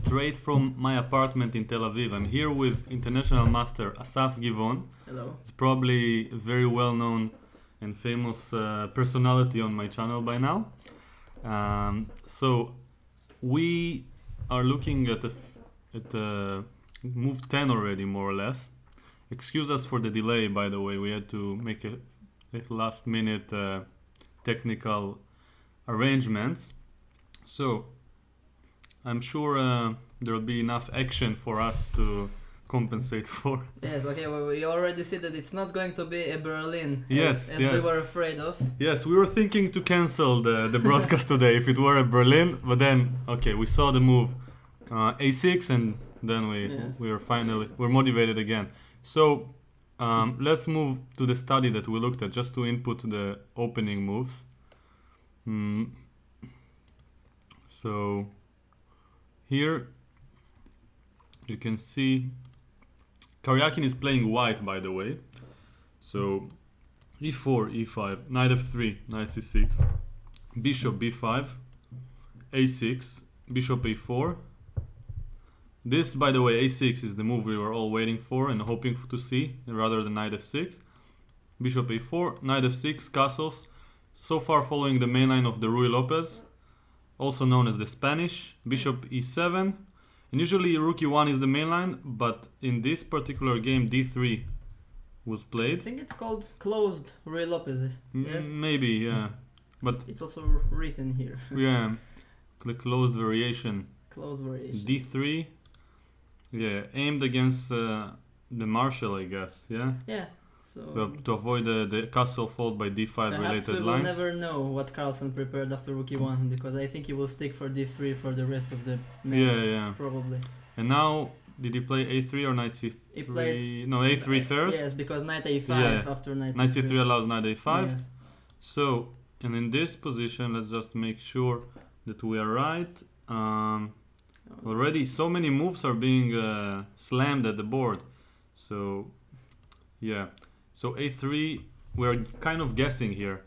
straight from my apartment in Tel Aviv. I'm here with international master Asaf Givon. Hello. He's probably a very well-known and famous personality on my channel by now. So we are looking at move 10 already, more or less. Excuse us for the delay, by the way. We had to make a last-minute technical arrangements. So I'm sure there will be enough action for us to compensate for. Yes, okay, well, we already see that it's not going to be a Berlin yes, as we were afraid of. Yes, we were thinking to cancel the broadcast today if it were a Berlin, but then, okay, we saw the move A6 and then we're motivated again. So let's move to the study that we looked at just to input the opening moves. So here you can see Karjakin is playing white, by the way. So e4, e5, knight f3, knight c6, bishop b5, a6, bishop a4. This, by the way, a6 is the move we were all waiting for and hoping to see, rather than knight f6. Bishop a4, knight f6, castles. So far following the main line of the Ruy Lopez, also known as the Spanish. Bishop e7. And usually rook e1 is the main line, but in this particular game d3 was played. I think it's called closed Ruy Lopez. Yes? Maybe, yeah. But it's also written here. Yeah, the closed variation. Closed variation. d3. Yeah, aimed against the marshal, I guess. Yeah. Yeah. So to avoid the castle followed by d5 related lines. Perhaps we will never know what Carlsen prepared after rook e1 because I think he will stick for d3 for the rest of the match. Yeah. Probably. And now, did he play a3 or knight c3? He played a3 first. Yes, because knight a5 after knight c3. Knight c3 allows knight a5. Yes. So, and in this position, let's just make sure that we are right. Already, so many moves are being slammed at the board. So, yeah. So a3, we're kind of guessing here.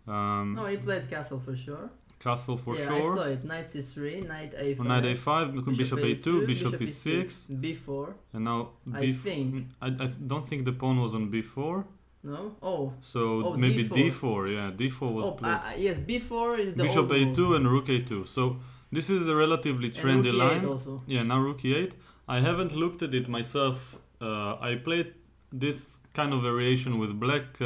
No, he played castle for sure. Castle for sure. Yeah, I saw it. Knight c3, knight a5. Knight a5, bishop a2, bishop e6. b4. And now I think. I don't think the pawn was on b4. No? Oh. So maybe d4. Yeah, d4 was played. Yes, b4 is the bishop old a2 move. and rook a2. So this is a relatively trendy line. Also. Yeah, now rook e8. I haven't looked at it myself. I played this kind of variation with black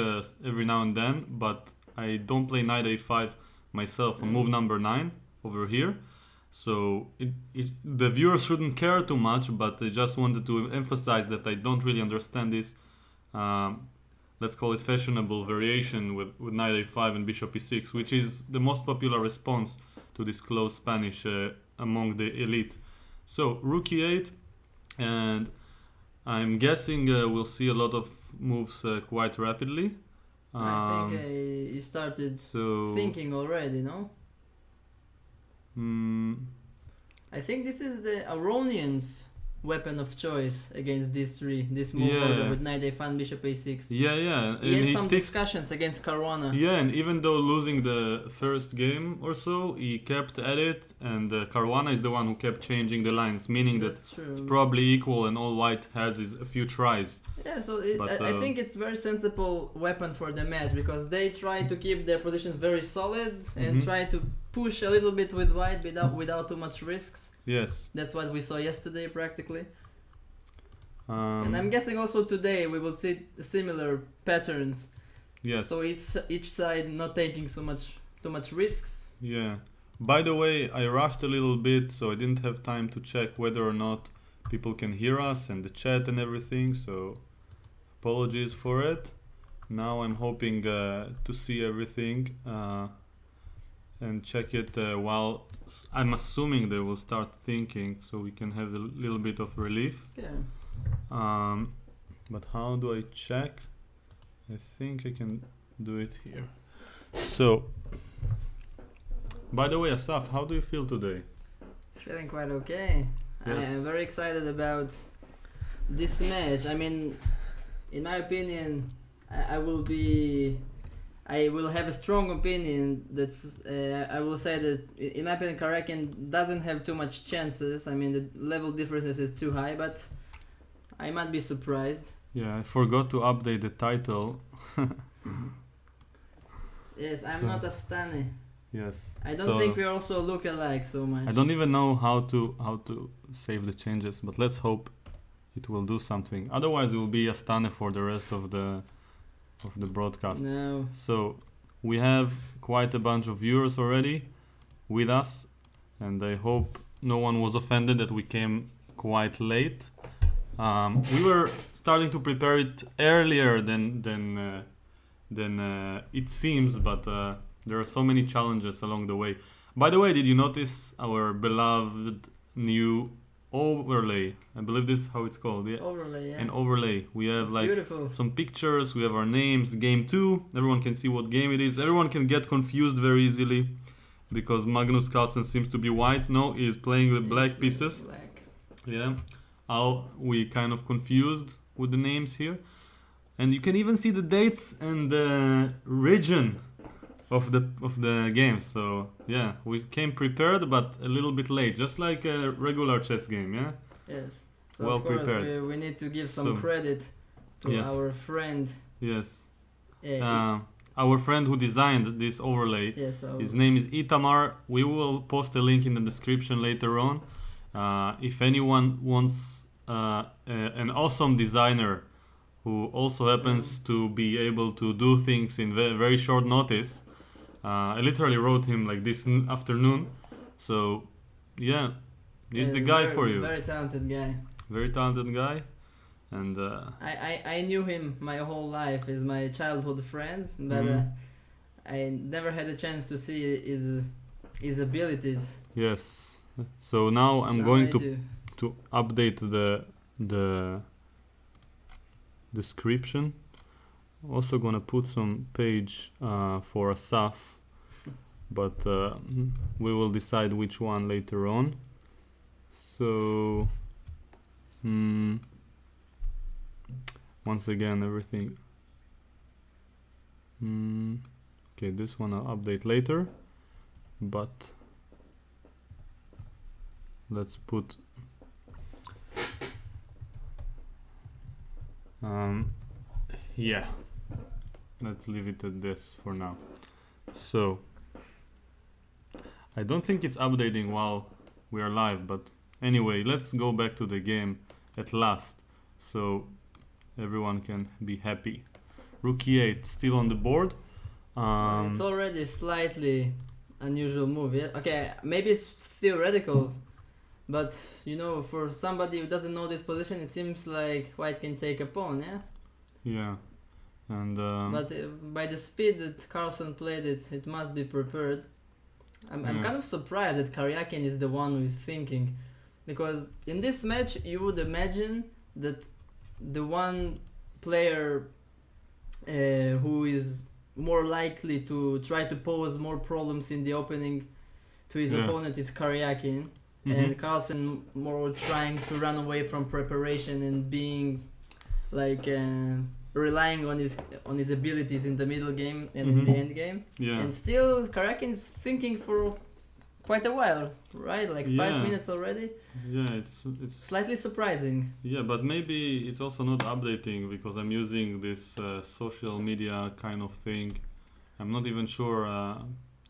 every now and then, but I don't play knight a5 myself on move number 9 over here. So the viewers shouldn't care too much, but I just wanted to emphasize that I don't really understand this, let's call it fashionable variation with knight a5 and bishop e6, which is the most popular response to this closed Spanish among the elite. So rook e8, and I'm guessing we'll see a lot of moves quite rapidly. I think he started thinking already, no? I think this is the Aronian's weapon of choice against d3, this move order with knight a5, bishop a6. Yeah. He had some discussions against Caruana. Yeah, and even though losing the first game or so, he kept at it, and Caruana is the one who kept changing the lines, meaning That's that true. it's probably equal and all white has is a few tries. Yeah, so I think it's very sensible weapon for the match because they try to keep their position very solid and try to push a little bit with white without too much risks. Yes. That's what we saw yesterday practically. And I'm guessing also today we will see similar patterns. Yes. So each side not taking too much risks. Yeah. By the way, I rushed a little bit, so I didn't have time to check whether or not people can hear us and the chat and everything, so apologies for it. Now I'm hoping to see everything and check it while I'm assuming they will start thinking, so we can have a little bit of relief. Yeah. But how do I check? I think I can do it here. So, by the way, Asaf, how do you feel today? Feeling quite okay. Yes. I am very excited about this match. I mean, in my opinion, I will be I will have a strong opinion. I will say that in my opinion, Karjakin doesn't have too much chances. I mean, the level differences is too high, but I might be surprised. Yeah, I forgot to update the title. Yes, I'm not a Stani. Yes. I don't think we also look alike so much. I don't even know how to save the changes, but let's hope it will do something. Otherwise, it will be a Stani for the rest of the broadcast. No. So we have quite a bunch of viewers already with us, and I hope no one was offended that we came quite late. We were starting to prepare it earlier than it seems, but there are so many challenges along the way. By the way, did you notice our beloved new overlay? I believe this is how it's called. Yeah. Overlay, yeah. An overlay. We have beautiful. Some pictures. We have our names. Game 2. Everyone can see what game it is. Everyone can get confused very easily because Magnus Carlsen seems to be white. No, he's playing with black pieces. Black. Yeah. How we kind of confused with the names here. And you can even see the dates and the region of the game. So yeah, we came prepared but a little bit late, just like a regular chess game. Yeah. Yes. So well of course prepared. we need to give some credit to our friend. Yes. Our friend who designed this overlay. Yes. His name is Itamar. We will post a link in the description later on. If anyone wants an awesome designer who also happens to be able to do things in very short notice, I literally wrote him like this afternoon. So yeah, he's the guy for you. Very talented guy. Very talented guy. And I knew him my whole life. He's my childhood friend, but I never had a chance to see his abilities. Yes. So now I'm going to update the description. Also gonna put some page for Asaf, but we will decide which one later on. So once again everything okay, this one I'll update later, but let's put yeah, let's leave it at this for now. So I don't think it's updating while we are live, but anyway, let's go back to the game at last so everyone can be happy. Rook e8 still on the board. It's already slightly unusual move. Yeah? Okay, maybe it's theoretical, but you know, for somebody who doesn't know this position, it seems like white can take a pawn. Yeah. Yeah, and but by the speed that Carlsen played it, it must be prepared. I'm kind of surprised that Karjakin is the one who is thinking, because in this match you would imagine that the one player who is more likely to try to pose more problems in the opening to his opponent is Karjakin, and Carlsen more trying to run away from preparation and being like relying on his abilities in the middle game and in the end game. Yeah. And still Karjakin is thinking for quite a while, right? Like 5 minutes already. Yeah, it's slightly surprising. Yeah, but maybe it's also not updating because I'm using this social media kind of thing. I'm not even sure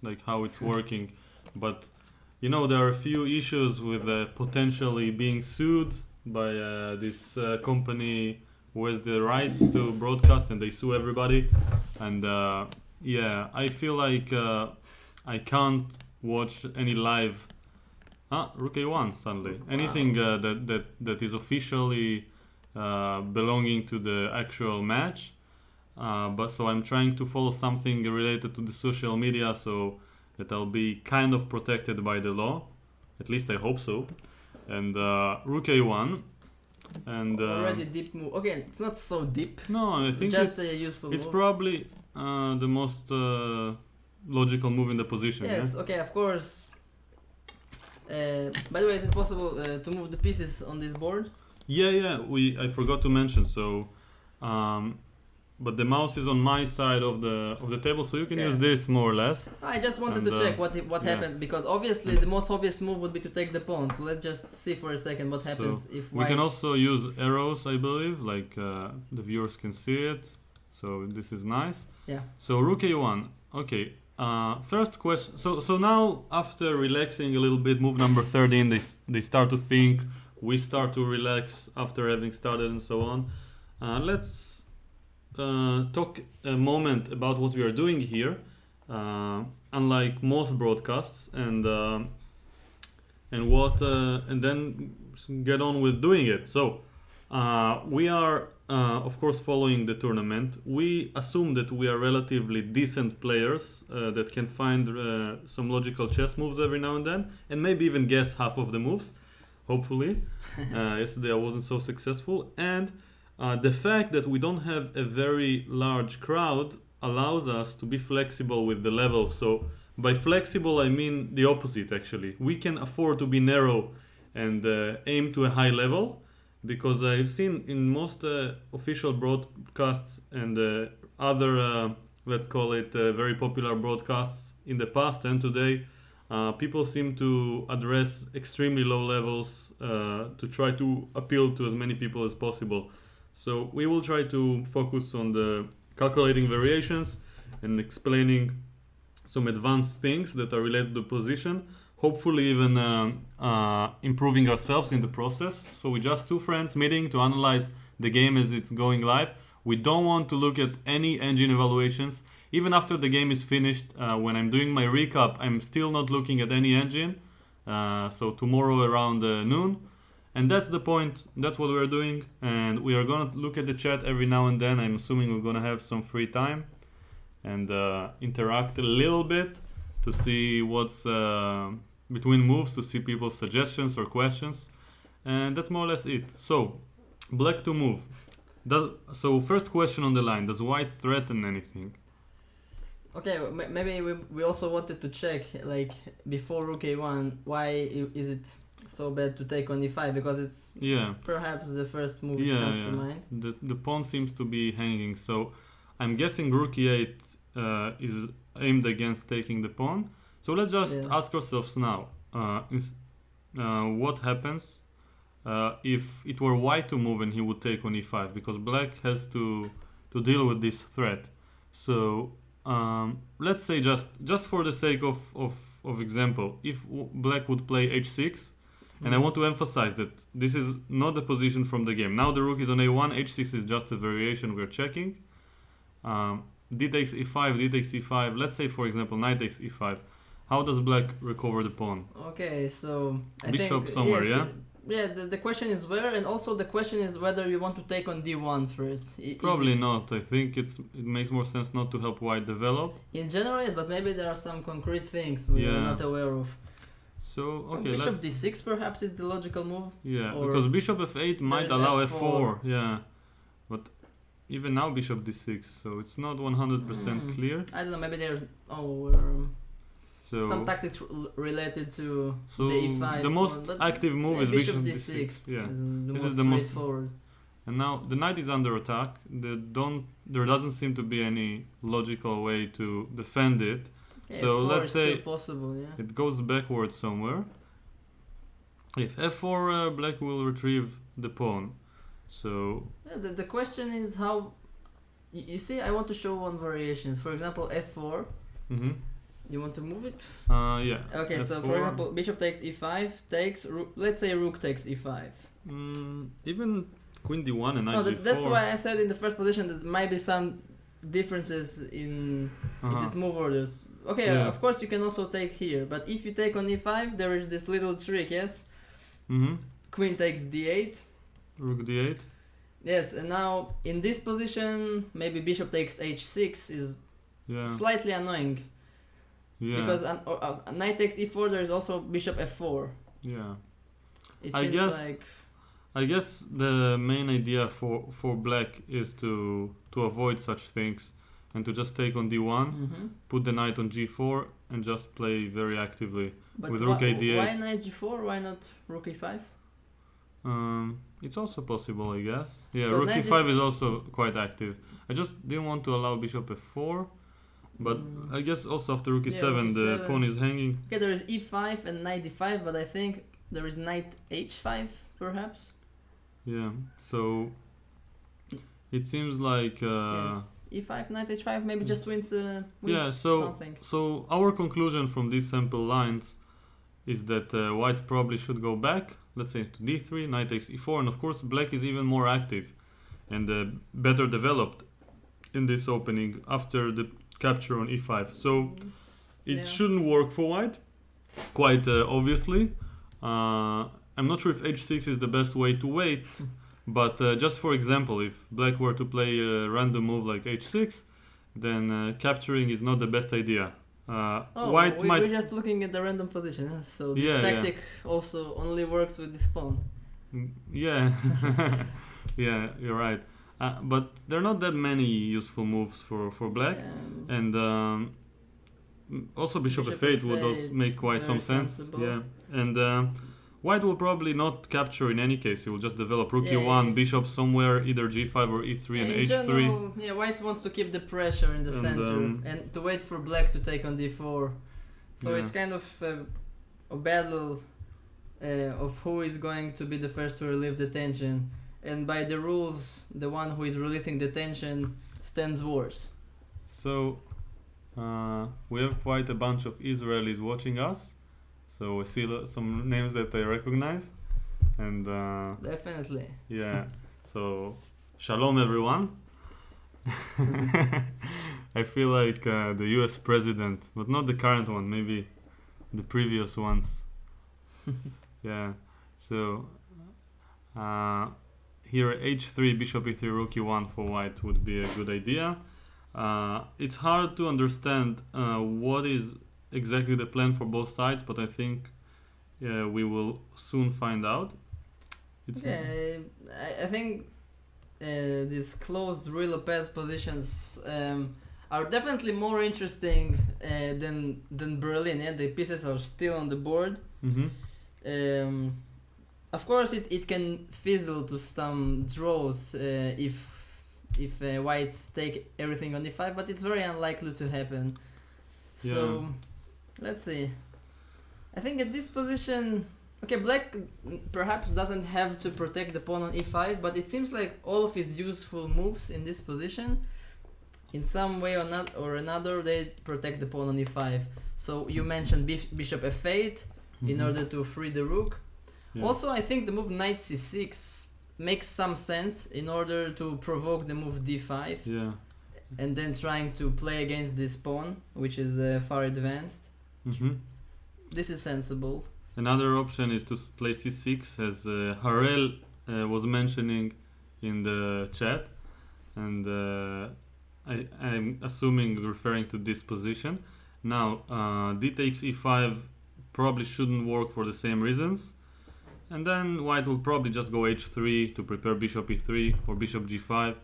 like how it's working, but you know, there are a few issues with potentially being sued by this company who has the rights to broadcast, and they sue everybody. And I feel like I can't watch any live Rook A1 suddenly. Anything that is officially belonging to the actual match. But so I'm trying to follow something related to the social media so that I'll be kind of protected by the law. At least I hope so. And Rook A1. And already deep move. Okay, it's not so deep. No, I think just a useful it's move. probably the most logical move in the position. Yes, yeah? Okay, of course. By the way, is it possible to move the pieces on this board? Yeah. I forgot to mention. So but the mouse is on my side of the table, so you can use this more or less. I just wanted to check what happened, because obviously the most obvious move would be to take the pawn. So let's just see for a second what happens if white... We can also use arrows, I believe, like the viewers can see it. So this is nice. Yeah. So rook a1. Okay. First question. So now after relaxing a little bit, move number 13, they start to think. We start to relax after having started and so on. Let's talk a moment about what we are doing here. Unlike most broadcasts, and then get on with doing it. So we are of course following the tournament. We assume that we are relatively decent players that can find some logical chess moves every now and then, and maybe even guess half of the moves. Hopefully. Yesterday I wasn't so successful, and the fact that we don't have a very large crowd allows us to be flexible with the level. So by flexible I mean the opposite actually. We can afford to be narrow and aim to a high level, because I've seen in most official broadcasts and other, let's call it very popular broadcasts in the past and today, people seem to address extremely low levels to try to appeal to as many people as possible. So we will try to focus on the calculating variations and explaining some advanced things that are related to the position, hopefully even improving ourselves in the process. So we're just two friends meeting to analyze the game as it's going live. We don't want to look at any engine evaluations. Even after the game is finished, when I'm doing my recap, I'm still not looking at any engine. So tomorrow around noon. And that's the point. That's what we're doing. And we are going to look at the chat every now and then. I'm assuming we're going to have some free time and interact a little bit to see what's between moves, to see people's suggestions or questions. And that's more or less it. So, black to move. So first question on the line, does white threaten anything? Okay, maybe we also wanted to check, like, before rook a1, why is it so bad to take on e5? Because it's perhaps the first move that comes to mind. The pawn seems to be hanging, so I'm guessing rook e8 is aimed against taking the pawn. So let's just ask ourselves now, what happens if it were white to move and he would take on e5, because black has to deal with this threat. So let's say just for the sake of example, if black would play h6, and I want to emphasize that this is not the position from the game. Now the rook is on a1, h6 is just a variation we're checking. D takes e5, d takes e5. Let's say, for example, knight takes e5. How does black recover the pawn? Okay, so I Bishop think, somewhere, yes, yeah, the question is where, and also the question is whether you want to take on d1 first. Probably not. I think it makes more sense not to help white develop. In general, yes, but maybe there are some concrete things we are not aware of. So, okay, bishop d6 perhaps is the logical move. Yeah, because bishop f8 might allow f4. Yeah, but even now bishop d6, so it's not 100% clear. I don't know, maybe there's some tactics related to the e5. The most active move is bishop d6. Yeah, this is the most straightforward. And now the knight is under attack. There doesn't seem to be any logical way to defend it. Yeah, so let's say possible, it goes backwards somewhere. If f4, black will retrieve the pawn. So the question is how. You see, I want to show one variation. For example, f4. You want to move it? Yeah. Okay, f4. So for example, bishop takes e5, takes let's say rook takes e5. Even queen d1 and knight g4. That's why I said in the first position that might be some differences in these move orders. Okay, of course you can also take here, but if you take on e5, there is this little trick, yes? Queen takes d8. Rook d8. Yes, and now in this position, maybe bishop takes h6 is slightly annoying. Yeah. Because knight takes e4, there is also bishop f4. Yeah. I guess the main idea for black is to avoid such things and to just take on d1, put the knight on g4, and just play very actively with rook a d8. Why knight g4? Why not rook e5? It's also possible, I guess. Yeah, Because rook knight e5 is also quite active. I just didn't want to allow bishop f4, but I guess also after rook Yeah, e7 rook the e7. pawn is hanging. Okay, there is e5 and knight d5, but I think there is knight h5, perhaps. Yeah, so it seems like Yes, e5, knight h5, maybe just wins yeah. something. So our conclusion from these sample lines is that white probably should go back. Let's say to d3, knight takes e4, and of course black is even more active and better developed in this opening after the capture on e5. So it Yeah. shouldn't work for white, quite obviously. I'm not sure if h6 is the best way to wait, but just for example, if black were to play a random move like h6, then capturing is not the best idea. White might. We're just looking at the random position, so this Yeah, tactic also only works with this pawn. Yeah, yeah, you're right. But there are not that many useful moves for black, and also bishop f8 would also make quite some sense. Sensible. Yeah, and white will probably not capture in any case. He will just develop rook Yeah, e1, yeah. bishop somewhere, either g5 or e3 and In h3. general, yeah, white wants to keep the pressure in the And, center and to wait for black to take on d4. So Yeah. it's kind of a battle of who is going to be the first to relieve the tension. And by the rules, the one who is releasing the tension stands worse. So we have quite a bunch of Israelis watching us. So I see some names that I recognize, and Definitely. yeah. So shalom everyone. I feel like the U.S. president, but not the current one. Maybe the previous ones. Yeah. So here h3, bishop e3, rook e1 for white would be a good idea. It's hard to understand what is exactly the plan for both sides, but I think we will soon find out. I think these closed real Lopez positions are definitely more interesting than Berlin. Yeah, the pieces are still on the board. Mm-hmm. Of course, it can fizzle to some draws if whites take everything on d5, but it's very unlikely to happen. So let's see. I think at this position, okay, black perhaps doesn't have to protect the pawn on e5, but it seems like all of his useful moves in this position, in some way or another, they protect the pawn on e5. So you mentioned bishop f8 in order to free the rook. Yeah. Also, I think the move knight c6 makes some sense in order to provoke the move d5. Yeah. And then trying to play against this pawn, which is far advanced. Mm-hmm. This is sensible. Another option is to play c6, as Harel was mentioning in the chat, and I'm assuming referring to this position. Now, d takes e5 probably shouldn't work for the same reasons. And then white will probably just go h3 to prepare bishop e3 or bishop g5,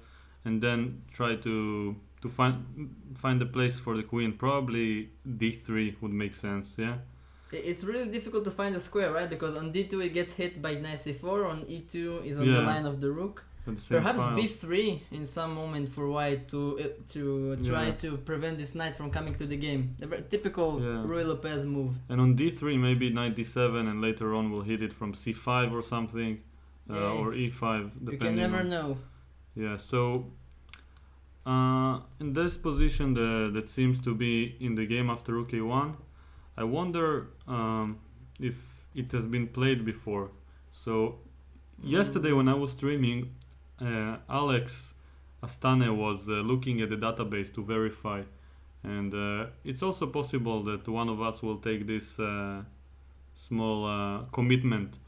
and then try to find a place for the queen. Probably d3 would make sense. Yeah. It's really difficult to find a square, right? Because on d2 it gets hit by knight c4, on e2 is on the line of the rook. Perhaps file. b3 in some moment for white to try to prevent this knight from coming to the game. A very typical Ruy Lopez move. And on d3 maybe knight d7, and later on we'll hit it from c5 or something, or e5. Depending you can never know. Yeah. So in this position that seems to be in the game after rook a1, I wonder if it has been played before. So yesterday when I was streaming, Alex Astane was looking at the database to verify, and it's also possible that one of us will take this small commitment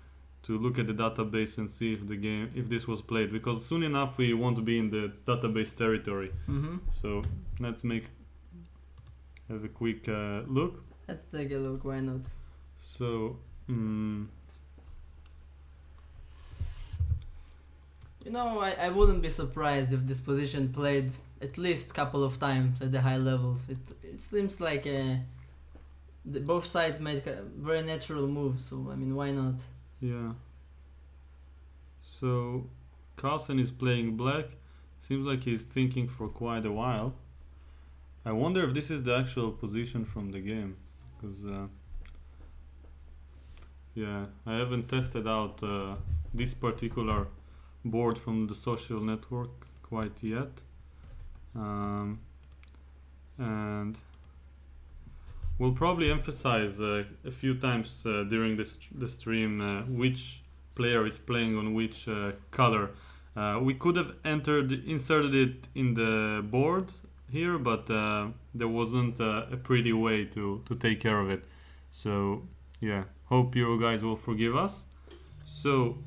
to look at the database and see if this was played, because soon enough we want to be in the database territory. So let's have a quick look. Let's take a look, why not? So you know, I wouldn't be surprised if this position played at least a couple of times at the high levels. It seems like both sides made very natural moves, so I mean, why not? Yeah. So Carlsen is playing black. Seems like he's thinking for quite a while. I wonder if this is the actual position from the game, because yeah, I haven't tested out this particular board from the social network quite yet, and we'll probably emphasize a few times during the stream which player is playing on which color. We could have inserted it in the board here, but there wasn't a pretty way to take care of it. So yeah, hope you guys will forgive us. So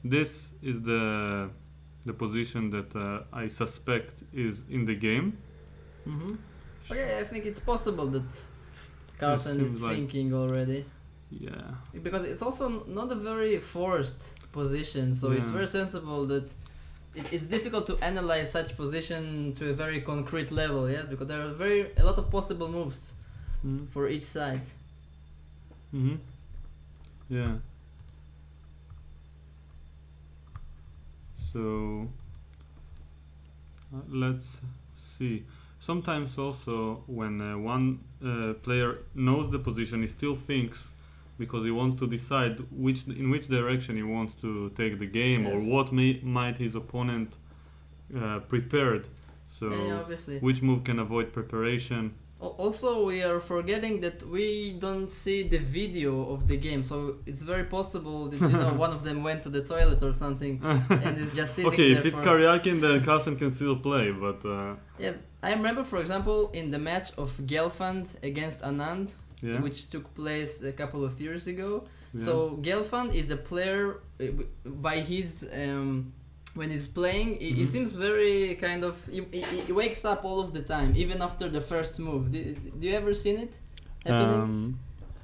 this is the position that I suspect is in the game. Mm-hmm. Okay, I think it's possible that Carlsen is thinking already. Yeah. Because it's also not a very forced position, so it's very sensible that it's difficult to analyze such position to a very concrete level, yes, because there are a lot of possible moves for each side. Mm-hmm. Yeah. So let's see. Sometimes also when one player knows the position, he still thinks because he wants to decide in which direction he wants to take the game, or what might his opponent prepared. So obviously. Which move can avoid preparation. Also, we are forgetting that we don't see the video of the game, so it's very possible that one of them went to the toilet or something and is just sitting okay, there. if it's Karjakin, then Carlsen can still play, but yes, I remember, for example, in the match of Gelfand against Anand, which took place a couple of years ago. Yeah. So Gelfand is a player by his when he's playing, he seems very kind of he wakes up all of the time, even after the first move. Do you ever seen it happening?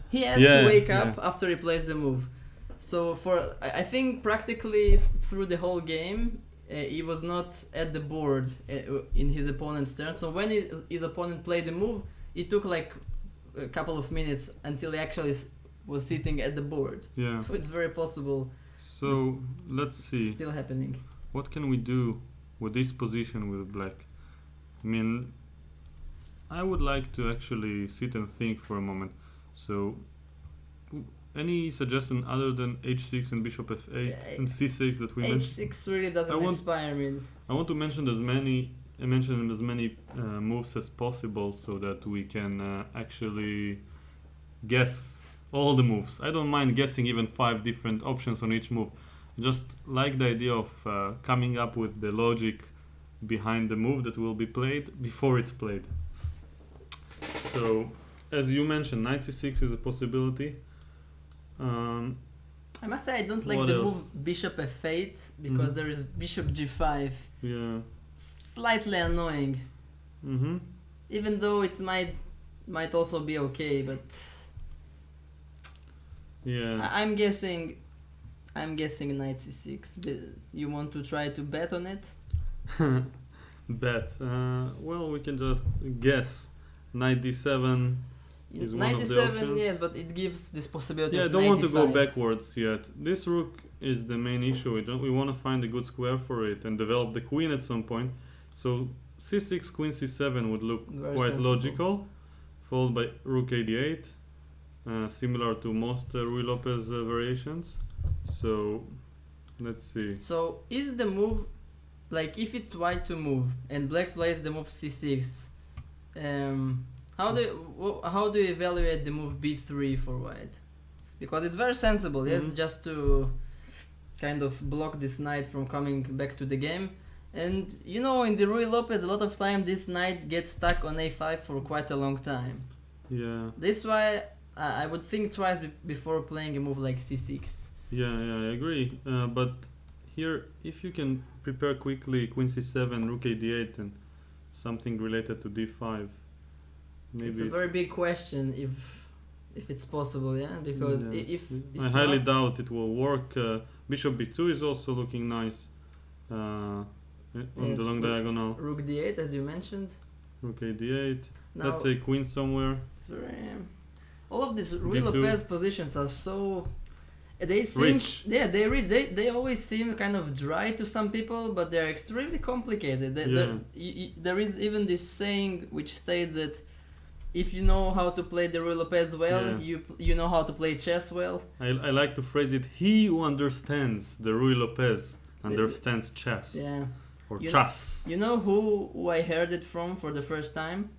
He has to wake up after he plays the move. So I think practically through the whole game, he was not at the board in his opponent's turn. So when his opponent played the move, it took like a couple of minutes until he actually was sitting at the board. Yeah. So it's very possible. So let's see. Still happening. What can we do with this position with black? I mean, I would like to actually sit and think for a moment. So any suggestion other than h6 and bishop f8 and c6 that we mentioned? h6 really doesn't inspire me. I want to mention as many moves as possible so that we can actually guess all the moves. I don't mind guessing even 5 different options on each move. Just like the idea of coming up with the logic behind the move that will be played before it's played. So, as you mentioned, knight c6 is a possibility. I must say I don't like the move bishop f8 because there is bishop g5. Yeah. Slightly annoying. Even though it might also be okay, but yeah. I'm guessing knight c6. You want to try to bet on it? Bet. Well, we can just guess. Knight d7 is one of the options. Yes, but it gives this possibility. Yeah, of I don't want to d5. go backwards yet. This rook is the main issue. We want to find a good square for it and develop the queen at some point. So c6, queen c7 would look quite logical, followed by rook a8, similar to most Ruy Lopez variations. So let's see. So is the move, like if it's white to move and black plays the move c6, how do you evaluate the move b3 for white? Because it's very sensible, yes, just to kind of block this knight from coming back to the game. And you know, in the Ruy Lopez, a lot of time this knight gets stuck on a5 for quite a long time. Yeah. This why I would think twice before playing a move like c6. Yeah, I agree. But here, if you can prepare quickly queen c7, rook a8, and something related to d5, maybe it's a very big question if it's possible, because if I highly doubt it will work. Bishop b2 is also looking nice on the long diagonal. Rook d8, as you mentioned. Rook a8. Let's say queen somewhere. It's very all of these Ruy Lopez positions are so. They seem, rich. yeah, they're rich. They always seem kind of dry to some people, but they're extremely complicated. There is even this saying which states that if you know how to play the Ruy Lopez well, you know how to play chess well. I like to phrase it: he who understands the Ruy Lopez understands chess. Yeah. Or chess. You know who I heard it from for the first time?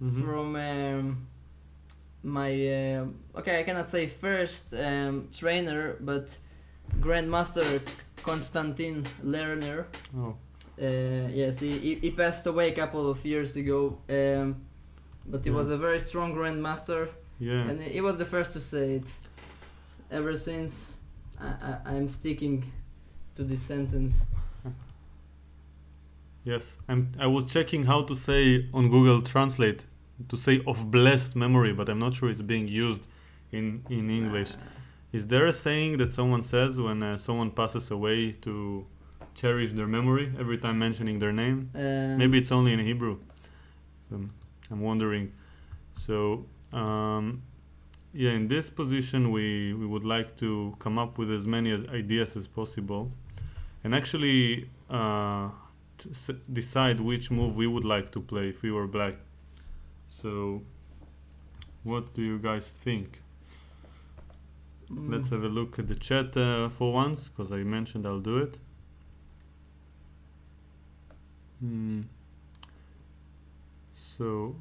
Mm-hmm. From my okay, I cannot say first trainer, but Grandmaster Konstantin Lerner. Oh. Yes, he passed away a couple of years ago, but he was a very strong Grandmaster. Yeah. And he was the first to say it. Ever since, I'm sticking to this sentence. Yes, I was checking how to say on Google Translate to say of blessed memory, but I'm not sure it's being used in English. Is there a saying that someone says when someone passes away to cherish their memory every time mentioning their name? Maybe it's only in Hebrew. I'm wondering. So, yeah, in this position we would like to come up with as many ideas as possible, and actually decide which move we would like to play if we were black. So, what do you guys think? Let's have a look at the chat for once, because I mentioned I'll do it. So,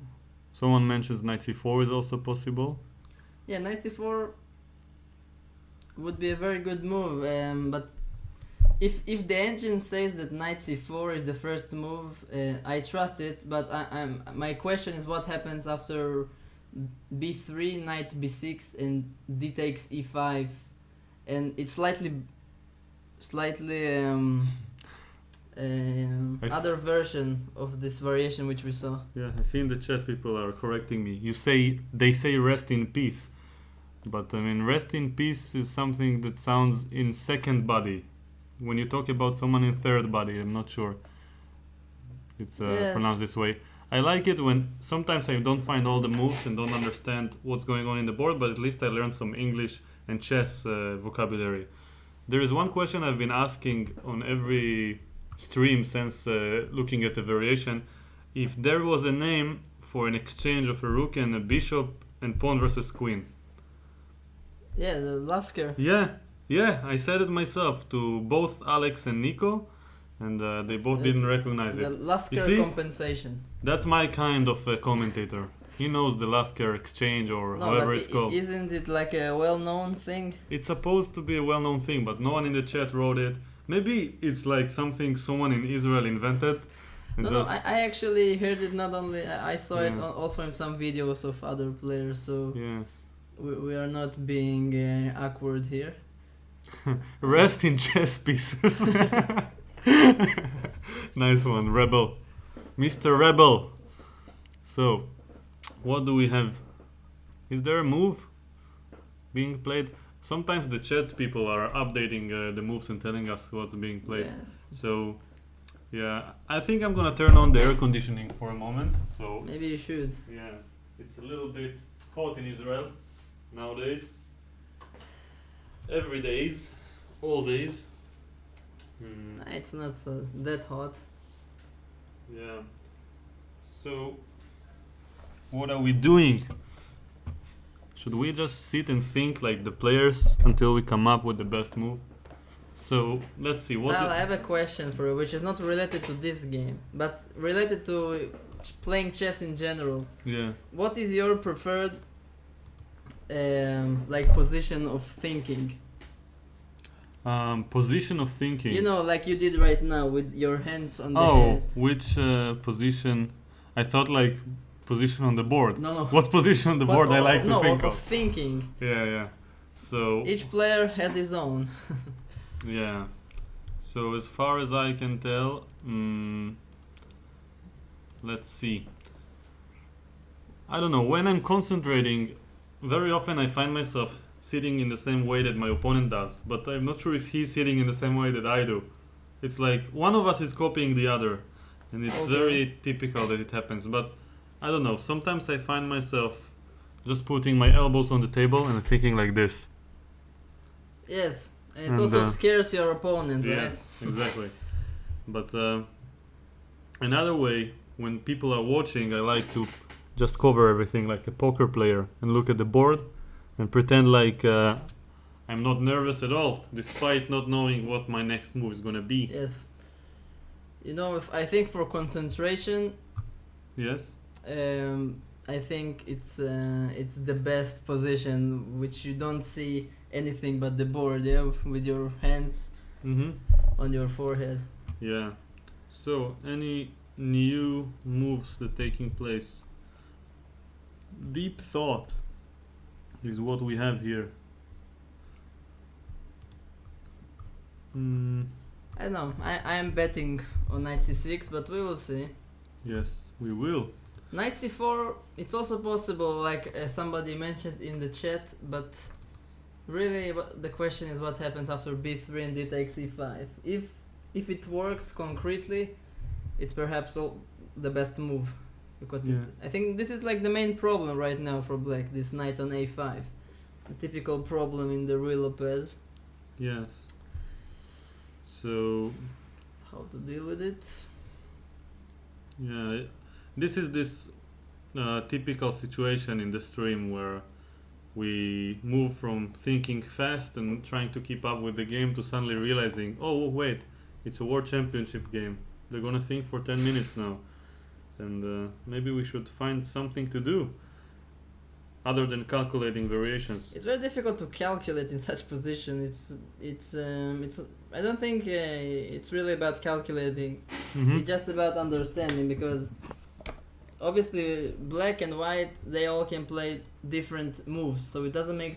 someone mentions knight c4 is also possible. Yeah, knight c4 would be a very good move, but if the engine says that knight c4 is the first move, I trust it. But my question is what happens after b3, knight b6, and d takes e5, and it's slightly other version of this variation which we saw. Yeah, I see in the chat people are correcting me. They say rest in peace, but I mean rest in peace is something that sounds in second body. When you talk about someone in third body, I'm not sure it's pronounced this way. I like it when sometimes I don't find all the moves and don't understand what's going on in the board, but at least I learned some English and chess vocabulary. There is one question I've been asking on every stream since looking at the variation. If there was a name for an exchange of a rook and a bishop and pawn versus queen. Yeah, the Lasker. Yeah, I said it myself to both Alex and Nico, and they both didn't recognize the it. Lasker compensation. That's my kind of commentator. He knows the Lasker exchange or however it's called. Isn't it like a well-known thing? It's supposed to be a well-known thing, but no one in the chat wrote it. Maybe it's like something someone in Israel invented. No, I actually heard it. Not only I saw it also in some videos of other players. So yes, we are not being awkward here. Rest in chess pieces. Nice one, Rebel. Mr. Rebel. So, what do we have? Is there a move being played? Sometimes the chat people are updating the moves and telling us what's being played. Yes. So, yeah, I think I'm gonna turn on the air conditioning for a moment. So maybe you should. Yeah, it's a little bit hot in Israel nowadays. Every days, all days. It's not so that hot. Yeah. So, what are we doing? Should we just sit and think like the players until we come up with the best move? So, let's see. I have a question for you, which is not related to this game, but related to playing chess in general. Yeah. What is your preferred like position of thinking? Position of thinking. You know, like you did right now with your hands on the head. Which position? I thought like position on the board. No. What position on the board I like to think of? Of thinking. Yeah. So each player has his own. Yeah. So as far as I can tell, let's see. I don't know. When I'm concentrating, very often I find myself sitting in the same way that my opponent does, but I'm not sure if he's sitting in the same way that I do. It's like one of us is copying the other, and it's very typical that it happens. But I don't know. Sometimes I find myself just putting my elbows on the table and thinking like this. Yes, and it And, also scares your opponent, right? Yes, exactly. But another way, when people are watching, I like to just cover everything like a poker player and look at the board and pretend like I'm not nervous at all, despite not knowing what my next move is gonna be. Yes. You know, if I think for concentration, Yes. I think it's the best position, which you don't see anything but the board, yeah, with your hands Mm-hmm. on your forehead. Yeah. So, any new moves that taking place? Deep thought is what we have here. I don't know. I am betting on knight c6, but we will see. Yes, we will. Knight c4, it's also possible, like somebody mentioned in the chat, but really the question is what happens after b3 and d takes e5. If it works concretely, it's perhaps the best move. Because Yeah. I think this is like the main problem right now for black, this knight on a5. A typical problem in the real Lopez. Yes. So, How to deal with it? yeah, this is this typical situation in the stream where we move from thinking fast and trying to keep up with the game to suddenly realizing, oh wait, it's a world championship game. They're gonna think for 10 minutes now, and maybe we should find something to do other than calculating variations. It's very difficult to calculate in such position. It's I don't think it's really about calculating. Mm-hmm. It's just about understanding, because obviously black and white, they all can play different moves, so it doesn't make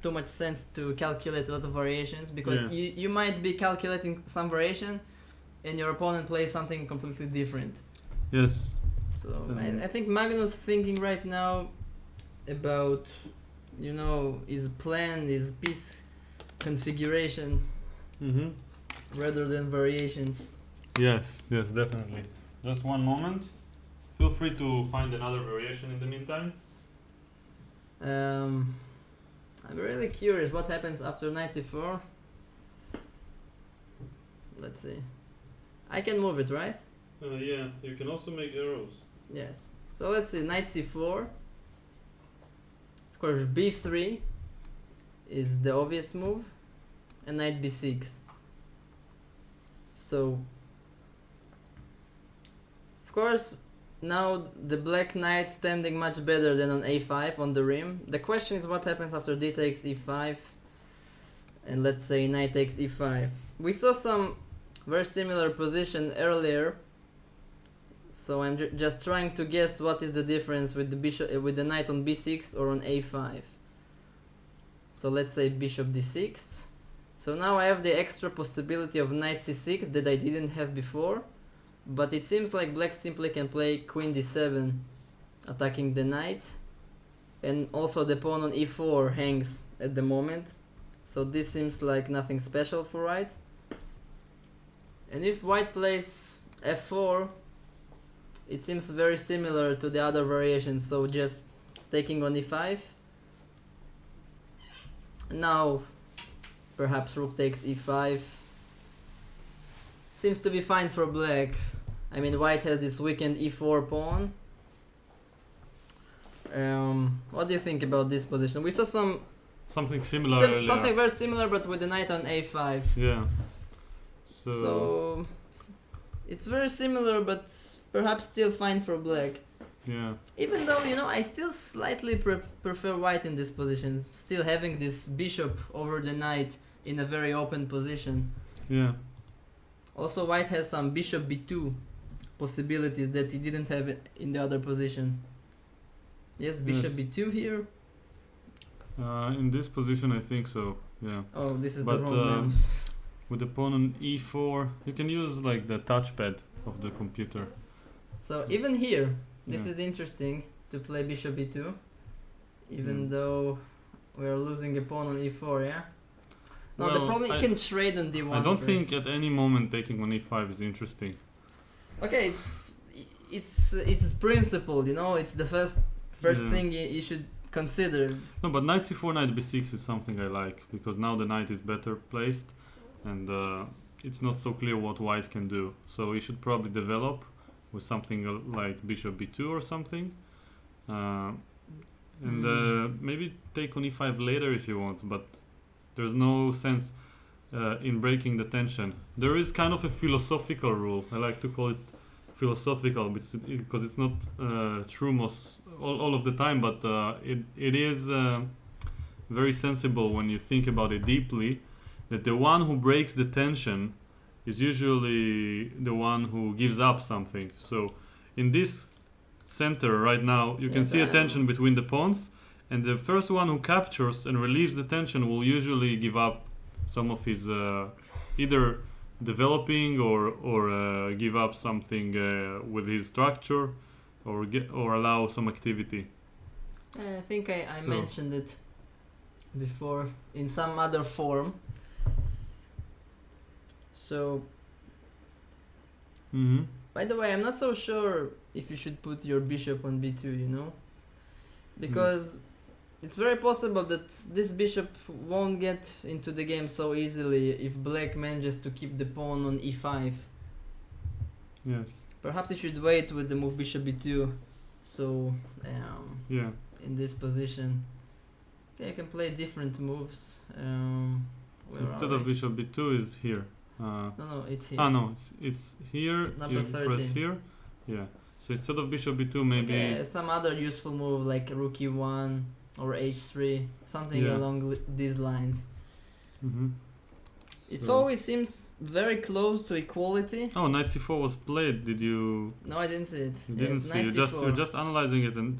too much sense to calculate a lot of variations, because Yeah. you might be calculating some variation and your opponent plays something completely different. Yes. So I think Magnus thinking right now about, you know, his plan, his piece configuration Mm-hmm. rather than variations. Yes, yes, definitely. Just one moment. Feel free to find another variation in the meantime. I'm really curious what happens after knight c4. Let's see. I can move it, right? Yeah, you can also make arrows. Yes. So let's see, knight c4. Of course, b3 is the obvious move, and knight b6. So, of course, now the black knight standing much better than on a5 on the rim. The question is what happens after d takes e5, and let's say knight takes e5. We saw some very similar position earlier, so I'm just trying to guess what is the difference with the bishop, with the knight on b6 or on a5. So let's say bishop d6. So now I have the extra possibility of knight c6 that I didn't have before, but it seems like black simply can play queen d7, attacking the knight, and also the pawn on e4 hangs at the moment, so this seems like nothing special for white. And if white plays f4, it seems very similar to the other variations, so just taking on e5. Now perhaps rook takes e5. Seems to be fine for black. I mean, white has this weakened e4 pawn. What do you think about this position? We saw Something similar earlier. something very similar, but with the knight on a5. Yeah. So it's very similar, but perhaps still fine for black. Yeah. Even though, you know, I still slightly prefer white in this position, still having this bishop over the knight in a very open position. Yeah. Also, white has some bishop b2 possibilities that he didn't have in the other position. Yes, bishop b2 here. In this position, I think so. Yeah. Oh, this is But, the wrong mouse. With the pawn on e4, you can use like the touchpad of the computer. So even here, this Yeah. is interesting to play bishop b2, even though we are losing a pawn on e4, yeah? No, the Well, problem you can trade on d1 I don't first. think at any moment taking on e5 is interesting. Okay, it's principle, you know, it's the first Yeah. thing you should considered. No, but knight c4, knight b6 is something I like, because now the knight is better placed, and it's not so clear what white can do. So he should probably develop with something like bishop b2 or something. Maybe take on e5 later if he wants, but there's no sense in breaking the tension. There is kind of a philosophical rule. I like to call it philosophical because it's not true all of the time, but it is very sensible when you think about it deeply, that the one who breaks the tension is usually the one who gives up something. So in this center right now, you can see a tension between the pawns, and the first one who captures and relieves the tension will usually give up some of his either developing or give up something with his structure, or allow some activity. I think I mentioned it before in some other form. So, by the way, I'm not so sure if you should put your bishop on b2, you know? Because it's very possible that this bishop won't get into the game so easily if black manages to keep the pawn on e5. Yes. Perhaps you should wait with the move bishop b2. So, in this position, okay, I can play different moves. Instead of bishop b2 is here. No, it's here. No, it's here. Number you 13. press here. Yeah. So instead of bishop b2, maybe some other useful move like rook e1 or h3, something along these lines. It always seems very close to equality. Oh, knight c4 was played. Did you? No, I didn't see it. You didn't see. You're just analyzing it, and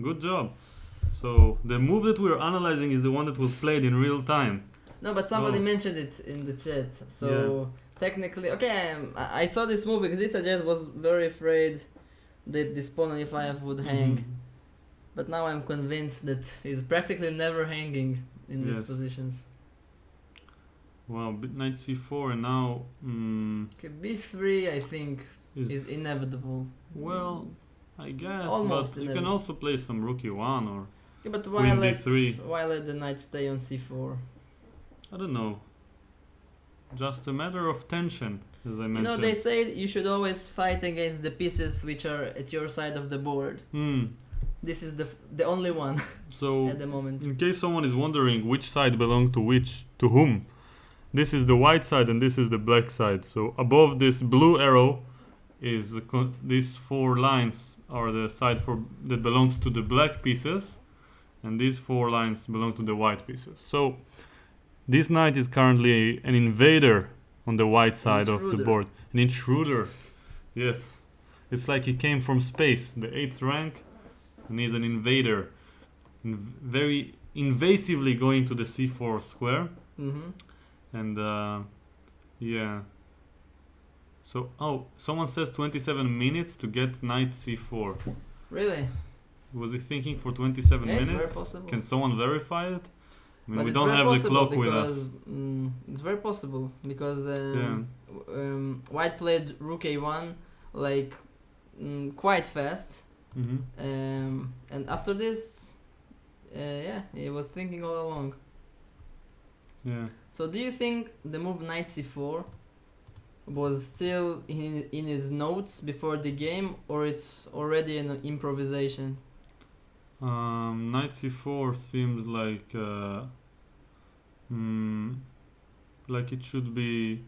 good job. So the move that we're analyzing is the one that was played in real time. No, but somebody mentioned it in the chat. So technically, okay, I saw this move because I just was very afraid that this pawn on e5 would hang. But now I'm convinced that he's practically never hanging in these positions. Well, knight c4 and now... okay, b3 I think is inevitable. Well, I guess, almost but you can also play some rook e1 or but queen d3. Why let the knight stay on c4? I don't know. Just a matter of tension, as I mentioned. You know, they say you should always fight against the pieces which are at your side of the board. This is the only one so at the moment. In case someone is wondering which side belongs to whom, this is the white side and this is the black side. So above this blue arrow is these 4 lines are the side that belongs to the black pieces, and these 4 lines belong to the white pieces. So this knight is currently an invader on the white side of the board. An intruder. Yes. It's like he came from space, the 8th rank, and he's an invader. Very invasively going to the c4 square. And so, someone says 27 minutes to get knight c4. Really? Was he thinking for 27 minutes? It's very possible. Can someone verify it? I mean, but we don't have the clock with us. It's very possible because white played rook a1 like quite fast, and after this, he was thinking all along. Yeah. So do you think the move knight c4 was still in his notes before the game, or it's already an improvisation? Knight c4 seems like it should be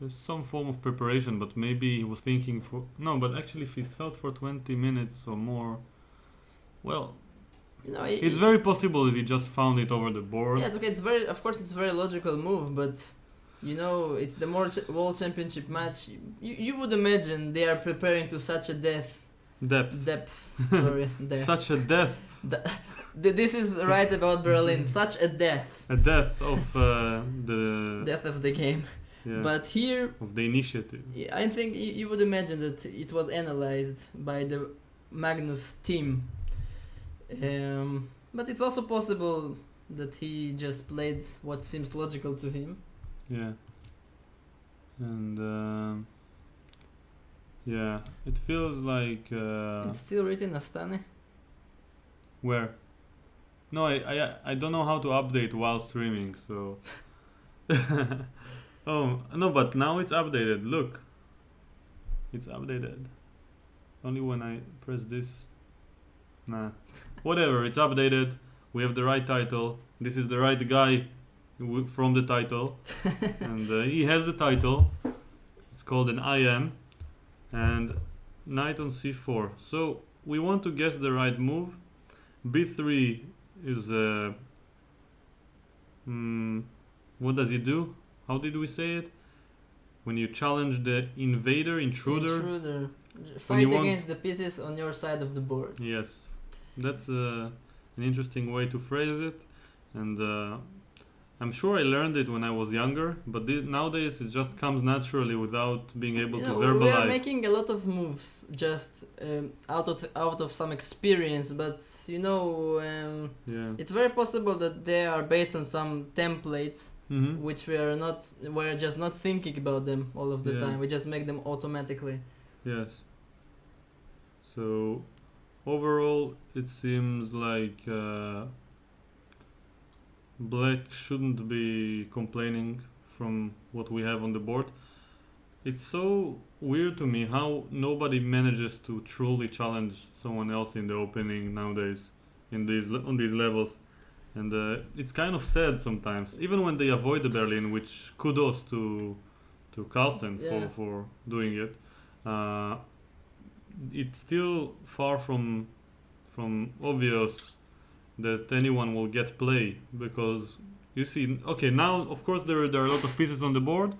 some form of preparation, but maybe he was thinking for... No, but actually if he thought for 20 minutes or more, well... You know, it's very possible that he just found it over the board. Yeah, it's okay. Of course, it's a very logical move, but you know, it's the World Championship match. You would imagine they are preparing to such a depth. Sorry, depth. Such a death. This is right about Berlin. Such a death. A death of the... Death of the game. Yeah. But here... Of the initiative. I think you would imagine that it was analyzed by the Magnus team. But it's also possible that he just played what seems logical to him. Yeah. And it feels like... it's still written Astane? Where? No, I don't know how to update while streaming, so. Oh, no, but now it's updated. Look. It's updated. Only when I press this. Nah. Whatever, it's updated. We have the right title. This is the right guy from the title. And he has a title. It's called an IM. And knight on c4. So we want to guess the right move. b3 is what does it do? How did we say it? When you challenge the intruder. Fight against the pieces on your side of the board. Yes, that's an interesting way to phrase it, and I'm sure I learned it when I was younger, but nowadays it just comes naturally without being able to verbalize. We are making a lot of moves just out of some experience, but it's very possible that they are based on some templates. Mm-hmm. Which we're just not thinking about them all of the time. We just make them automatically. Yes. So overall, it seems like black shouldn't be complaining from what we have on the board. It's so weird to me how nobody manages to truly challenge someone else in the opening nowadays on these levels. And it's kind of sad sometimes, even when they avoid the Berlin, which kudos to Carlsen for doing it. It's still far from obvious that anyone will get play, because you see, okay, now of course there are a lot of pieces on the board,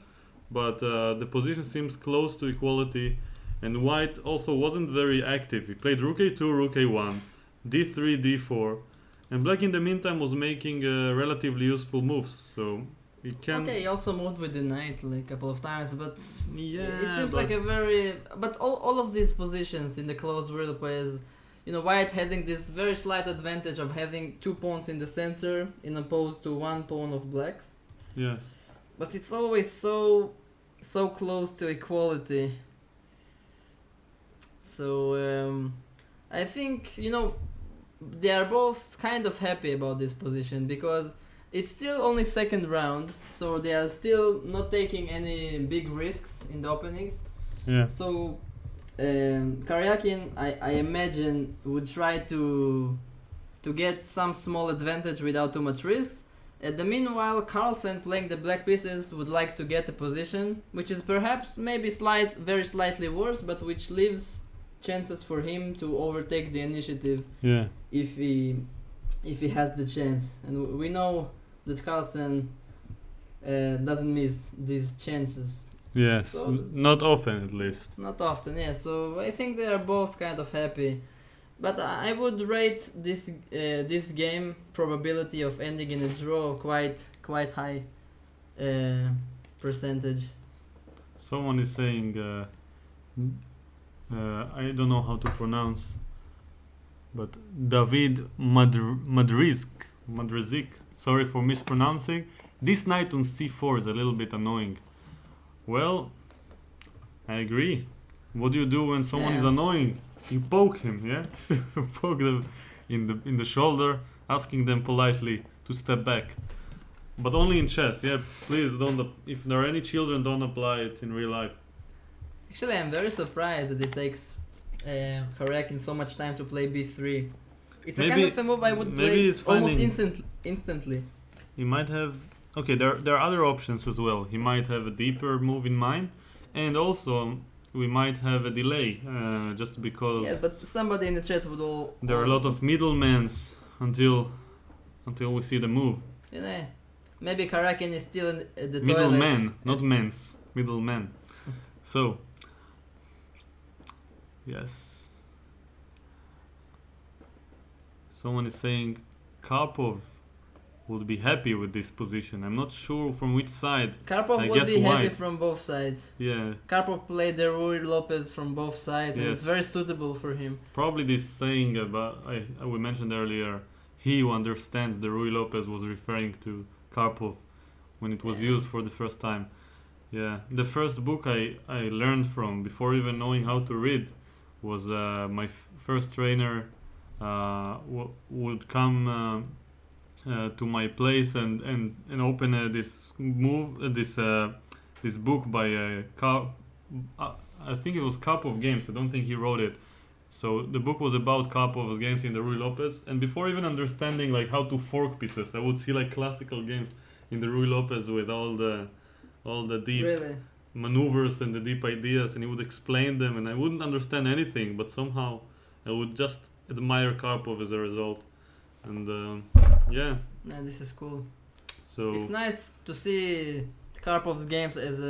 but the position seems close to equality, and white also wasn't very active. He played rook a2, rook a1, d3, d4. And black in the meantime was making relatively useful moves, so he can... Okay, he also moved with the knight like a couple of times, but it seems like a very... But all of these positions in the closed real plays, white having this very slight advantage of having 2 pawns in the center in opposed to 1 pawn of black's. Yes. But it's always so close to equality. So I think, they are both kind of happy about this position, because it's still only second round, so they are still not taking any big risks in the openings. Yeah. So Karjakin, I imagine, would try to get some small advantage without too much risks. At the meanwhile, Carlsen, playing the black pieces, would like to get a position which is perhaps maybe very slightly worse, but which leaves chances for him to overtake the initiative if he has the chance. And we know that Carlsen doesn't miss these chances. Yes, so not often at least. Not often, yeah. So I think they are both kind of happy. But I would rate this game probability of ending in a draw quite high percentage. Someone is saying I don't know how to pronounce, but David Madrizik, sorry for mispronouncing. This knight on c4 is a little bit annoying. Well, I agree. What do you do when someone is annoying? You poke him, yeah? Poke them in the shoulder, asking them politely to step back. But only in chess, yeah? Please don't, if there are any children, don't apply it in real life. Actually, I'm very surprised that it takes Karjakin so much time to play b3. It's a kind of a move I would play almost instantly. He might have... Okay, there are other options as well. He might have a deeper move in mind, and also we might have a delay, just because... Yeah, but somebody in the chat would all... There are a lot of middlemans until we see the move. Maybe Karjakin is still in the Middleman, toilet. not men's. Middleman. So... Yes. Someone is saying Karpov would be happy with this position. I'm not sure from which side. Karpov would be happy from both sides. Yeah. Karpov played the Rui Lopez from both sides, and it's very suitable for him. Probably this saying about we mentioned earlier, he who understands the Rui Lopez was referring to Karpov when it was used for the first time. Yeah. The first book I learned from before even knowing how to read was my first trainer, would come to my place and open this this book by I think it was Karpov's games. I don't think he wrote it. So the book was about Karpov's games in the Rui Lopez, and before even understanding like how to fork pieces, I would see like classical games in the Rui Lopez with all the deep Really? maneuvers and the deep ideas, and he would explain them, and I wouldn't understand anything, but somehow I would just admire Karpov as a result. And yeah, This is cool. so It's nice to see Karpov's games as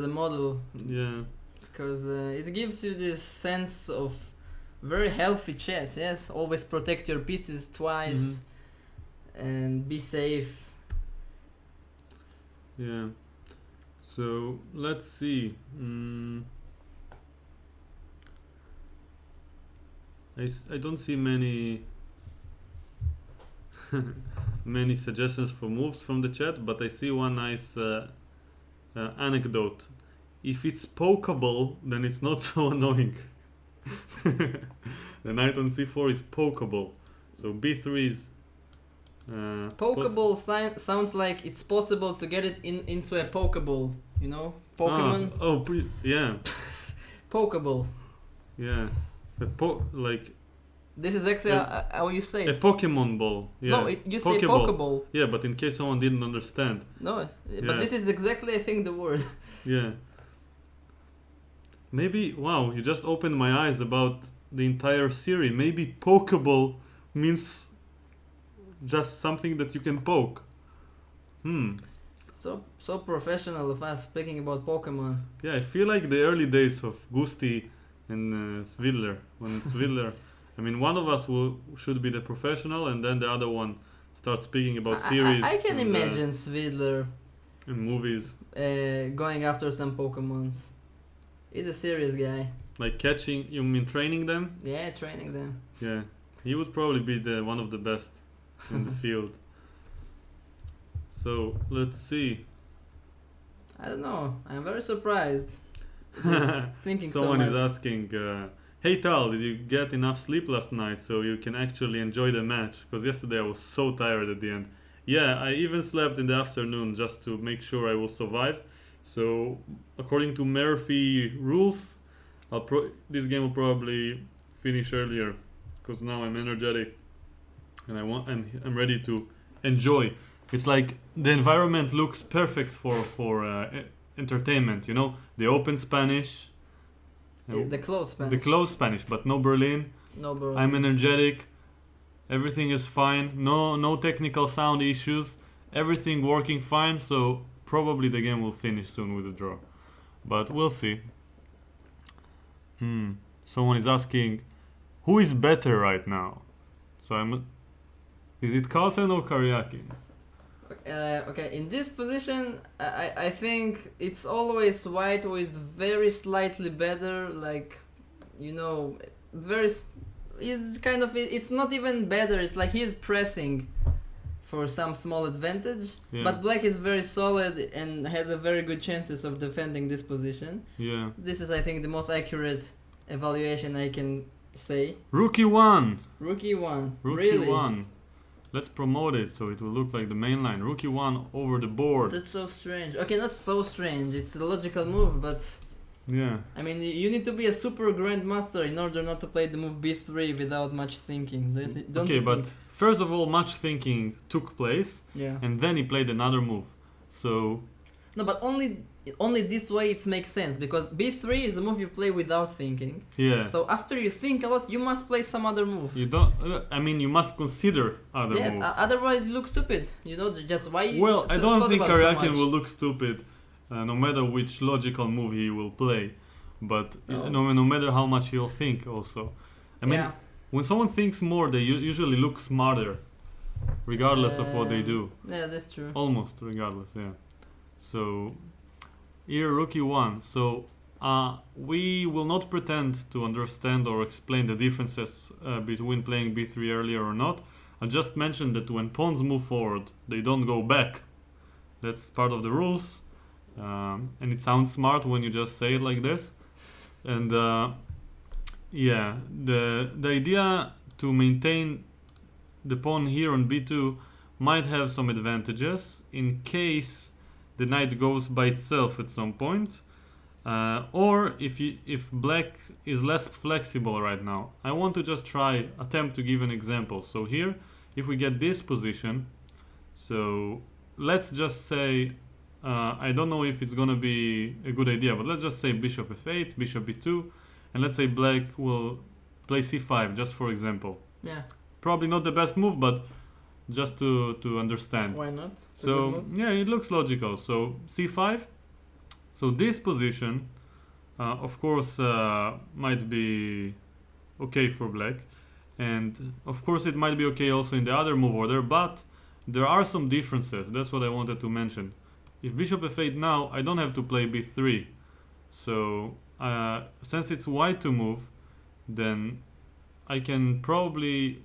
a model, yeah, because it gives you this sense of very healthy chess. Yes, always protect your pieces twice and be safe. yeah. So let's see. I don't see many many suggestions for moves from the chat, but I see one nice anecdote. If it's pokeable, then it's not so annoying. The knight on c4 is pokeable, so b3 is Pokeball sounds like it's possible to get it into a Pokeball. You know, Pokemon. Yeah, Pokeball. yeah. Like This is actually how you say a it. Pokemon ball. Yeah. No, you say Pokeball. Yeah, but in case someone didn't understand. No, Yeah. but this is exactly, I think, the word. Yeah. Maybe, wow, you just opened my eyes about the entire series. Maybe Pokeball means just something that you can poke. So professional of us speaking about Pokemon. Yeah, I feel like the early days of Gusti and Svidler. When Svidler, I mean, one of us should be the professional, and then the other one starts speaking about series. I can and, imagine Svidler and movies. going after some Pokemons. He's a serious guy. Like catching, you mean training them? Yeah, training them. Yeah, he would probably be one of the best in the field. So let's see. I don't know. I'm very surprised. Thinking Someone so is much. asking, hey Tal, did you get enough sleep last night so you can actually enjoy the match? Because yesterday I was so tired at the end. Yeah, I even slept in the afternoon just to make sure I will survive. So according to Murphy rules, this game will probably finish earlier because now I'm energetic and I'm ready to enjoy. It's like the environment looks perfect for entertainment. You know, the open Spanish, The closed Spanish. the closed Spanish, but no Berlin. No, bro. I'm energetic. Everything is fine. No technical sound issues. Everything working fine. So probably the game will finish soon with a draw, but we'll see. Someone is asking, who is better right now? So is it Carlsen or Karjakin? Okay, in this position, I think it's always white who is very slightly better, like, you know, is kind of, it's not even better, it's like he's pressing for some small advantage, Yeah. but black is very solid and has a very good chances of defending this position. Yeah. This is, I think, the most accurate evaluation I can say. Rookie 1. Rookie 1. Rookie Really? 1. Let's promote it so it will look like the main line. Rookie 1 over the board. That's so strange. Okay, not so strange. It's a logical move, but Yeah. I mean, you need to be a super grandmaster in order not to play the move b3 without much thinking. Don't Okay, you but think? first of all, much thinking took place, Yeah. and then he played another move. So No, but only this way it makes sense, because b3 is a move you play without thinking. yeah, So after you think a lot, you must play some other move. you don't. I mean, you must consider other Yes, moves. otherwise you look stupid. You know, just why you Well, I don't thought think about so Karjakin much. will look stupid, no matter which logical move he will play. But No. no matter how much he'll think, also. I mean, Yeah. when someone thinks more, they usually look smarter, regardless of what they do. Yeah, that's true. Almost regardless, yeah. So, here rookie 1. So, we will not pretend to understand or explain the differences between playing b3 earlier or not. I just mentioned that when pawns move forward, they don't go back. That's part of the rules. And it sounds smart when you just say it like this. And yeah, the idea to maintain the pawn here on b2 might have some advantages in case the knight goes by itself at some point, or if black is less flexible right now. I want to just attempt to give an example. So here, if we get this position, so let's just say, I don't know if it's gonna be a good idea, but let's just say bishop f8, bishop b2, and let's say black will play c5, just for example. Yeah. Probably not the best move, but just to understand. Why not? So yeah, it looks logical. So c5. So this position, of course, might be okay for black, and of course it might be okay also in the other move order. But there are some differences. That's what I wanted to mention. If bishop f8 now, I don't have to play b3. So since it's white to move, then I can probably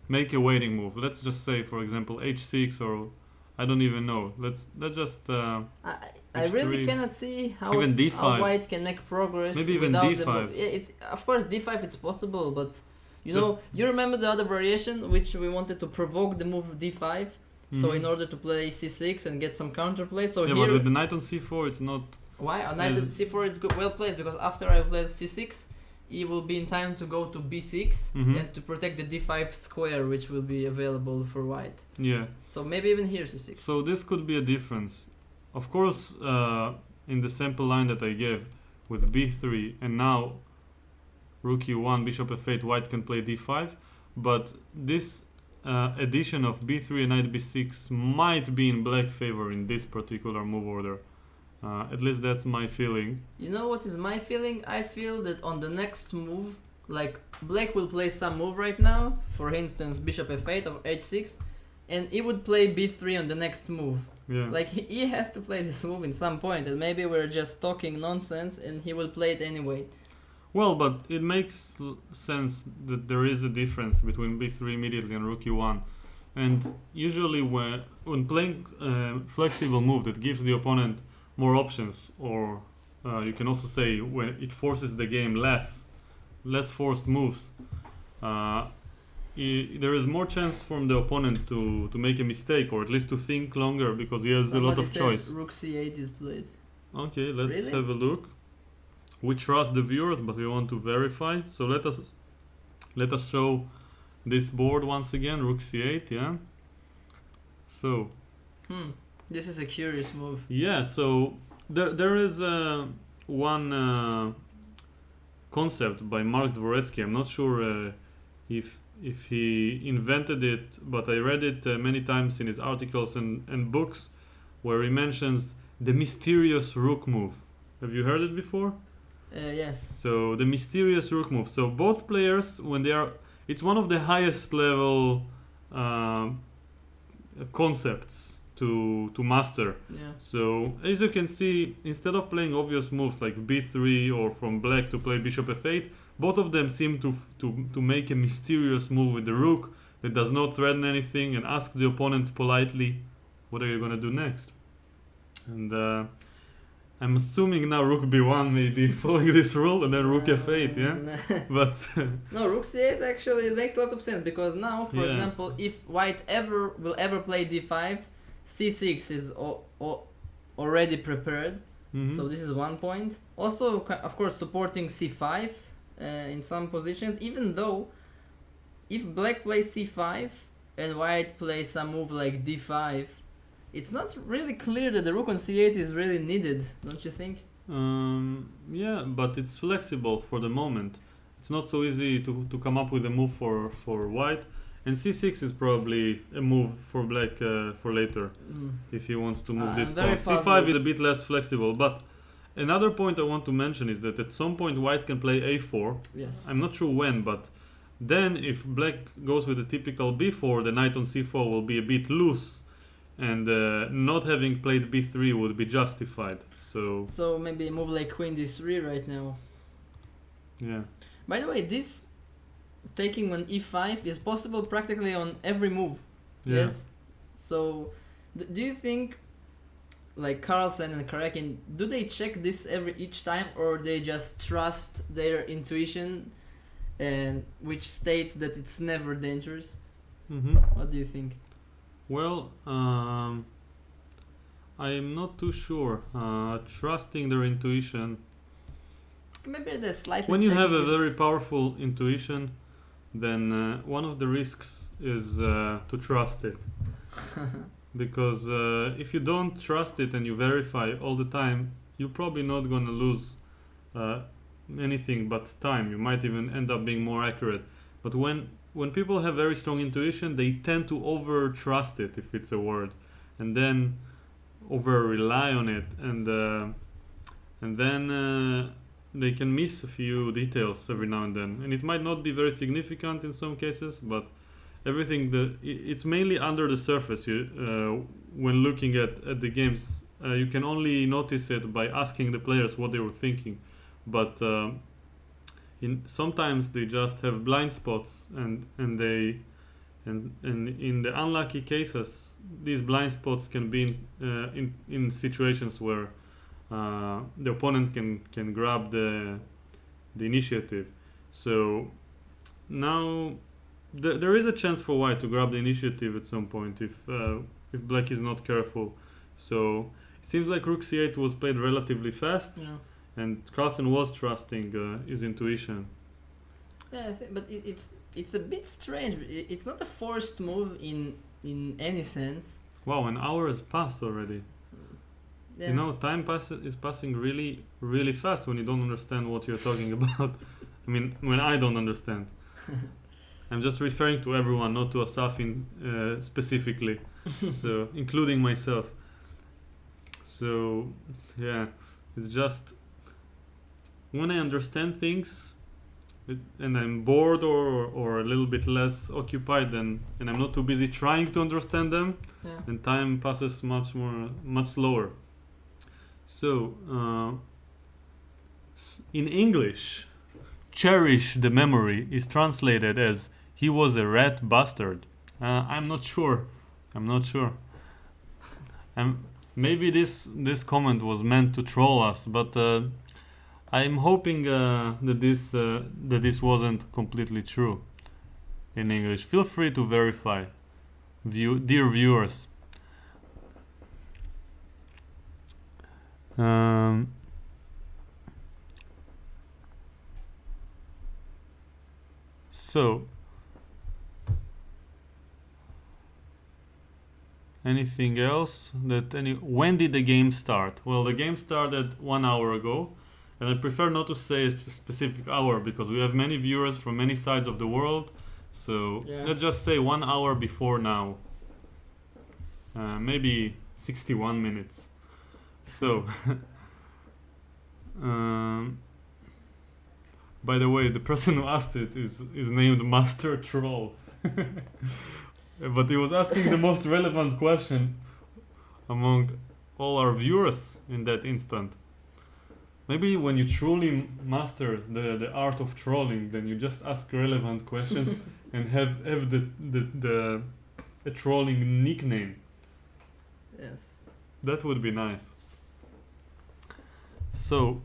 make a waiting move. Let's just say, for example, h6, or I don't even know. Let's just I really cannot see how even d5. How white can make progress. Maybe even without d5. Yeah, it's of course d5. It's possible, but you remember the other variation which we wanted to provoke the move d5. So in order to play c6 and get some counterplay. So yeah, here, but with the knight on c4, it's not. Why? A knight at c4 is good, well placed, because after I play c6, he will be in time to go to b6 and to protect the d5 square, which will be available for white. Yeah. So maybe even here c6. So this could be a difference. Of course, in the sample line that I gave with b3 and now rook e1, bishop f8, white can play d5, but this addition of b3 and knight b6 might be in black favor in this particular move order. At least that's my feeling. You know what is my feeling? I feel that on the next move, like black will play some move right now, for instance bishop f8 or h6, and he would play b3 on the next move. Yeah. Like he has to play this move in some point, and maybe we're just talking nonsense and he will play it anyway. Well, but it makes sense that there is a difference between b3 immediately and rook e1. And usually when playing flexible move that gives the opponent more options, or you can also say when it forces the game less forced moves, there is more chance from the opponent to make a mistake, or at least to think longer, because he has a lot of choice. Rook c8 is played. Okay, let's Really? have a look. We trust the viewers, but we want to verify. So let us show this board once again. Rook c8, yeah. So this is a curious move. yeah, so there is one concept by Mark Dvoretsky. I'm not sure if he invented it, but I read it many times in his articles and books, where he mentions the mysterious rook move. Have you heard it before? Yes. So the mysterious rook move. So both players, when they are, it's one of the highest level concepts to master. Yeah. So as you can see, instead of playing obvious moves like b3 or from black to play bishop f8, both of them seem to make a mysterious move with the rook that does not threaten anything, and ask the opponent politely, what are you gonna do next? And I'm assuming now rook b1 may be following this rule, and then rook f8, yeah? But no, rook c8 actually makes a lot of sense, because now, for Yeah. example, if white will ever play d5, c6 is already prepared. So this is one point. Also, of course, supporting c5 in some positions, even though if black plays c5 and white plays some move like d5, it's not really clear that the rook on c8 is really needed, don't you think? yeah, but it's flexible for the moment. It's not so easy to come up with a move for white, and c6 is probably a move for black for later, if he wants to move this pawn. c5 is a bit less flexible, but another point I want to mention is that at some point white can play a4. Yes. I'm not sure when, but then if black goes with a typical b4, the knight on c4 will be a bit loose, and not having played b3 would be justified. So maybe a move like queen d3 right now. Yeah. By the way, this taking on e5 is possible practically on every move. Yeah. Yes. So do you think, like Carlsen and Karjakin, do they check this each time, or they just trust their intuition and which states that it's never dangerous. Mm-hmm. What do you think? Well, I am not too sure. Trusting their intuition. Maybe they're slightly. When you have a checking it. very powerful intuition, then one of the risks is to trust it. Because if you don't trust it and you verify all the time, you're probably not going to lose anything but time. You might even end up being more accurate. But when people have very strong intuition, they tend to over trust it, if it's a word, and then over rely on it, and then they can miss a few details every now and then, and it might not be very significant in some cases, but everything it's mainly under the surface. When looking at the games, you can only notice it by asking the players what they were thinking, but sometimes they just have blind spots, and in the unlucky cases, these blind spots can be in situations where the opponent can grab the initiative. So now there is a chance for white to grab the initiative at some point if black is not careful. So it seems like rook c8 was played relatively fast, Yeah. and Carlsen was trusting his intuition. Yeah, but it's a bit strange. It's not a forced move in any sense. Wow, an hour has passed already. Yeah. You know, time is passing really, really fast when you don't understand what you're talking about. I mean, when I don't understand. I'm just referring to everyone, not to Asaf specifically, so including myself. So, yeah, it's just when I understand things and I'm bored or a little bit less occupied, and I'm not too busy trying to understand them, Yeah. and time passes much slower. So, in English, cherish the memory is translated as he was a rat bastard. I'm not sure. Maybe this comment was meant to troll us, but I'm hoping that this wasn't completely true in English. Feel free to verify, dear viewers. So, anything else? When did the game start? Well, the game started 1 hour ago, and I prefer not to say a specific hour because we have many viewers from many sides of the world. So Yeah. let's just say 1 hour before now. Maybe 61 minutes. So, by the way, the person who asked it is named Master Troll. But he was asking the most relevant question among all our viewers in that instant. Maybe when you truly master the art of trolling, then you just ask relevant questions and have a trolling nickname. Yes. That would be nice. So,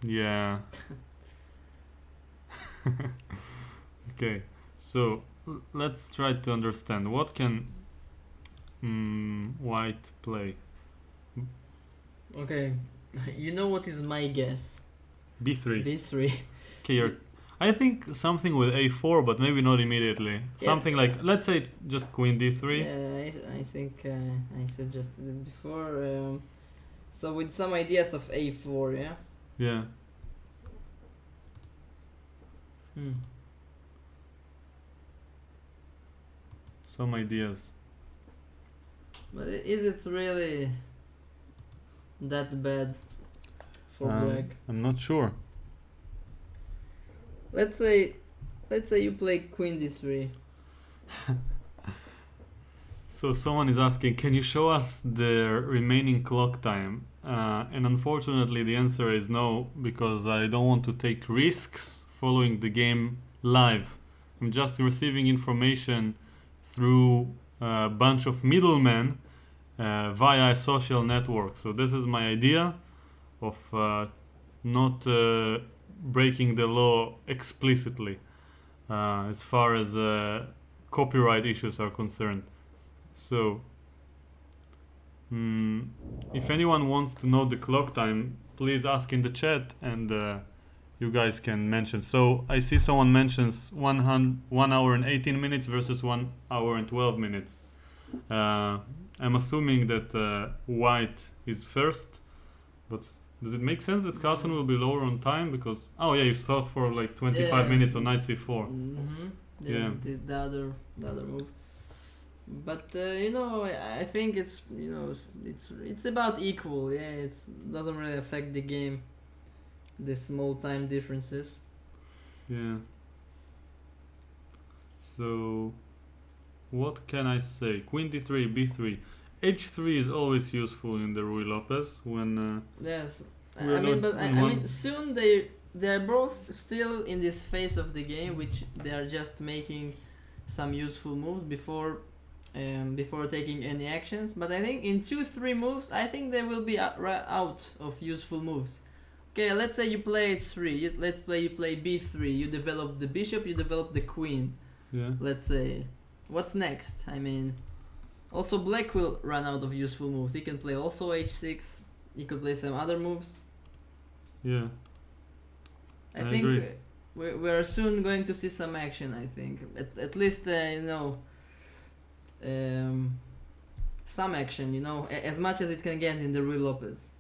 yeah. Okay, so let's try to understand what can white play. Okay. You know what is my guess? B3. B3. Okay, I think something with A4, but maybe not immediately. Yeah. Something like, let's say, just Queen D3. Yeah, I think I suggested it before. So with some ideas of A4, yeah. Yeah. Some ideas. But is it really that bad for black? I'm not sure. Let's say you play Queen D3. So someone is asking, can you show us the remaining clock time? And unfortunately the answer is no, because I don't want to take risks following the game live. I'm just receiving information through a bunch of middlemen via a social network. So this is my idea of not breaking the law explicitly as far as copyright issues are concerned. So, if anyone wants to know the clock time, please ask in the chat, and you guys can mention. So I see someone mentions 1 hour and 18 minutes versus 1 hour and 12 minutes. I'm assuming that white is first, but does it make sense that Carlsen will be lower on time? Because, oh yeah, you thought for like 25 minutes on knight c4. Yeah, the other move. But I think it's it's about equal. Yeah, it doesn't really affect the game. The small time differences. Yeah. So, what can I say? Queen d3, b3. h3 is always useful in the Ruy Lopez when. Yes, I mean, soon they're both still in this phase of the game, which they are just making some useful moves before taking any actions. But I think in 2-3 moves, I think they will be out of useful moves. Okay, let's say you play h3. Let's play you play b3. You develop the bishop. You develop the queen. Yeah. Let's say, what's next? I mean, also black will run out of useful moves. He can play also h6. He could play some other moves. Yeah. I think agree. We're soon going to see some action. I think at least some action. As much as it can get in the Ruy Lopez.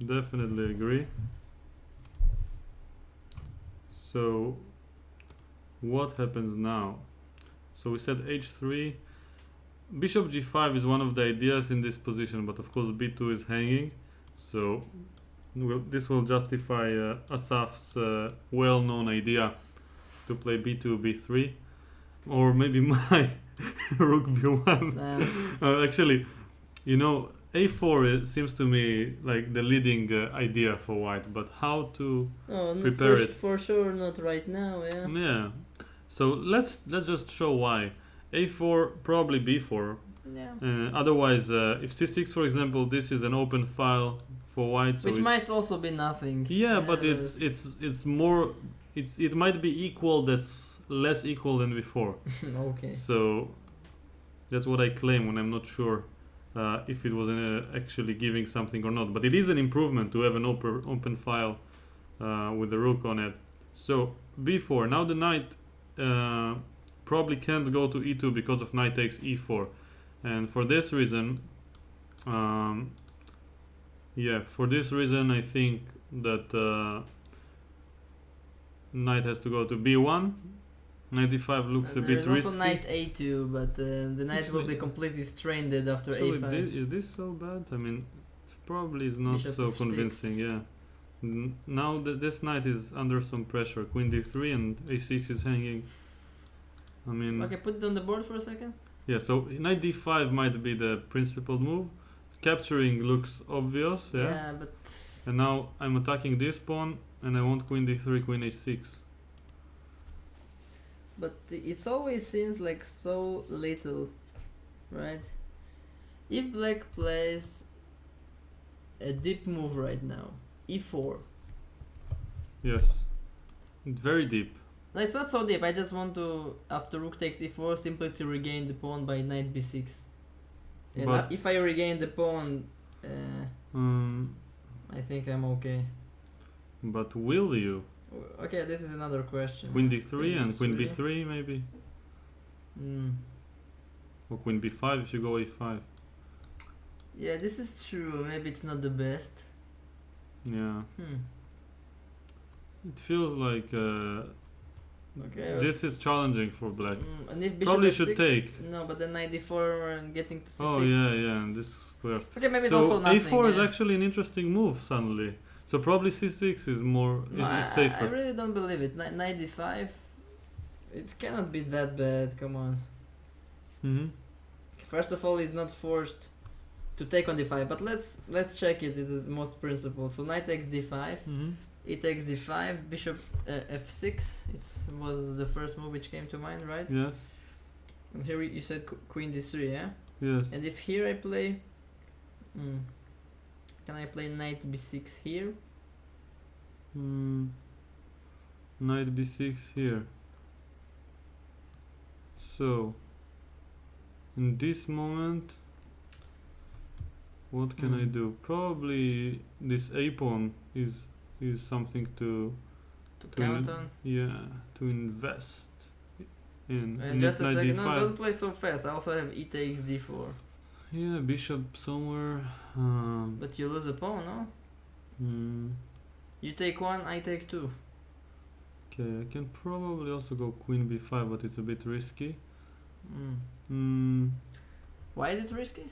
Definitely agree. So, what happens now? So we said h3. Bishop g5 is one of the ideas in this position, but of course b2 is hanging. So this will justify Asaf's well-known idea to play b2, b3. Or maybe my rook b1. Actually, a4 seems to me like the leading idea for white, but how to prepare it? For sure, not right now. Yeah. Yeah. So let's just show why. A4, probably b4. Yeah. Otherwise, if c6, for example, this is an open file for white. So which might also be nothing. Yeah, but it's more. It might be equal. That's less equal than before. Okay. So that's what I claim when I'm not sure if it was actually giving something or not. But it is an improvement to have an open file with the rook on it. So b4. Now the knight probably can't go to e2 because of knight takes e4. And for this reason, I think that knight has to go to b1. Knight d5 looks a bit risky. There's also knight a2, but the knight will be completely stranded after a5. Is this so bad? I mean, it probably is not Bishop so f6. convincing. Yeah. Now this knight is under some pressure. Queen d3 and a6 is hanging. I mean. Okay, put it on the board for a second. Yeah. So knight d5 might be the principal move. Capturing looks obvious. Yeah. Yeah, but. And now I'm attacking this pawn, and I want queen d3, queen h6. But it always seems like so little, right? If black plays a deep move right now, e4. Yes. Very deep. No, it's not so deep. I just want to, after rook takes e4, simply to regain the pawn by knight b6. And if I regain the pawn, I think I'm okay. But will you? Okay, this is another question. Queen d3 and queen b3 maybe? Or queen b5 if you go a5. Yeah, this is true. Maybe it's not the best. Yeah. It feels like this is challenging for black. And if bishop probably f6, should take. No, but then knight d4 and getting to c6. Oh yeah, and this squares. Okay, maybe so it's also nothing. a4 is actually an interesting move suddenly. So probably c6 is more is safer. I really don't believe it. Knight d5, it cannot be that bad. Come on. First of all, he's not forced to take on d5, but let's check it. This is the most principled. So knight takes d5, e takes d5, bishop f6. It was the first move which came to mind, right? Yes. And here you said queen d3, yeah? Yes. And if here I play, can I play knight b6 here? Knight b6 here. So in this moment, what can I do? Probably this a pawn is something to count on. Yeah, to invest in. And Just if a knight second, no, d5, don't play so fast. I also have e takes d4. yeah, bishop somewhere. But you lose a pawn, no? You take one, I take two. Okay, I can probably also go queen b5, but it's a bit risky. Why is it risky?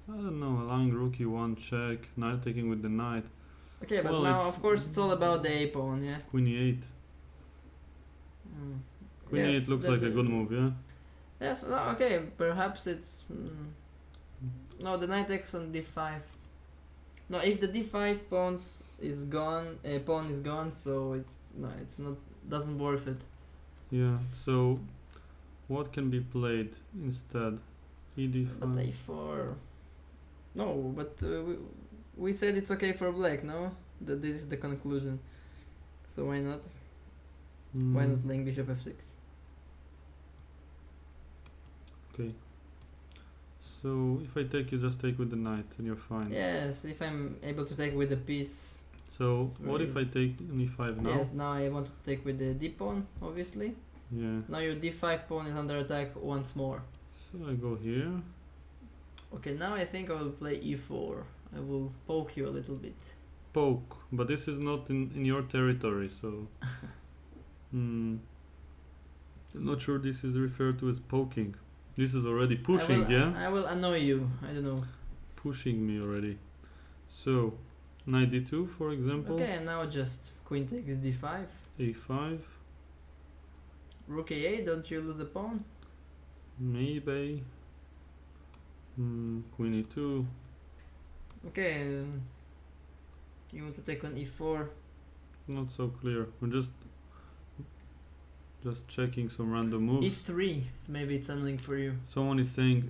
I don't know, allowing rook e1 check, knight taking with the knight. Okay, but Well, now it's- of course it's all about the a pawn, yeah. Queen e8. Queen Yes, e8 looks the- like a the- good move, yeah? Yes, no, okay, perhaps it's no, the knight takes on d5. No, if the d5 pawn is gone, so it's not doesn't worth it. Yeah, so what can be played instead? But ed5. a4. No, but we said it's okay for black, no? That this is the conclusion. So why not? Why not laying bishop f6? Okay. So if I take, you just take with the knight and you're fine. Yes, if I'm able to take with the piece. So It's what very if I take an e5 now? Yes, now I want to take with the d pawn, obviously. Yeah. Now your d5 pawn is under attack once more. So I go here. Okay, now I think I will play e4. I will poke you a little bit. Poke, but this is not in your territory, so I'm not sure this is referred to as poking. This is already pushing, yeah? I will annoy you. I don't know. Pushing me already. So knight d2, for example. Okay, and now just queen takes d5. a5, Rook a8, don't you lose a pawn? maybe. Queen e2. Okay, you want to take on e4. Not so clear. I'm just checking some random moves. e3, maybe it's annoying for you. Someone is saying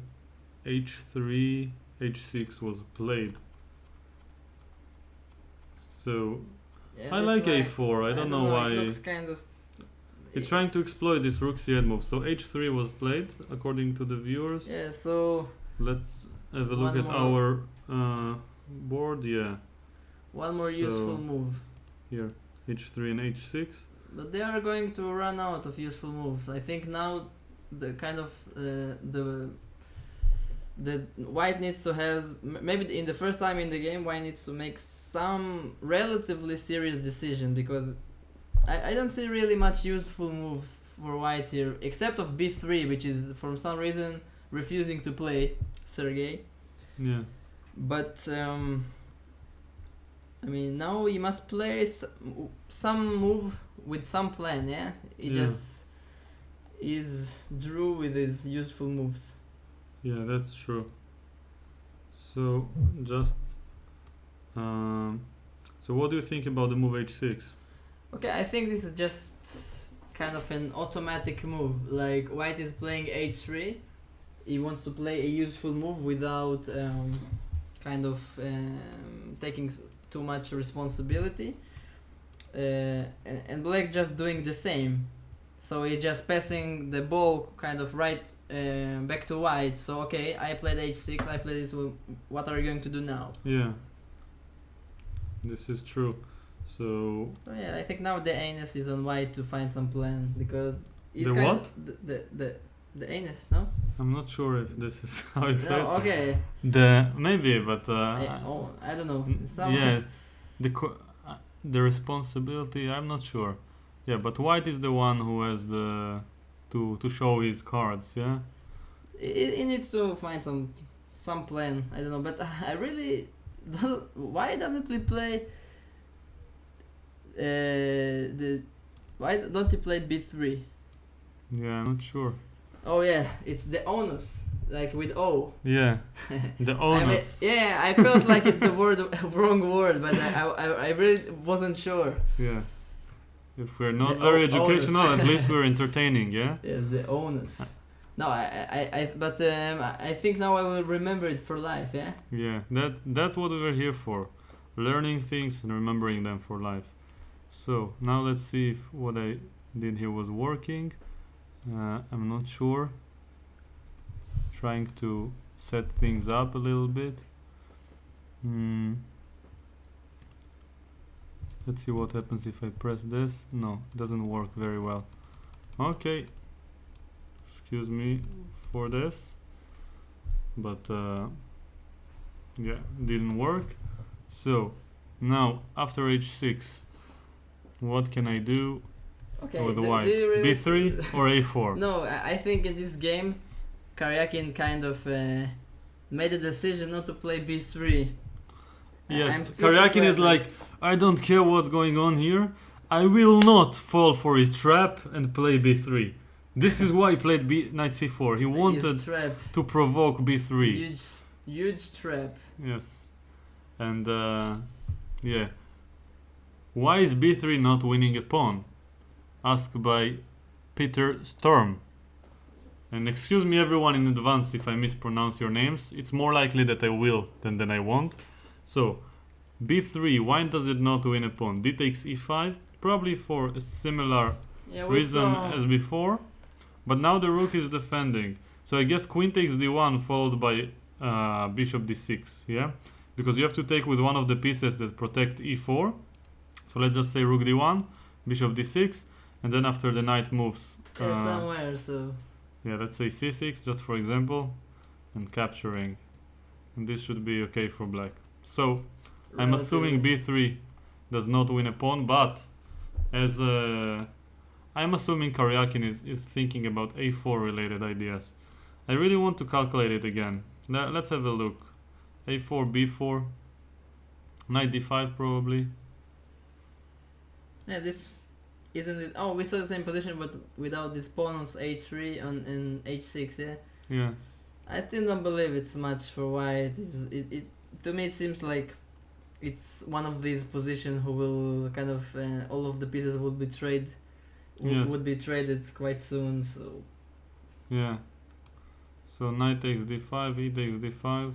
h3, h6 was played. So Yeah, I this like line- a4. I don't know why. It looks kind of. It's trying to exploit this rook c8 move. So h3 was played according to the viewers. Yeah, so Let's have a look One at more. our board. Yeah, one more useful So- move. here h3 and h6. But they are going to run out of useful moves. I think now the kind of the white needs to have maybe in the first time in the game white needs to make some relatively serious decision, because I don't see really much useful moves for white here except of b3, which is for some reason refusing to play Sergey. Yeah, But I mean, now he must play some move with some plan, yeah? He Yeah. just is drew with his useful moves. yeah, that's true. So just so what do you think about the move h6? Okay, I think this is just kind of an automatic move. Like, white is playing h3. He wants to play a useful move without kind of taking too much responsibility. And black just doing the same. So he's just passing the ball kind of right back to white. So okay, I played h6, I played this. What are you going to do now? Yeah, this is true. So So yeah, I think now the anus is on white to find some plan, because he's The kind what? of the anus, no? I'm not sure if this is how you say No, okay. The maybe, but I don't know. yeah, the responsibility. I'm not sure. Yeah, but white is the one who has the to show his cards. Yeah. He needs to find some plan. I don't know, but I really don't. Why doesn't he play? Why don't he play b3? Yeah, I'm not sure. Oh yeah, it's the onus, like with O. Yeah, the onus. I felt like it's the wrong word, but I really wasn't sure. Yeah. If we're not The very onus. educational, at least we're entertaining. Yeah. Yes, the onus. No, but I think now I will remember it for life. Yeah. Yeah. That's what we were here for. learning things and remembering them for life. So now let's see if what I did here was working. I'm not sure. Trying to set things up a little bit. Let's see what happens if I press this. No, it doesn't work very well. Okay, excuse me for this, but yeah, didn't work. So now after h6, what can I do with white? Really b3 or a4? No, I think in this game Karjakin kind of made a decision not to play b3. Yes, Karjakin is like, I don't care what's going on here. I will not fall for his trap and play b3. This is why he played knight c4. He wanted to provoke b3. Huge trap. Yes. And yeah. Why is b3 not winning a pawn? Asked by Peter Storm. And excuse me everyone in advance if I mispronounce your names. It's more likely that I will than I won't. So, b3, why does it not win a pawn? d takes e5, probably for a similar reason as before. But now the rook is defending. So I guess queen takes d1 followed by bishop d6, yeah? Because you have to take with one of the pieces that protect e4. So let's just say rook d1, bishop d6, and then after the knight moves... somewhere, so... Yeah, let's say c6, just for example, and capturing. And this should be okay for black. So, I'm assuming b3 does not win a pawn, but as I'm assuming Karjakin is thinking about a4 related ideas. I really want to calculate it again. Let's have a look. a4, b4, knight d5 probably. Yeah, this isn't it. Oh, we saw the same position, but without this pawn on h3 and h6. Yeah. Yeah. I still don't believe it's much for white. To me, it seems like it's one of these positions who will kind of all of the pieces would be would be traded quite soon. So yeah. So knight takes d5, e takes d5,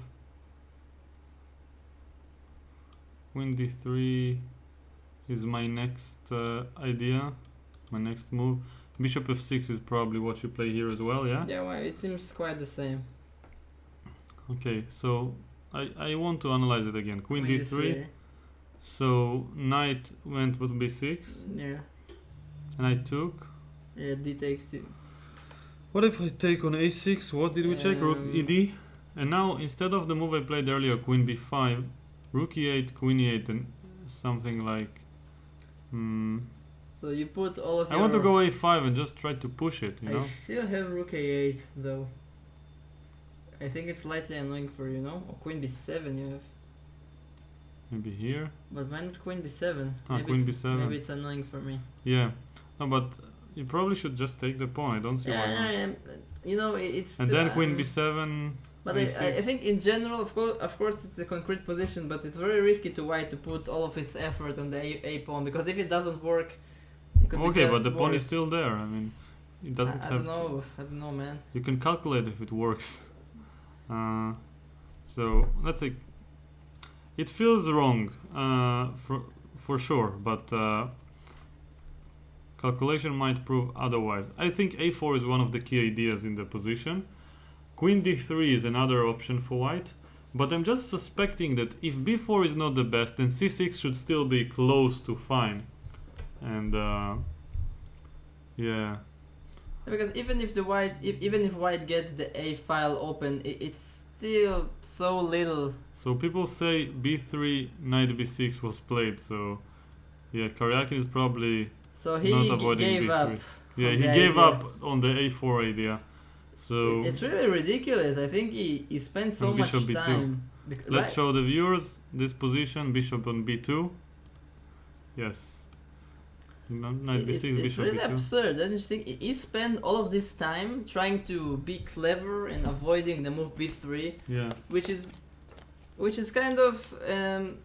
queen d3 is my next idea, my next move. Bishop f6 is probably what you play here as well, yeah? Yeah, well, it seems quite the same. Okay, so I want to analyze it again. Queen d3. So knight went with b6. Yeah. And I took. Yeah, d takes 2. What if I take on a6? What did we check? Rook ed. And now instead of the move I played earlier, queen b5, rook e8, queen e8, and something like. So you put all of I want to go a5 and just try to push it. You know. I still have rook a8 though. I think it's slightly annoying for you, know? Or queen b7 you have. Maybe here. But why not queen b7? Queen b7. Maybe it's annoying for me. Yeah. No, but you probably should just take the pawn. I don't see why not. You know, it's... And then queen b7. But I think in general, of course it's a concrete position, but it's very risky to white to put all of his effort on the a pawn, because if it doesn't work, it could be just but the worse. pawn is still there. I mean, it doesn't I have... I don't know, man. You can calculate if it works. So let's say it feels wrong for sure, but calculation might prove otherwise. I think a4 is one of the key ideas in the position. Queen d3 is another option for white, but I'm just suspecting that if b4 is not the best, then c6 should still be close to fine. And yeah. Because even if white gets the a file open, it's still so little. So people say b3, knight b6 was played. So yeah, Karjakin is probably not avoiding gave b3. Up. Yeah, he gave up on the a4 idea. So it's really ridiculous. I think he spent so much time. Let's show the viewers this position: bishop on b2. Yes. Knight b6, it's really absurd. Don't you think he spent all of this time trying to be clever and avoiding the move b3? Yeah. Which is kind of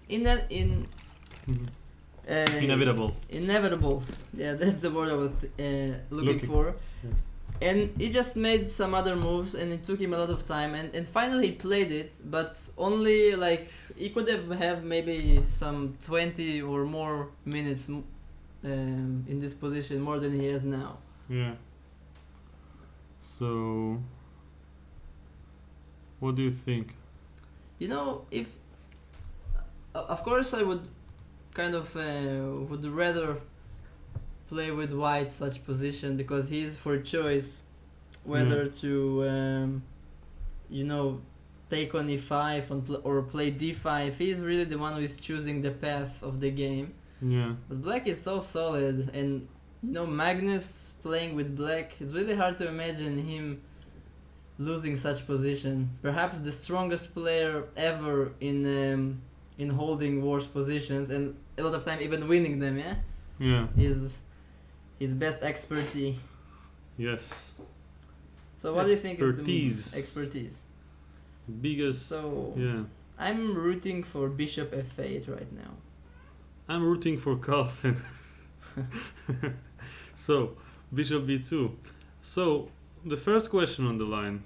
inevitable. Inevitable. Yeah, that's the word I was looking for. Yes. And he just made some other moves, and it took him a lot of time, and finally he played it, but only like he could have maybe some 20 or more minutes in this position, more than he has now. Yeah. So, what do you think? You know, if of course I would kind of would rather play with white such position, because he's for choice whether to you know, take on e5 or play d5. He's really the one who is choosing the path of the game. Yeah. But black is so solid, and you know, Magnus playing with black, it's really hard to imagine him losing such position. Perhaps the strongest player ever in holding worse positions, and a lot of time even winning them. Yeah. Yeah. Is his best expertise. Yes. So what do you think is Expertise. the expertise? Biggest. So Yeah. I'm rooting for bishop f8 right now. I'm rooting for Carlsen. So, bishop b2. So, the first question on the line.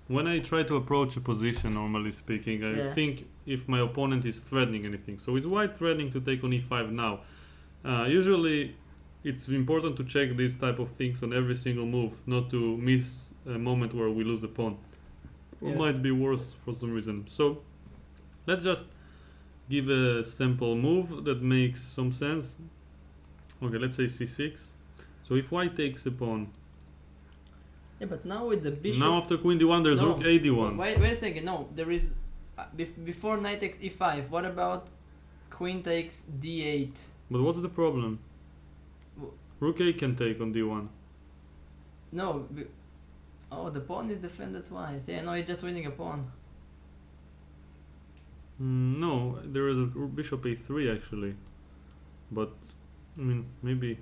When I try to approach a position, normally speaking, I think if my opponent is threatening anything. So, is white threatening to take on e5 now? Usually, it's important to check these type of things on every single move, not to miss a moment where we lose the pawn. It might be worse for some reason. So, let's just give a simple move that makes some sense. Okay, let's say c6. So if white takes a pawn. Yeah, but now with the bishop. Now after queen d1, there's rook a d1. Wait a second. No, there is before knight takes e5. What about queen takes d8? But what's the problem? Rook a can take on d1. No. Oh, the pawn is defended twice. Yeah, no, you're just winning a pawn. No, there is a bishop a3 actually. But, I mean, maybe...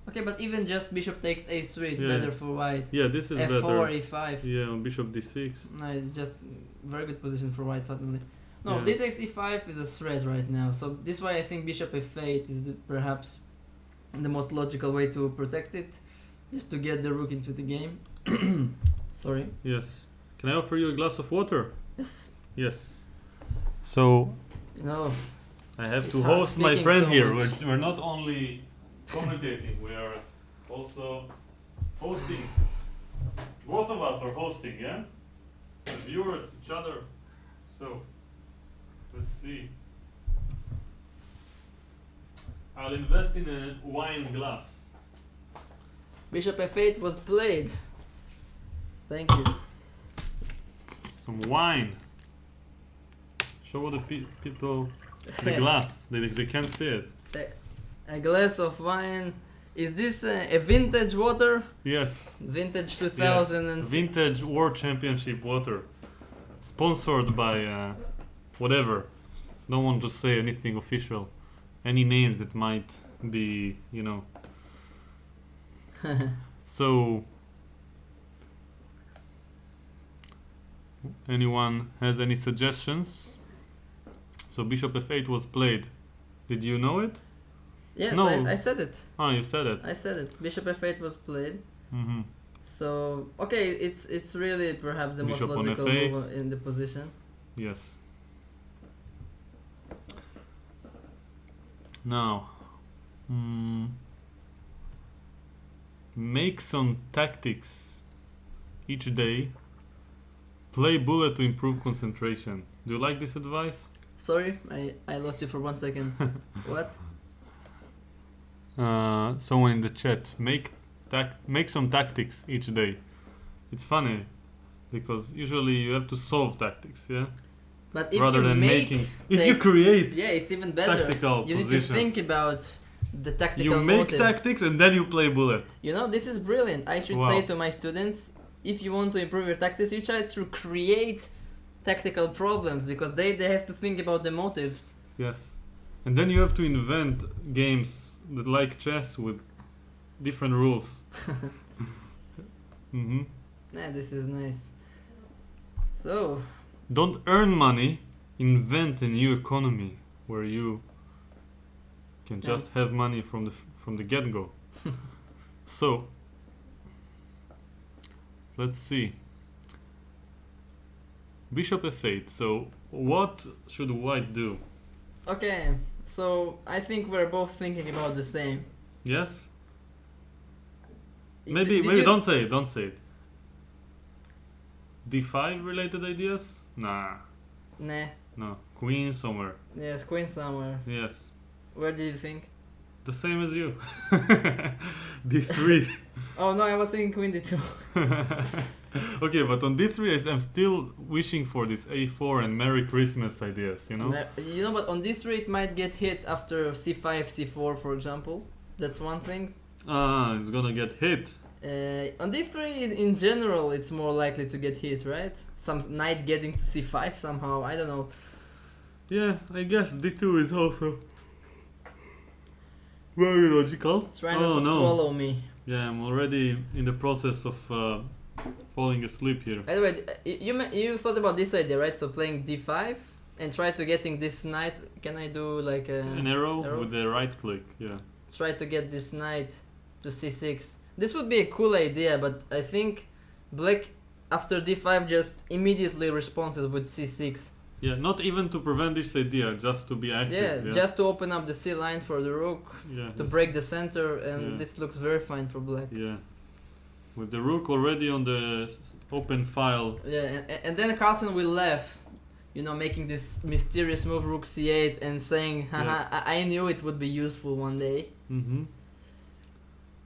Okay, but even just bishop takes a3, it's better for white. Yeah, this is f4, better. e5. Yeah, on bishop d6. No, it's just very good position for white suddenly. No, Yeah. d takes e5 is a threat right now. So this is why I think bishop f8 is perhaps the most logical way to protect it. Just to get the rook into the game. Sorry. Yes. Can I offer you a glass of water? Yes. Yes. So, You know, I have it's to hard host my speaking friend so here. much. We're not only commentating, we are also hosting. Both of us are hosting, yeah? The viewers, each other. So, let's see. I'll invest in a wine glass. bishop f8 was played. Thank you. Some wine. Show the people the glass. They can't see it. A glass of wine. Is this a vintage water? Yes. Vintage Yes. 2000 and Vintage World Championship water. Sponsored by whatever. Don't want to say anything official. Any names that might be, you know. So, anyone has any suggestions? So bishop f8 was played. Did you know it? Yes, No. I said it. Oh, you said it. I said it. Bishop f8 was played. Mm-hmm. So okay, it's really perhaps the Bishop most on logical f8. move in the position. Yes. Now, make some tactics each day. Play bullet to improve concentration. Do you like this advice? Sorry, I lost you for 1 second. What? Someone in the chat, make some tactics each day. It's funny because usually you have to solve tactics, yeah. But if Rather you than make making, if you create, yeah, it's even better. tactical You need positions. to think about the tactical You make motives. tactics and then you play bullet. You know, this is brilliant. I should Wow. say to my students, if you want to improve your tactics, you try to create tactical problems, because they have to think about the motives. Yes, and then you have to invent games that like chess with different rules. Mm-hmm. Yeah, this is nice. So, Don't earn money, invent a new economy where you can just have money from the get-go. So, let's see. Bishop f8. So what should white do? Okay, so I think we're both thinking about the same. Yes? Did Maybe you- don't say it. D5 related ideas? Nah. Nah. No. Queen somewhere. Yes, queen somewhere. Yes. Where do you think? The same as you. D3. Oh no, I was thinking queen d2. Okay, but on D3 I'm still wishing for this A4 and Merry Christmas ideas, you know? You know, but on d3 it might get hit after c5, c4, for example. That's one thing. It's gonna get hit. On d3 in general it's more likely to get hit, right? Some knight getting to c5 somehow, I don't know. Yeah, I guess D2 is also very logical. Try not to swallow me. Yeah, I'm already in the process of falling asleep here. By the way, you thought about this idea, right? So playing d5 and try to getting this knight. Can I do like an arrow with the right click? Yeah. Try to get this knight to c6. This would be a cool idea, but I think black after d5 just immediately responds with c6. Yeah, not even to prevent this idea, just to be active. Yeah, just to open up the c line for the rook, to break the center, and this looks very fine for black. Yeah, with the rook already on the open file. Yeah, and then Carlsen will laugh, you know, making this mysterious move rook c8 and saying, haha, I knew it would be useful one day. Mm-hmm.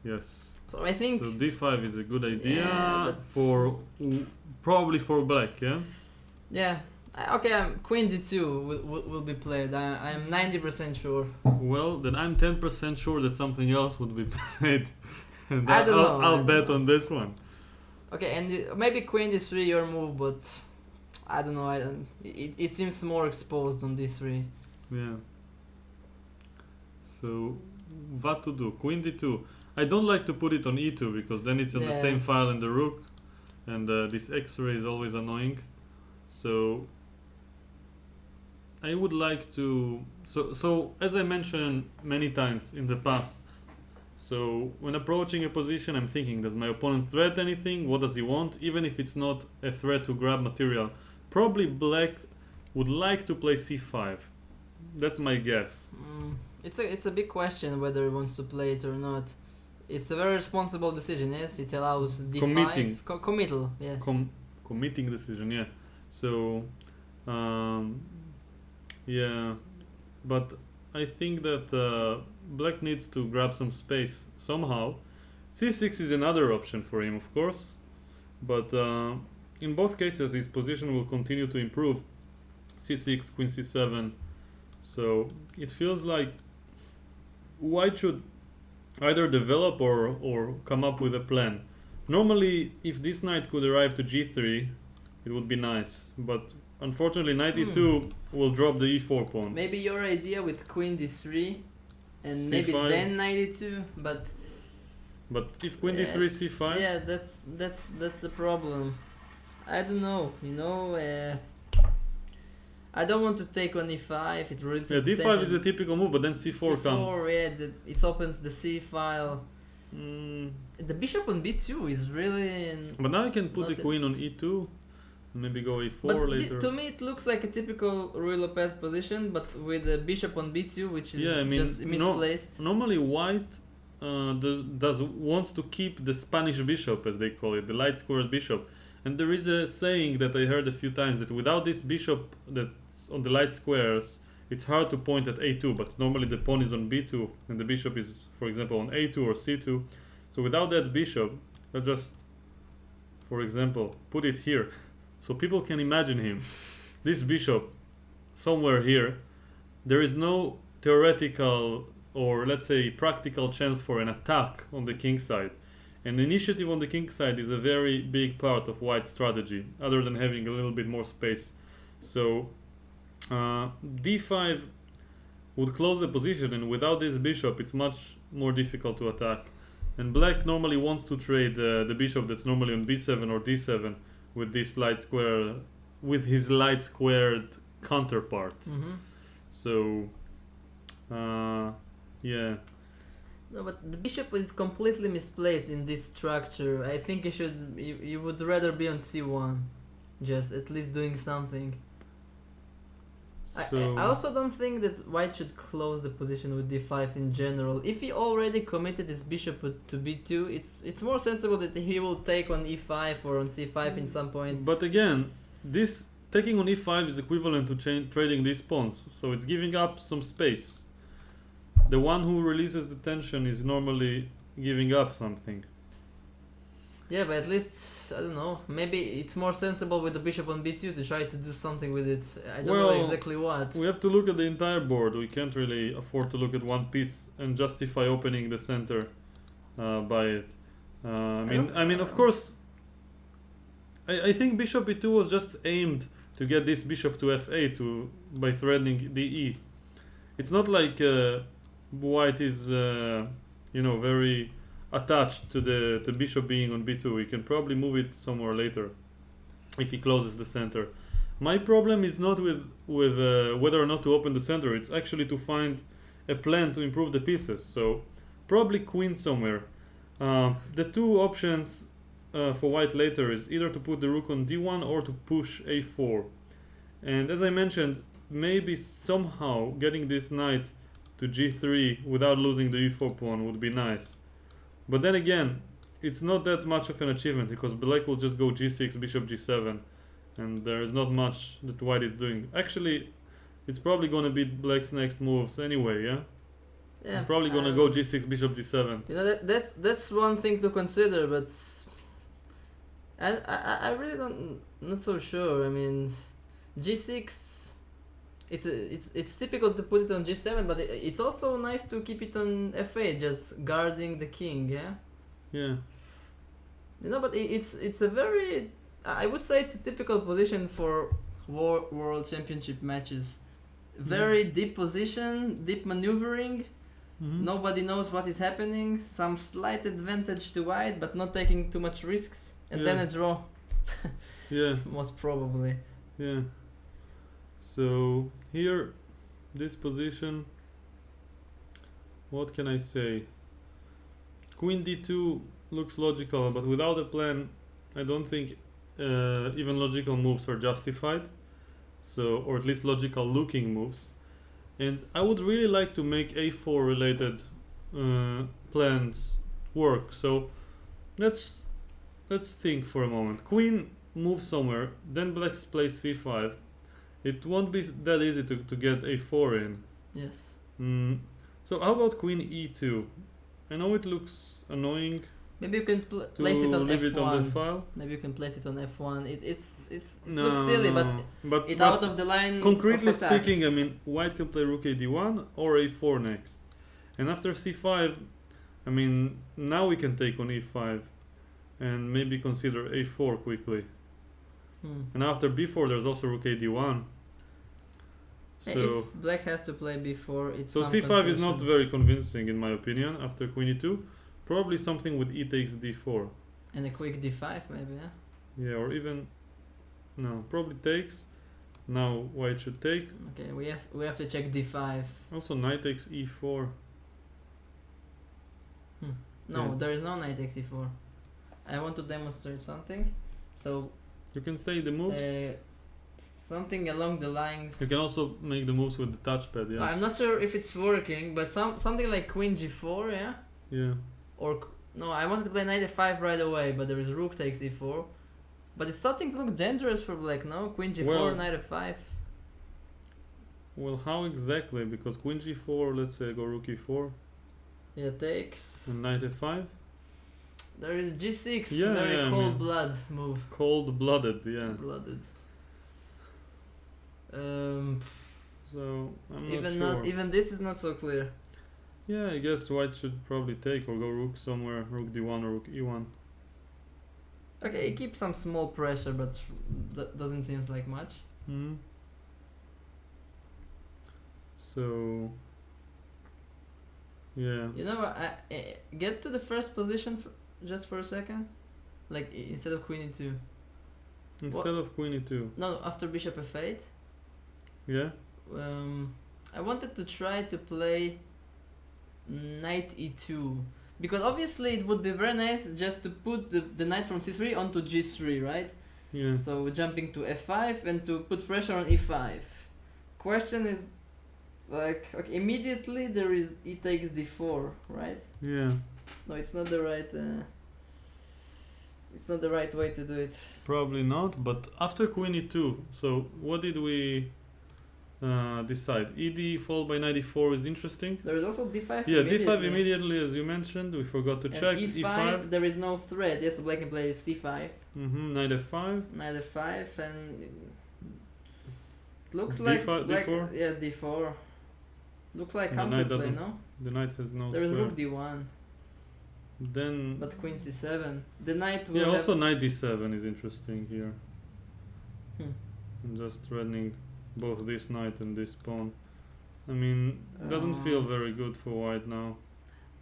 Yes. So I think... So d5 is a good idea, yeah, for probably for black, yeah? Yeah. Okay, queen d2 will be played. I'm 90% sure. Well, then I'm 10% sure that something else would be played. And I don't know. I'll bet on this one. Okay, and maybe queen d3 your move, but I don't know. It seems more exposed on d3. Yeah. So, what to do? Queen d2. I don't like to put it on e2 because then it's on the same file in the rook, and this x-ray is always annoying. So I would like to... So as I mentioned many times in the past, so when approaching a position I'm thinking, does my opponent threat anything? What does he want? Even if it's not a threat to grab material. Probably black would like to play c5. That's my guess. It's a big question whether he wants to play it or not. It's a very responsible decision, yes? It allows d5... Committing. Committal, yes. Committing decision, yeah. So... yeah, but I think that black needs to grab some space somehow. c6 is another option for him, of course, but in both cases his position will continue to improve. c6, queen c7, so it feels like white should either develop or come up with a plan. Normally, if this knight could arrive to g3, it would be nice, but unfortunately, knight e2 will drop the e4 pawn. Maybe your idea with queen d3 and c5. maybe then knight e2, but if queen d3 c5, yeah, that's the problem. I don't know, you know. I don't want to take on e5. It really d5 is a typical move, but then c4 comes. Yeah, it opens the c file. The bishop on b2 is really. But now I can put the queen on e2. Maybe go e4 but later. To me, it looks like a typical Ruy Lopez position, but with the bishop on b2, which is just misplaced. Normally, white wants to keep the Spanish bishop, as they call it, the light squared bishop. And there is a saying that I heard a few times that without this bishop that's on the light squares, it's hard to point at a2. But normally the pawn is on b2, and the bishop is, for example, on a2 or c2. So without that bishop, let's just, for example, put it here. So people can imagine him, this bishop, somewhere here. There is no theoretical or let's say practical chance for an attack on the king side. And initiative on the king side is a very big part of white's strategy, other than having a little bit more space. So d5 would close the position, and without this bishop it's much more difficult to attack. And black normally wants to trade the bishop that's normally on b7 or d7 with this light square, with his light squared counterpart. Mm-hmm. So yeah. No, but the bishop is completely misplaced in this structure. I think you would rather be on c1, just at least doing something. I also don't think that white should close the position with d5 in general. If he already committed his bishop to b2, it's more sensible that he will take on e5 or on c5 in some point. But again, this taking on e5 is equivalent to trading these pawns, so it's giving up some space. The one who releases the tension is normally giving up something. Yeah, but at least, I don't know, maybe it's more sensible with the bishop on b2 to try to do something with it. I don't know exactly what. We have to look at the entire board. We can't really afford to look at one piece and justify opening the center by it. I mean, of course, I think bishop e2 was just aimed to get this bishop to f8 by threatening the e. It's not like white is, very attached to the bishop being on b2. We can probably move it somewhere later if he closes the center. My problem is not with whether or not to open the center. It's actually to find a plan to improve the pieces. So probably queen somewhere. The two options for white later is either to put the rook on d1 or to push a4. And as I mentioned, maybe somehow getting this knight to g3 without losing the e4 pawn would be nice. But then again, it's not that much of an achievement because black will just go g6, bishop g7, and there is not much that white is doing. Actually, it's probably gonna be black's next moves anyway, yeah? Yeah. I'm probably gonna go g6, bishop g7. You know, that's one thing to consider, but I really not so sure. I mean, g6. It's typical to put it on g7, but it's also nice to keep it on f8, just guarding the king. Yeah. Yeah. You know, but it's a very, I would say it's a typical position for world championship matches. Very deep position, deep maneuvering. Nobody knows what is happening. Some slight advantage to white, but not taking too much risks, and then a draw. Yeah. Most probably. Yeah. So here, this position, what can I say? Queen d2 looks logical, but without a plan, I don't think even logical moves are justified. So, or at least logical looking moves. And I would really like to make a4 related plans work. So let's think for a moment. Queen moves somewhere, then black plays c5. It won't be that easy to get a4 in. Yes. So how about queen e2? I know it looks annoying. Maybe you can place it on leave f1. It on the file. Maybe you can place it on f1. It looks silly, but it's out of the line. Concretely of attack. speaking, I mean, white can play rook a d1 or a4 next, and after c5, I mean, now we can take on e5, and maybe consider a4 quickly. And after b4, there's also rook a d1. So if black has to play b4, it's so some c5 concession. is not very convincing in my opinion. After queen e2, probably something with e takes d4. And a quick d5 maybe, yeah? Yeah, or even no, probably takes. Now white should take. Okay, we have to check d5. Also knight takes e4. No, Yeah. there is no knight takes e4. I want to demonstrate something. So You can say the moves. something along the lines. You can also make the moves with the touchpad, yeah. I'm not sure if it's working, but something like queen g4, yeah? Yeah. Or no, I wanted to play knight f5 right away, but there is rook takes e4. But it's starting to look dangerous for black, no? Queen g4, Well, knight f5. Well, how exactly? Because queen g4, let's say go rook e4 Yeah, takes. and knight f5. There is g6, Yeah, very yeah, I cold mean- blood move. Cold-blooded, yeah. Blooded. So I'm Even not sure. even this is not so clear. Yeah, I guess white should probably take or go rook somewhere, rook d1 or rook e1. Okay, it keeps some small pressure, but that doesn't seem like much. So yeah. You know, I get to the first position just for a second, like instead of queen e2. Instead of queen e2. No, after bishop f8. Yeah. I wanted to try to play knight e2. Because obviously it would be very nice just to put the knight from c3 onto g3, right? Yeah. So jumping to f5 and to put pressure on e5. Question is, like, okay, immediately there is e takes d4, right? Yeah. No, it's not the right. It's not the right way to do it. Probably not. But after queen e2, so what did we decide? Ed followed by knight e4 is interesting. There is also d5. Yeah, d5 immediately, as you mentioned. We forgot to and check. e5, there is no threat. Yes, so black can play c5. Knight f5. Knight f5, and it looks D5, like black. d4? Yeah, d4. Looks like The knight counterplay, doesn't- no? The knight has no There is square. rook d1, Then but queen c7. The knight will yeah, have... also knight d7 is interesting here. Hmm. And just threatening both this knight and this pawn. I mean, doesn't feel very good for white now.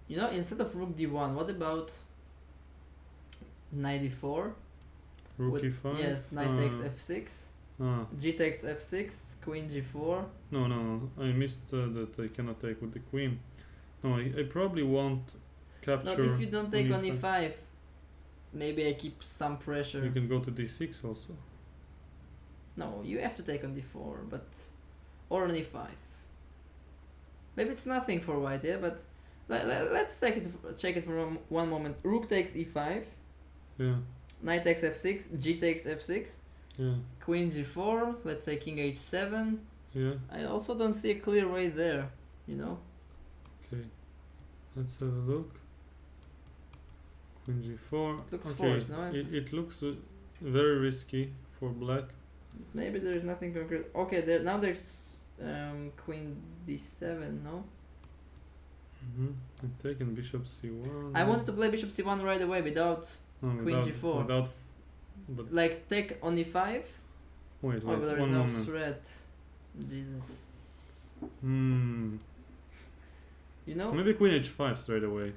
You know, instead of rook d1, what about knight d4? Rook With- e5. Yes, knight takes f6, g takes f6, queen g4. No, I missed that I cannot take with the queen. No, I probably won't capture. No, if you don't take on e5. e5, maybe I keep some pressure. You can go to d6 also. No, you have to take on d4, but... Or on e5. Maybe it's nothing for white, yeah, but... Let's check it for one moment. Rook takes e5, Yeah, knight takes f6, g takes f6, yeah, queen g4, let's say king h7. yeah. I also don't see a clear way there, you know? Okay, let's have a look. Queen g4. It looks Okay, forced, no? it looks very risky for black. Maybe there's nothing concrete. Okay, now there's queen d7, no? And taking bishop c1. I wanted to play bishop c1 right away without, No, queen g4. Without, but like, take on e5. wait, Oh, but there is one no moment. threat. Jesus. You know? Maybe queen h5 straight away.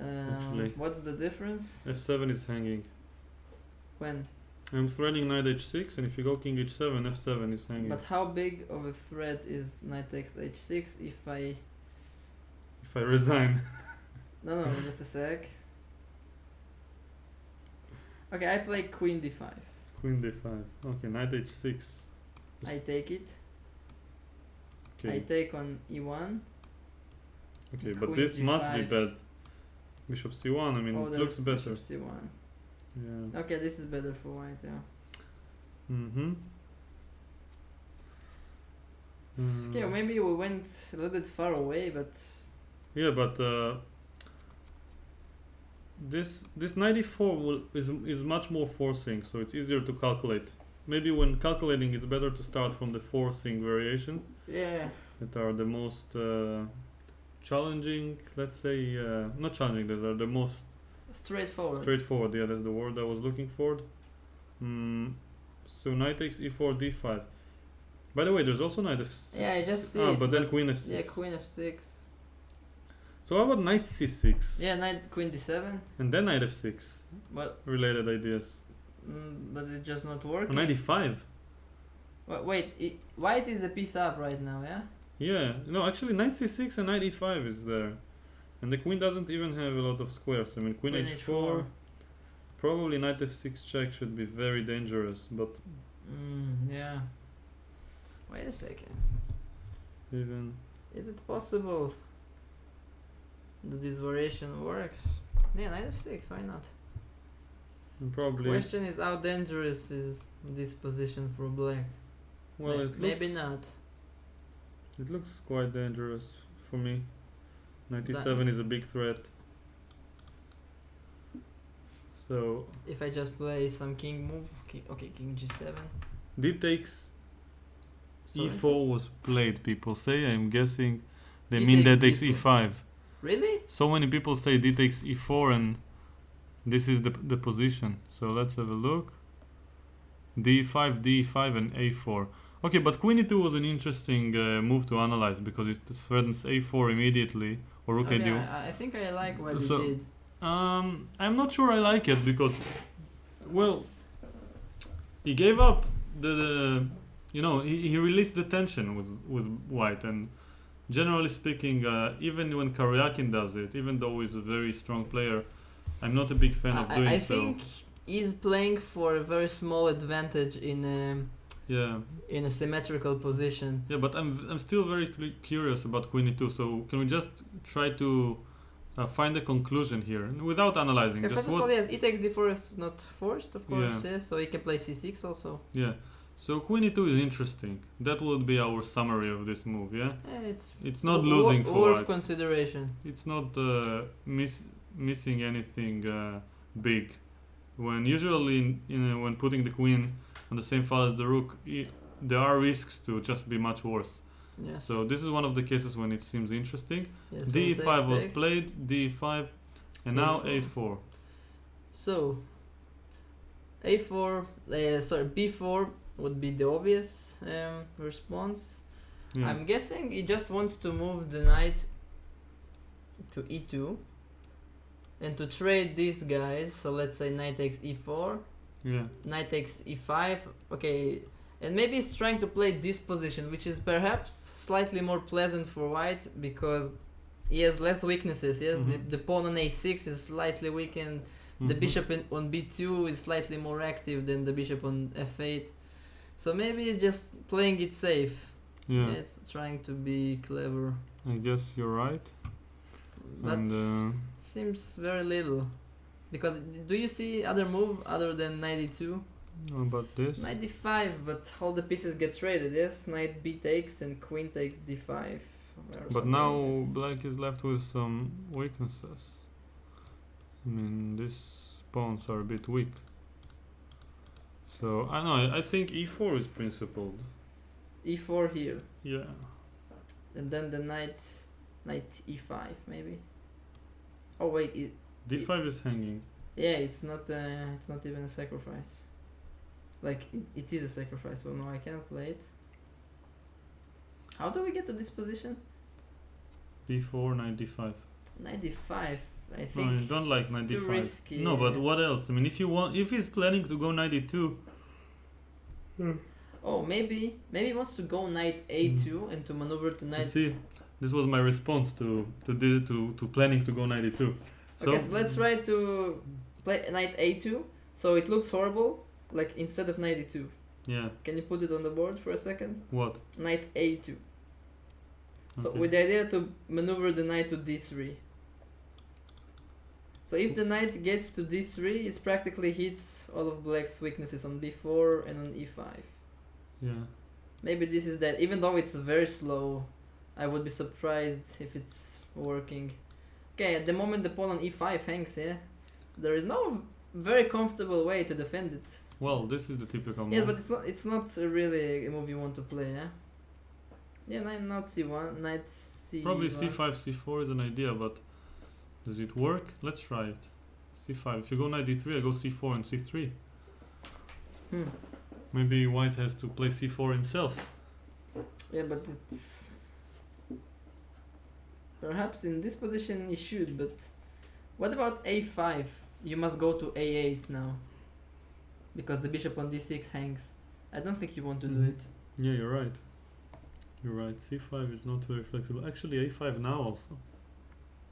actually. What's the difference? f7 is hanging. When? I'm threading knight h6, and if you go king h7, f7 is hanging. But how big of a threat is knight takes h6 if I... If I resign. No, just a sec. Okay, I play queen d5. Queen d5. Okay, knight h6. I take it. Okay, I take on e1. okay, but queen this must be g5. bad. Bishop c1, I mean, Oh, it there looks is better. bishop c1. Yeah. Okay, this is better for white, yeah. Okay, well, maybe we went a little bit far away, but... Yeah, but this 94 is much more forcing, so it's easier to calculate. Maybe when calculating, it's better to start from the forcing variations Yeah. that are the most challenging. Let's say not challenging, that are the most Straightforward. straightforward. Yeah, that's the word I was looking for. So knight takes e4, d5. By the way, there's also knight f6. Yeah, I just see it. but then queen f6. Yeah, queen f6. So how about knight c6? Yeah, knight queen d7. And then knight f6. But Related ideas. but it's just not working. Knight e5. Wait, white is a piece up right now, yeah? Yeah, no, actually knight c6 and knight e5 is there. And the queen doesn't even have a lot of squares. I mean, queen h4. Probably knight f6 check should be very dangerous, but Yeah. Wait a second. even... Is it possible that this variation works? Yeah, knight f6, why not? Probably... Question is how dangerous is this position for black? Well, it maybe looks, not. It looks quite dangerous for me. Knight e7 is a big threat. So... If I just play some king move, okay, king g7. D takes Sorry? e4 was played, people say. I'm guessing they D mean takes that takes e4. e5. Really? So many people say d takes e4 and this is the position. So let's have a look. d5, d5 and a4. Okay, but queen e2 was an interesting move to analyze because it threatens a4 immediately. Or rook Okay, d1. I think I like what So- he did. I'm not sure I like it because, well, he gave up the you know, he released the tension with white, and generally speaking, even when Karjakin does it, even though he's a very strong player, I'm not a big fan of doing I so. think he's playing for a very small advantage Yeah. in a symmetrical position. Yeah, but I'm still very curious about Queen E2. So can we just try to find a conclusion here without analyzing? Yeah, Just first of all, yes, e takes d4 is not forced, of course. Yeah. Yeah, so he can play c6 also. Yeah. So Queen E2 is interesting. That would be our summary of this move. Yeah. Yeah, It's not losing for worth white. consideration. It's not missing anything big. When usually when putting the queen on the same file as the rook, there are risks to just be much worse. Yes. So this is one of the cases when it seems interesting. Yeah, so D5 was takes. played, D5, and now A4. So A4, sorry, B4 would be the obvious response. Yeah. I'm guessing he just wants to move the knight to E2 and to trade these guys. So let's say knight takes E4, Yeah. knight takes E5. Okay, and maybe he's trying to play this position, which is perhaps slightly more pleasant for white because he has less weaknesses. Yes, the pawn on A6 is slightly weakened. The bishop on B2 is slightly more active than the bishop on F8. So maybe he's just playing it safe. Yeah. It's trying to be clever. I guess you're right. But And seems very little. Because do you see other move other than knight d2? how about this? Knight d5, but all the pieces get traded, yes? Knight b takes and queen takes d5. But now black is left with some weaknesses. I mean, these pawns are a bit weak. So I know. I think e4 is principled. e4 here. Yeah. And then the knight e5 maybe. Oh wait, D5 is hanging. yeah, it's not even a sacrifice. Like it is a sacrifice, so no, I can't play it. How do we get to this position? B4, knight d5. Knight d5, I think. No, I don't like knight too d5. risky. No, but what else? I mean, if he's planning to go knight d2. Oh, maybe he wants to go knight a2 and to maneuver to You knight. see, this was my response to planning to go knight d2. So, Okay, so let's try to play knight a2. So it looks horrible, like instead of knight d2. yeah. Can you put it on the board for a second? What? Knight a2. So Okay. with the idea to maneuver the knight to d3. So if the knight gets to d3, it practically hits all of black's weaknesses on b4 and on e5. Yeah. Maybe this is that. Even though it's very slow, I would be surprised if it's working. Okay, at the moment the pawn on e5 hangs, yeah? There is no very comfortable way to defend it. Well, this is the typical move. Yeah, but it's not really a move you want to play, yeah? Yeah, knight c1, knight c1. Probably c5, c4 is an idea, but does it work? Let's try it. c5. If you go knight d3, I go c4 and c3. Maybe white has to play c4 himself. Yeah, but it's... Perhaps in this position he should, but... What about a5? You must go to a8 now. Because the bishop on d6 hangs. I don't think you want to do it. Yeah, you're right. You're right. c5 is not very flexible. Actually, a5 now also.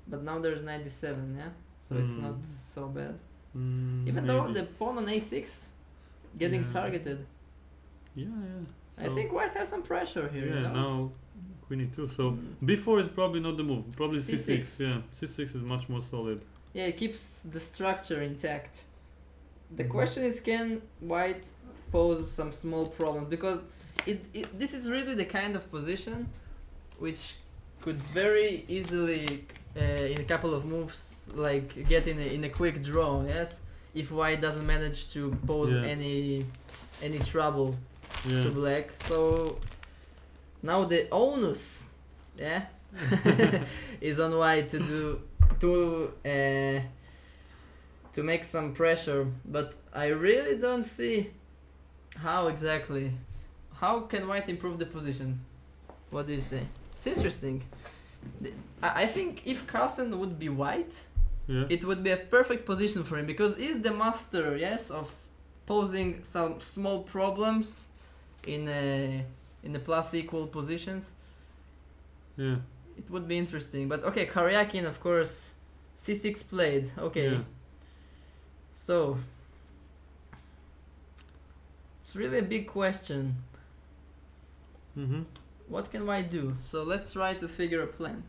But now there's knight d7, yeah? So it's not so bad. Even Maybe. though the pawn on a6 getting Yeah. targeted. Yeah. I think white has some pressure here, Yeah, you know? now queen e2. So b4 is probably not the move. Probably c6. C6. Yeah, c6 is much more solid. Yeah, it keeps the structure intact. The question is, can white pose some small problems? Because this is really the kind of position which could very easily, in a couple of moves, like get in a quick draw. Yes, if white doesn't manage to pose any trouble to black. So now the onus, is on white to make some pressure, but I really don't see how exactly. How can white improve the position? What do you say? It's interesting. I think if Carlsen would be white, it would be a perfect position for him because he's the master, yes, of posing some small problems in the plus equal positions. Yeah. It would be interesting. But okay, Karjakin, of course, c6 played. Okay. Yeah. So, it's really a big question. Mm-hmm. What can white do? So let's try to figure a plan.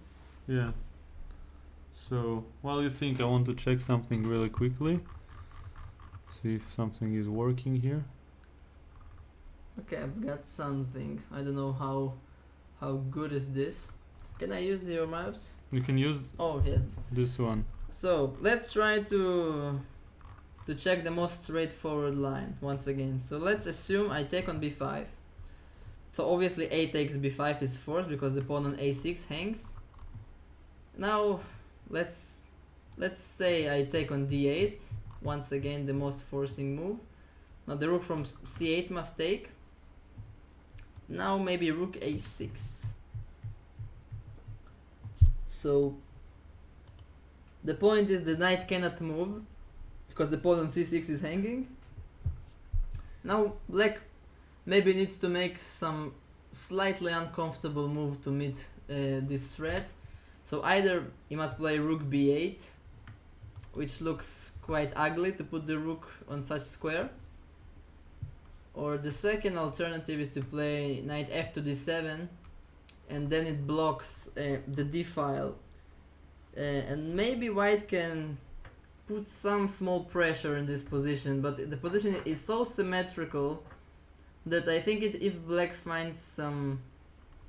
Yeah. So while you think, I want to check something really quickly. See if something is working here. Okay, I've got something. I don't know how good is this. Can I use your mouse? You can use Oh yes. this one. So let's try to check the most straightforward line once again. So let's assume I take on b5. So obviously a takes b5 is forced because the pawn on a6 hangs. Now let's say I take on d8. Once again the most forcing move. Now the rook from c8 must take. Now maybe rook a6. So the point is the knight cannot move because the pawn on c6 is hanging. Now black maybe needs to make some slightly uncomfortable move to meet this threat. So either he must play rook b8, which looks quite ugly to put the rook on such square. Or the second alternative is to play knight f to d7, and then it blocks the d file. And maybe white can put some small pressure in this position, but the position is so symmetrical that I think if black finds some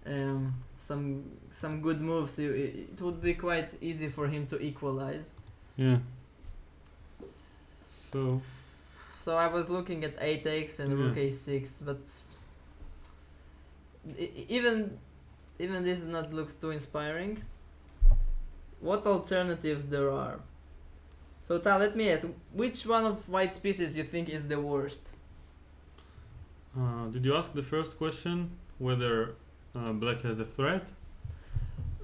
good moves, it would be quite easy for him to equalize. Yeah. So I was looking at a takes and rook a6, but even this does not look too inspiring. What alternatives there are? So Tal, let me ask, which one of white's pieces you think is the worst? did you ask the first question whether black has a threat?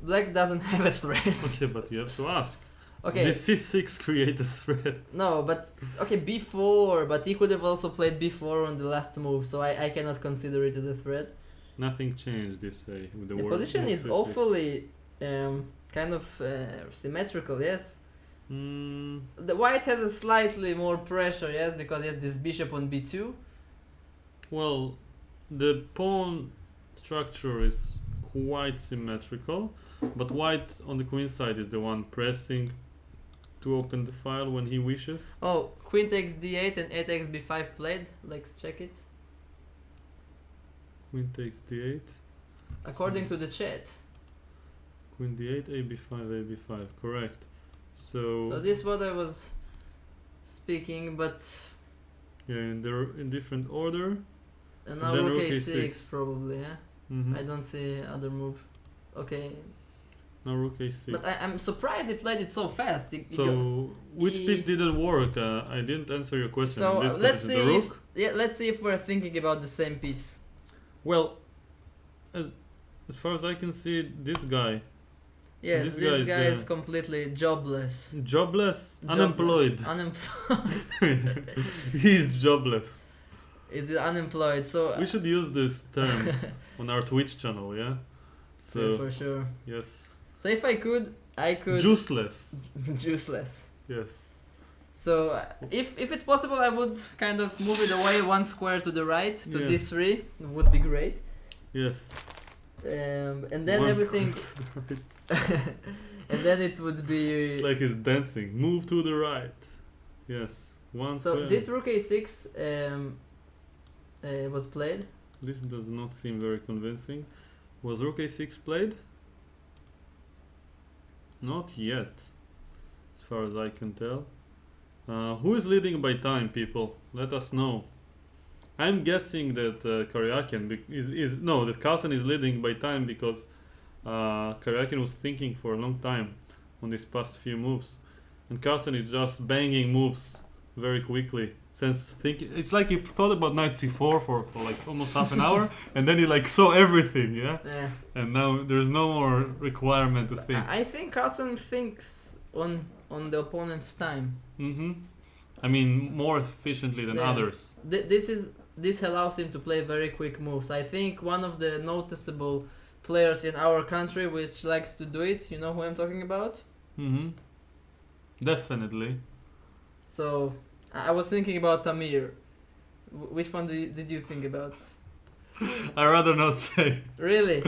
Black doesn't have a threat. Okay, but you have to ask. Okay. This c6 create a threat. No, but okay, b4, but he could have also played b4 on the last move, so I cannot consider it as a threat. Nothing changed, this say. With The position is c6. awfully kind of symmetrical, yes? Mm, The white has a slightly more pressure, yes, because he has this bishop on b2. well, the pawn structure is quite symmetrical, but white on the queen side is the one pressing to open the file when he wishes. Oh, queen takes d8 and a takes b5 played. Let's check it. Queen takes d8. According to the chat. Queen d8, a b5, a b5. Correct. So this is what I was speaking, but yeah, in different order. and now then rook rook a6 a6. probably, yeah? Mm-hmm. I don't see other move. Okay. Now rook a6. But I'm surprised they played it so fast. So which piece didn't work? I didn't answer your question. So In this let's position, see the if rook? let's see if we're thinking about the same piece. Well, as far as I can see, this guy Yes, this guy is completely jobless. jobless, unemployed. He's jobless. Is unemployed? So We should use this term on our Twitch channel, yeah. So for sure. yes, So if I could juiceless. juiceless. Yes. So if it's possible, I would kind of move it away one square to the right to Yeah. d3. Would be great. Yes. And then One everything, and then it would It's be. like he's dancing. Move to the right. Yes. One So square. did rook a6 was played? This does not seem very convincing. Was rook a6 played? Not yet, as far as I can tell. Who is leading by time, people? Let us know. I'm guessing that Karjakin that Carlsen is leading by time because Karjakin was thinking for a long time on these past few moves, and Carlsen is just banging moves very quickly. It's like he thought about knight c4 for like almost half an hour, and then he like saw everything, yeah. Yeah. And now there's no more requirement to think. I think Carlsen thinks on the opponent's time. Mm-hmm. I mean, more efficiently than Yeah. others. This allows him to play very quick moves. I think one of the noticeable players in our country which likes to do it. You know who I'm talking about? Definitely. So I was thinking about Tamir. Which one did you think about? I'd rather not say. Really?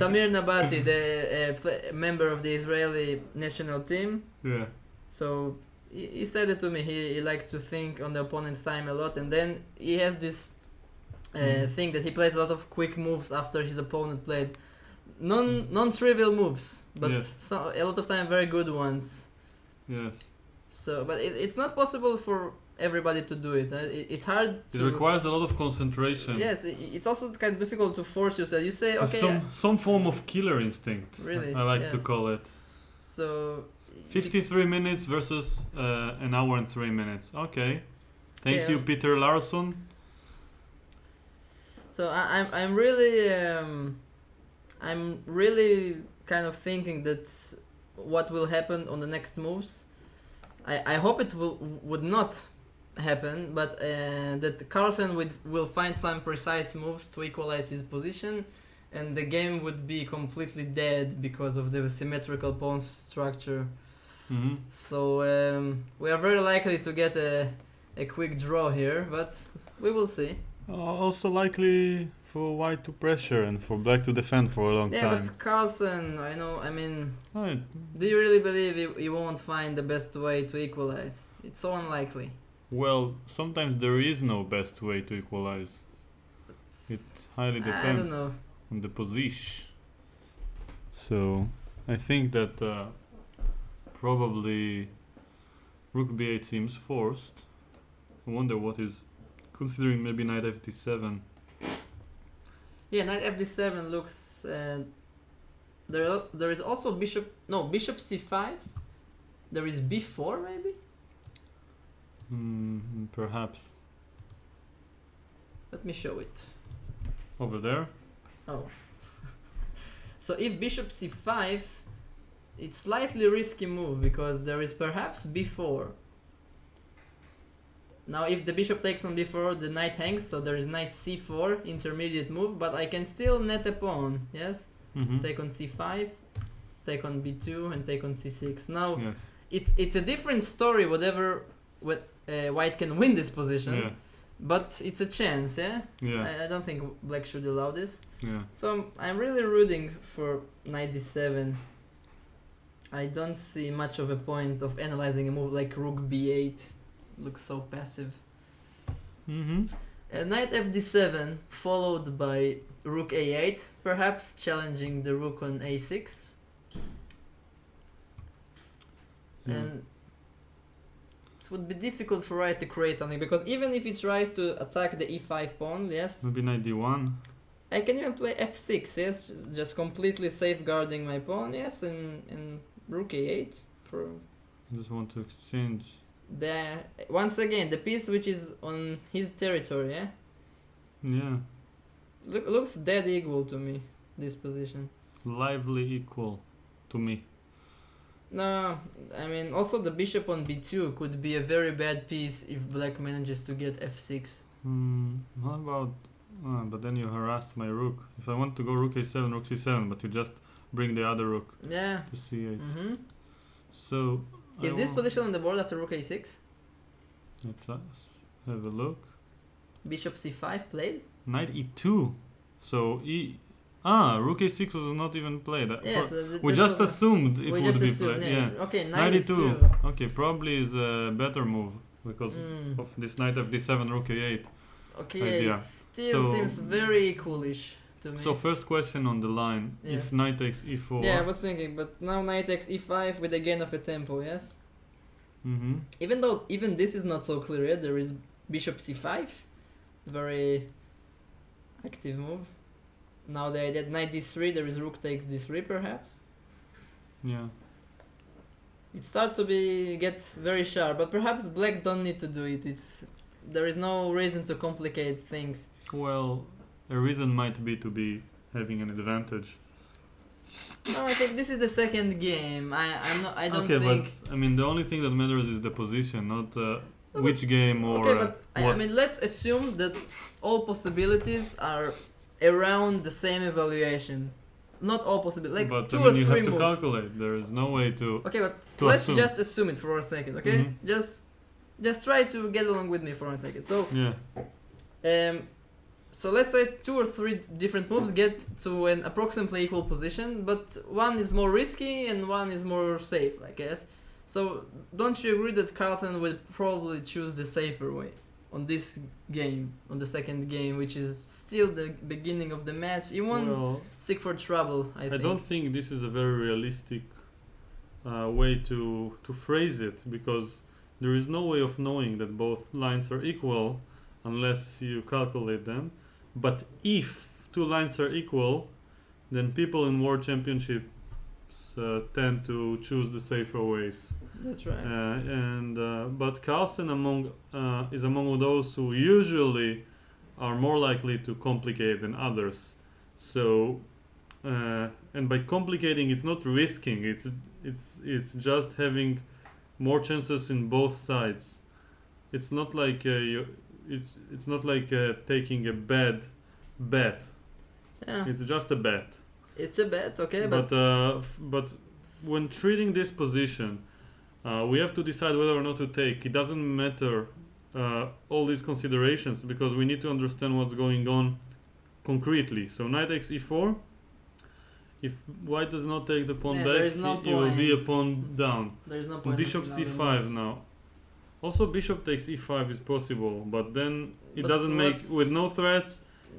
Tamir Nabati, the member of the Israeli national team. Yeah. So he said it to me. He likes to think on the opponent's time a lot, and then he has this thing that he plays a lot of quick moves after his opponent played non-trivial moves, but Yes. a lot of time very good ones. Yes. So, but it's not possible for everybody to do it. It's hard. It requires a lot of concentration. Yes, it's also kind of difficult to force yourself. You say, okay, Some form of killer instinct. Really? I like to Yes. call it. so 53 minutes versus an hour and 3 minutes. Okay. Thank Yeah. you, Peter Larsson. So I'm really kind of thinking that what will happen on the next moves. I hope it would not happen, but that Carlsen will find some precise moves to equalize his position, and the game would be completely dead because of the symmetrical pawn structure. Mm-hmm. So we are very likely to get a quick draw here, but we will see. Also likely for white to pressure and for black to defend for a long Yeah, time. but Carlsen, I mean, Right. do you really believe he won't find the best way to equalize? It's so unlikely. Well, sometimes there is no best way to equalize. It highly I don't depends know. on the position. So I think that probably rook b8 seems forced. I wonder what is considering maybe knight fd7. Yeah, knight fd7 looks. There is also bishop c5. There is b4 maybe. Perhaps Let me show it. over there. Oh. So if bishop c5, it's slightly risky move because there is perhaps b4. Now if the bishop takes on b4, the knight hangs, so there is knight c4, intermediate move, but I can still net a pawn, yes? Mm-hmm. Take on c5, take on b2, and take on c6. Now, Yes. it's a different story, white can win this position, Yeah. but it's a chance, yeah? Yeah. I don't think black should allow this. Yeah. So I'm really rooting for knight d7. I don't see much of a point of analyzing a move like rook b8. Looks so passive. Mm-hmm. Knight fd7 followed by rook a8, perhaps challenging the rook on a6. Yeah. And it would be difficult for white to create something because even if it tries to attack the e5 pawn, yes, Maybe knight d1. I can even play f6, yes, just completely safeguarding my pawn, yes, and rook a8. I just want to exchange. Once again, the piece which is on his territory, yeah, Yeah. looks dead equal to me, this position. Lively equal to me. No, I mean, also the bishop on b2 could be a very bad piece if black manages to get f6. What about... but then you harass my rook. If I want to go rook a7, rook c7, but you just bring the other rook Yeah. to c8. Mm-hmm. So... Is this position on the board after rook a6? Let us have a look. Bishop c5 played? Knight e2. So rook a6 was not even played. Yes. We just assumed it we would just be assumed, played. Yeah. Okay, Knight knight e2. e2. Okay, probably is a better move because of this knight fd7, rook a8. Okay, idea. it still So- seems very equalish to me. So first question on the line. Yes. If knight takes e4. Yeah, I was thinking, but now knight takes e5 with a gain of a tempo, yes? Mm-hmm. Even though this is not so clear yet, there is bishop c5, very active move. Now the idea knight d3, there is rook takes d3 perhaps. Yeah. It starts to get very sharp, but perhaps black don't need to do it. There is no reason to complicate things. Well, a reason might be to be having an advantage. No, I think this is the second game. I don't Okay, think. but I mean the only thing that matters is the position, not which game or Okay, but I what. mean, let's assume that all possibilities are around the same evaluation. not all possible, like but 2 I or mean, 3 you have to moves. calculate. There is no way to. Okay, but to let's assume. just assume it for a second, okay? Mhm. Just try to get along with me for 1 second. So, Yeah. so let's say 2 or 3 different moves get to an approximately equal position, but one is more risky and one is more safe, I guess. So, don't you agree that Carlsen will probably choose the safer way on this game, on the second game, which is still the beginning of the match? He won't Well, seek for trouble, I think. I don't think this is a very realistic way to phrase it, because there is no way of knowing that both lines are equal unless you calculate them. But if 2 lines are equal, then people in World Championships tend to choose the safer ways. That's right. But Carlsen is among those who usually are more likely to complicate than others. So, and by complicating, it's not risking. It's just having more chances in both sides. It's not like it's not like taking a bad bet. Yeah, It's just a bet. it's a bet, okay, but But when treating this position, we have to decide whether or not to take. It doesn't matter all these considerations, because we need to understand what's going on concretely. So knight takes e4. If white does not take the pawn Yeah, back, there is no it will be a point. pawn down. there is no point. Bishop making other c5 moves. now. Also, bishop takes e5 is possible, but then it But doesn't make, what's- with no threats,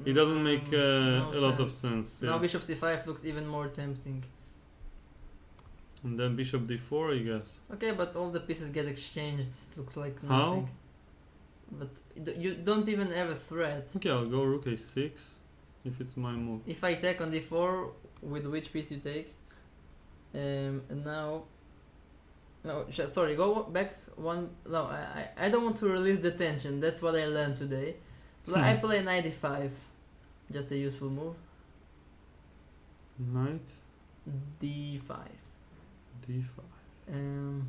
it doesn't make No a lot of sense. sense. Now Yeah. bishop c5 looks even more tempting. And then bishop d4, I guess. Okay, but all the pieces get exchanged. Looks like How? nothing. But you don't even have a threat. Okay, I'll go rook a6 if it's my move. If I take on d4, with which piece you take? And now... No, sorry, go back one... No, I don't want to release the tension. That's what I learned today. So I play knight e5. Just a useful move. Knight d5. d5.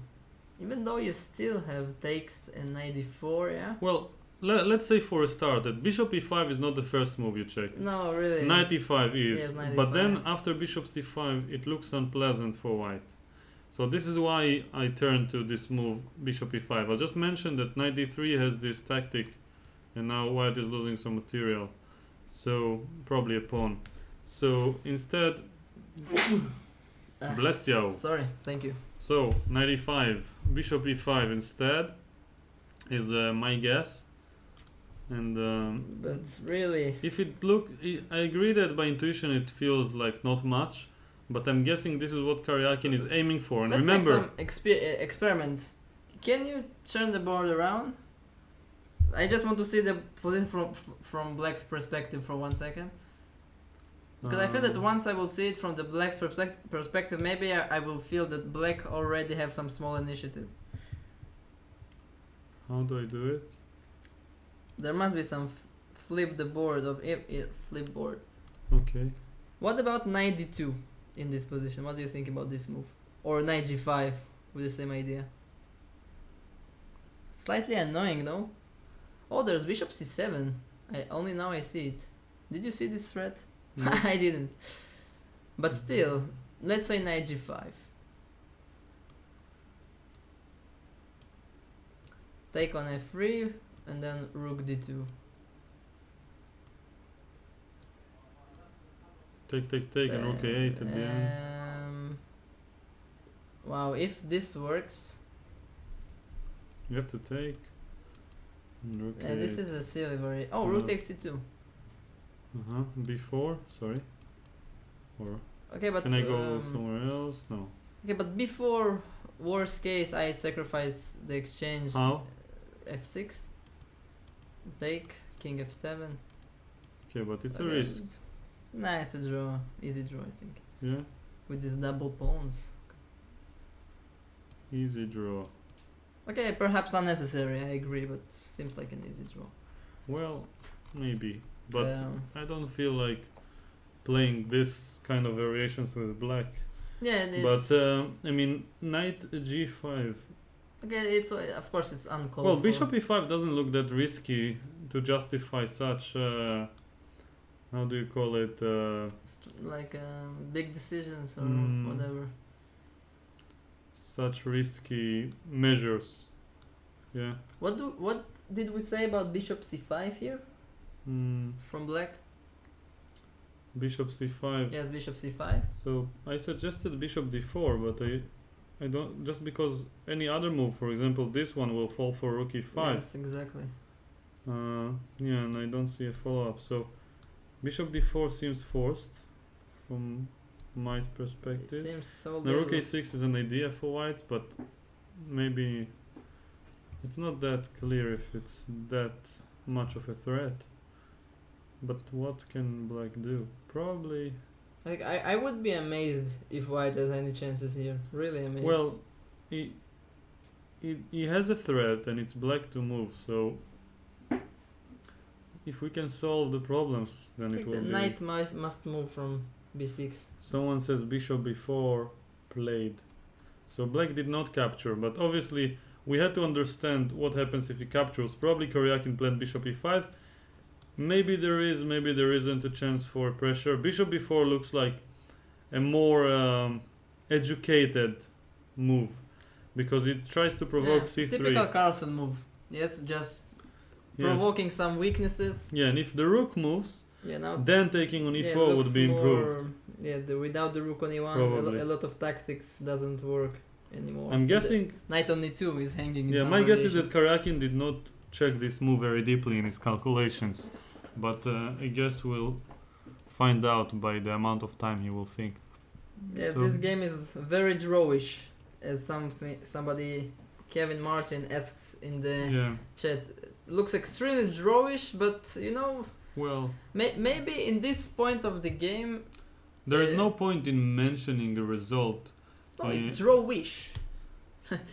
Even though you still have takes and knight d4, yeah? Well, let's say for a start that bishop e5 is not the first move you check. No, really. Knight e5 is. Yes, knight but then e5. after bishop c5, it looks unpleasant for white. So this is why I turn to this move, bishop e5. I'll just mention that knight d3 has this tactic, and now white is losing some material. So probably a pawn. So instead, bless you. Sorry, thank you. So knight e5, bishop e5 instead is my guess. And But really, if it I agree that by intuition it feels like not much, but I'm guessing this is what Karjakin is aiming for. And let's remember, make some experiment. Can you turn the board around? I just want to see the position from black's perspective for 1 second. Because I feel that once I will see it from the black's perspective, maybe I will feel that black already have some small initiative. how do I do it? There must be some flip the board of flip board. Okay. What about knight d2 in this position? What do you think about this move? Or knight g5 with the same idea? Slightly annoying, no? Oh, there's bishop c7. Only now I see it. Did you see this threat? No. I didn't. But still, let's say knight g5. Take on f3 and then rook d2. Take, and rook a8 at the end. Wow, if this works, You have to take. And rook this a8. is a silly variation. Oh, rook takes c2. B4, sorry. Or Okay, but can I go somewhere else? No. okay, but before worst case, I sacrifice the exchange. How? f6. Take king f7. Okay, but it's a Okay. risk. Nah, it's a draw. Easy draw, I think. Yeah? With these double pawns. Easy draw. Okay, perhaps unnecessary, I agree, but seems like an easy draw. Well, maybe. But Um, I don't feel like playing this kind of variations with black. yeah, it's, But I mean, knight g5. okay, it's of course it's uncalled Well, for. bishop e5 doesn't look that risky to justify such how do you call it? Like big decisions or whatever. Such risky measures. Yeah. What did we say about bishop c5 here from black? Bishop c5. Yes, bishop c5. So I suggested bishop d4, but I don't, just because any other move, for example, this one will fall for rook e5. Yes, exactly. Yeah, and I don't see a follow-up. So bishop d4 seems forced from my perspective. It seems so Now rook little. a6 is an idea for white, but maybe it's not that clear if it's that much of a threat. But what can black do? Probably... Like I would be amazed if white has any chances here. Really amazed. Well, he has a threat and it's black to move, so if we can solve the problems, then I it think will the be... knight must move from b6. Someone says bishop b4 played. So black did not capture, but obviously we had to understand what happens if he captures. Probably Karjakin played bishop e5. Maybe there is, maybe there isn't a chance for pressure. Bishop b4 looks like a more educated move because it tries to provoke c3. Typical Carlsen move. Yes, just provoking some weaknesses. Yeah, and if the rook moves, now then taking on e4 would be improved. Yeah, without the rook on e1, a lot of tactics doesn't work anymore. I'm guessing knight on e2 is hanging. Yeah, my guess is that Karjakin did not check this move very deeply in his calculations, but I guess we'll find out by the amount of time he will think. Yeah, So this game is very drawish, as somebody, Kevin Martin, asks in the chat. Looks extremely drawish, but you know, well, maybe in this point of the game, there is no point in mentioning the result. No, it's drawish.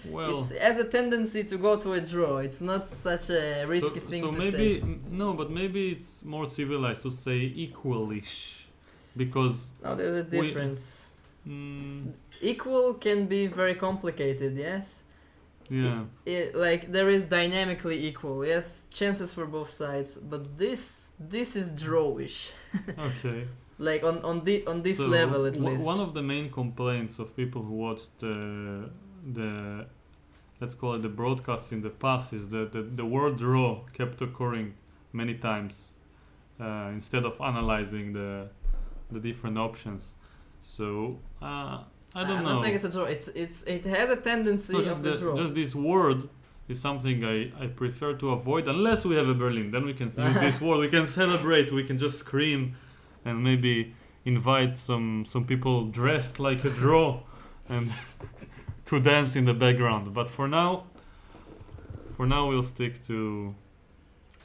Well, it has a tendency to go to a draw. It's not such a risky thing to say. No, but maybe it's more civilized to say equalish, because no, there's a difference. Equal can be very complicated. Yes. Yeah. Like there is dynamically equal. Yes, chances for both sides. But this is drawish. Okay. Like on this level at least. One of the main complaints of people who watched the let's call it the broadcasts in the past is that the word draw kept occurring many times instead of analyzing the different options. So I don't know. I'm not saying it's a draw. It has a tendency of the draw. Just this word is something I prefer to avoid unless we have a Berlin. Then we can use this word. We can celebrate. We can just scream, and maybe invite some people dressed like a draw, and to dance in the background. But for now we'll stick to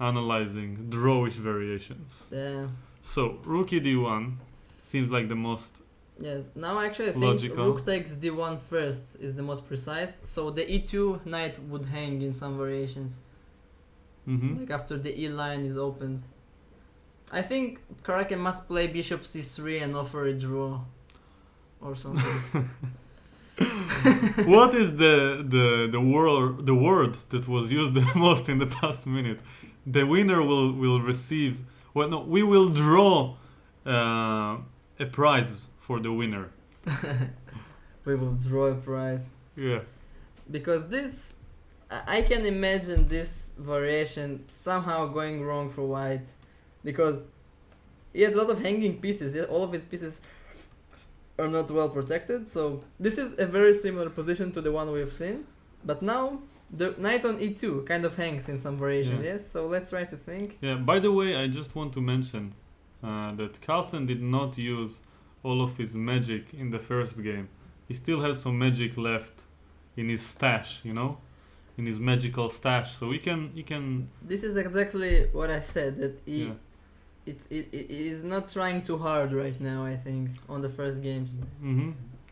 analyzing drawish variations. Yeah. So rook d1 seems like the most Yes. Now actually I think logical. rook takes d1 first is the most precise. So the e2 knight would hang in some variations. Like after the e line is opened. I think Karjakin must play bishop c3 and offer a draw or something. What is the word that was used the most in the past minute? The winner will receive. Well, no, we will draw a prize for the winner. We will draw a prize. Yeah. Because this, I can imagine this variation somehow going wrong for white. Because he has a lot of hanging pieces. All of his pieces are not well protected. So this is a very similar position to the one we have seen. But now the knight on e2 kind of hangs in some variation. Yes. So let's try to think. Yeah. By the way, I just want to mention that Carlsen did not use all of his magic in the first game. He still has some magic left in his stash, you know, in his magical stash. So he can. This is exactly what I said. That he is not trying too hard right now. I think on the first games.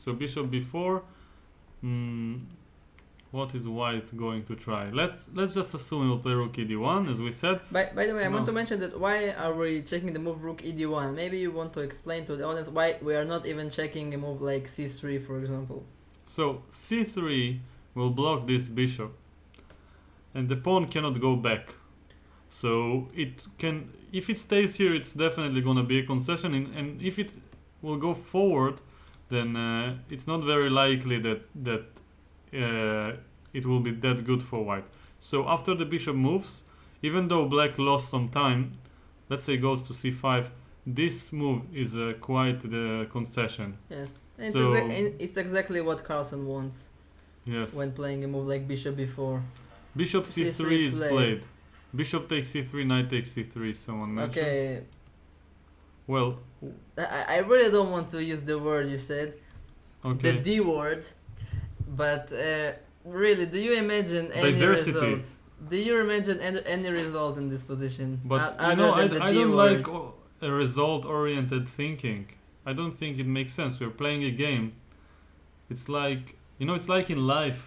So bishop b4. What is white going to try? Let's just assume he'll play rook d1 as we said. By the way, I want to mention that why are we checking the move rook d1? Maybe you want to explain to the audience why we are not even checking a move like c3, for example. So c3 will block this bishop, and the pawn cannot go back. So it can, if it stays here, it's definitely gonna be a concession, and if it will go forward, then it's not very likely that it will be that good for white. So after the bishop moves, even though black lost some time, let's say goes to c5, this move is quite the concession. Yes, So- it's exactly what Carlsen wants Yes. when playing a move like bishop b4. Bishop c3 C3 is played. Bishop takes c3, knight takes c3, someone mentions. Okay, Well, I really don't want to use the word you said, okay. the D word, but really, do you imagine any Diversity. result? Do you imagine any result in this position? But you other know, than the I D don't word? like a result-oriented thinking. I don't think it makes sense. We're playing a game. It's like, you know, it's like in life.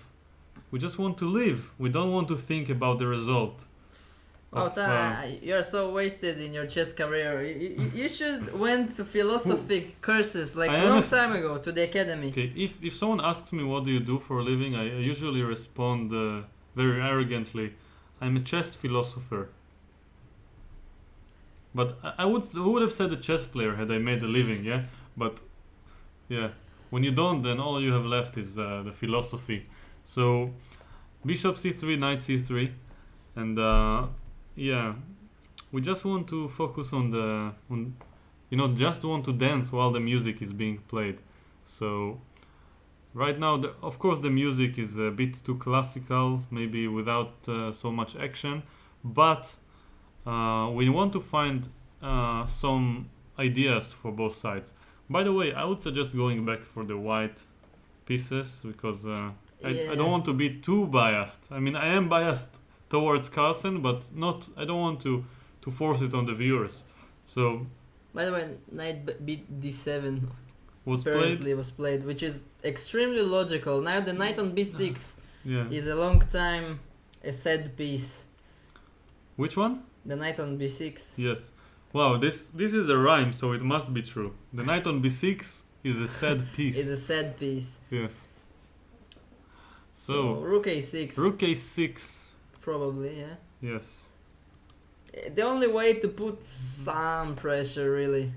We just want to live. We don't want to think about the result. Oh, of, you're so wasted in your chess career. You should went to philosophy courses like I a am long a time ago to the academy. Okay, if someone asks me what do you do for a living, I usually respond very arrogantly, I'm a chess philosopher. But who would have said a chess player had I made a living, yeah? But yeah, when you don't, then all you have left is the philosophy. So bishop c3, knight c3, and yeah, we just want to focus on just want to dance while the music is being played. So right now, of course, the music is a bit too classical, maybe without so much action, but we want to find some ideas for both sides. By the way, I would suggest going back for the white pieces because I don't want to be too biased. I mean, I am biased towards Carlsen, but I don't want to force it on the viewers. So By the way, knight d7 was apparently was played, which is extremely logical. Now the knight on b6 yeah. is a long time a sad piece. Which one? The knight on b6. Yes. Wow, this is a rhyme, so it must be true. The knight on b6 is a sad piece. Is a sad piece. Yes. So rook a6. Rook a6. Probably, yeah. Yes. The only way to put some pressure, really.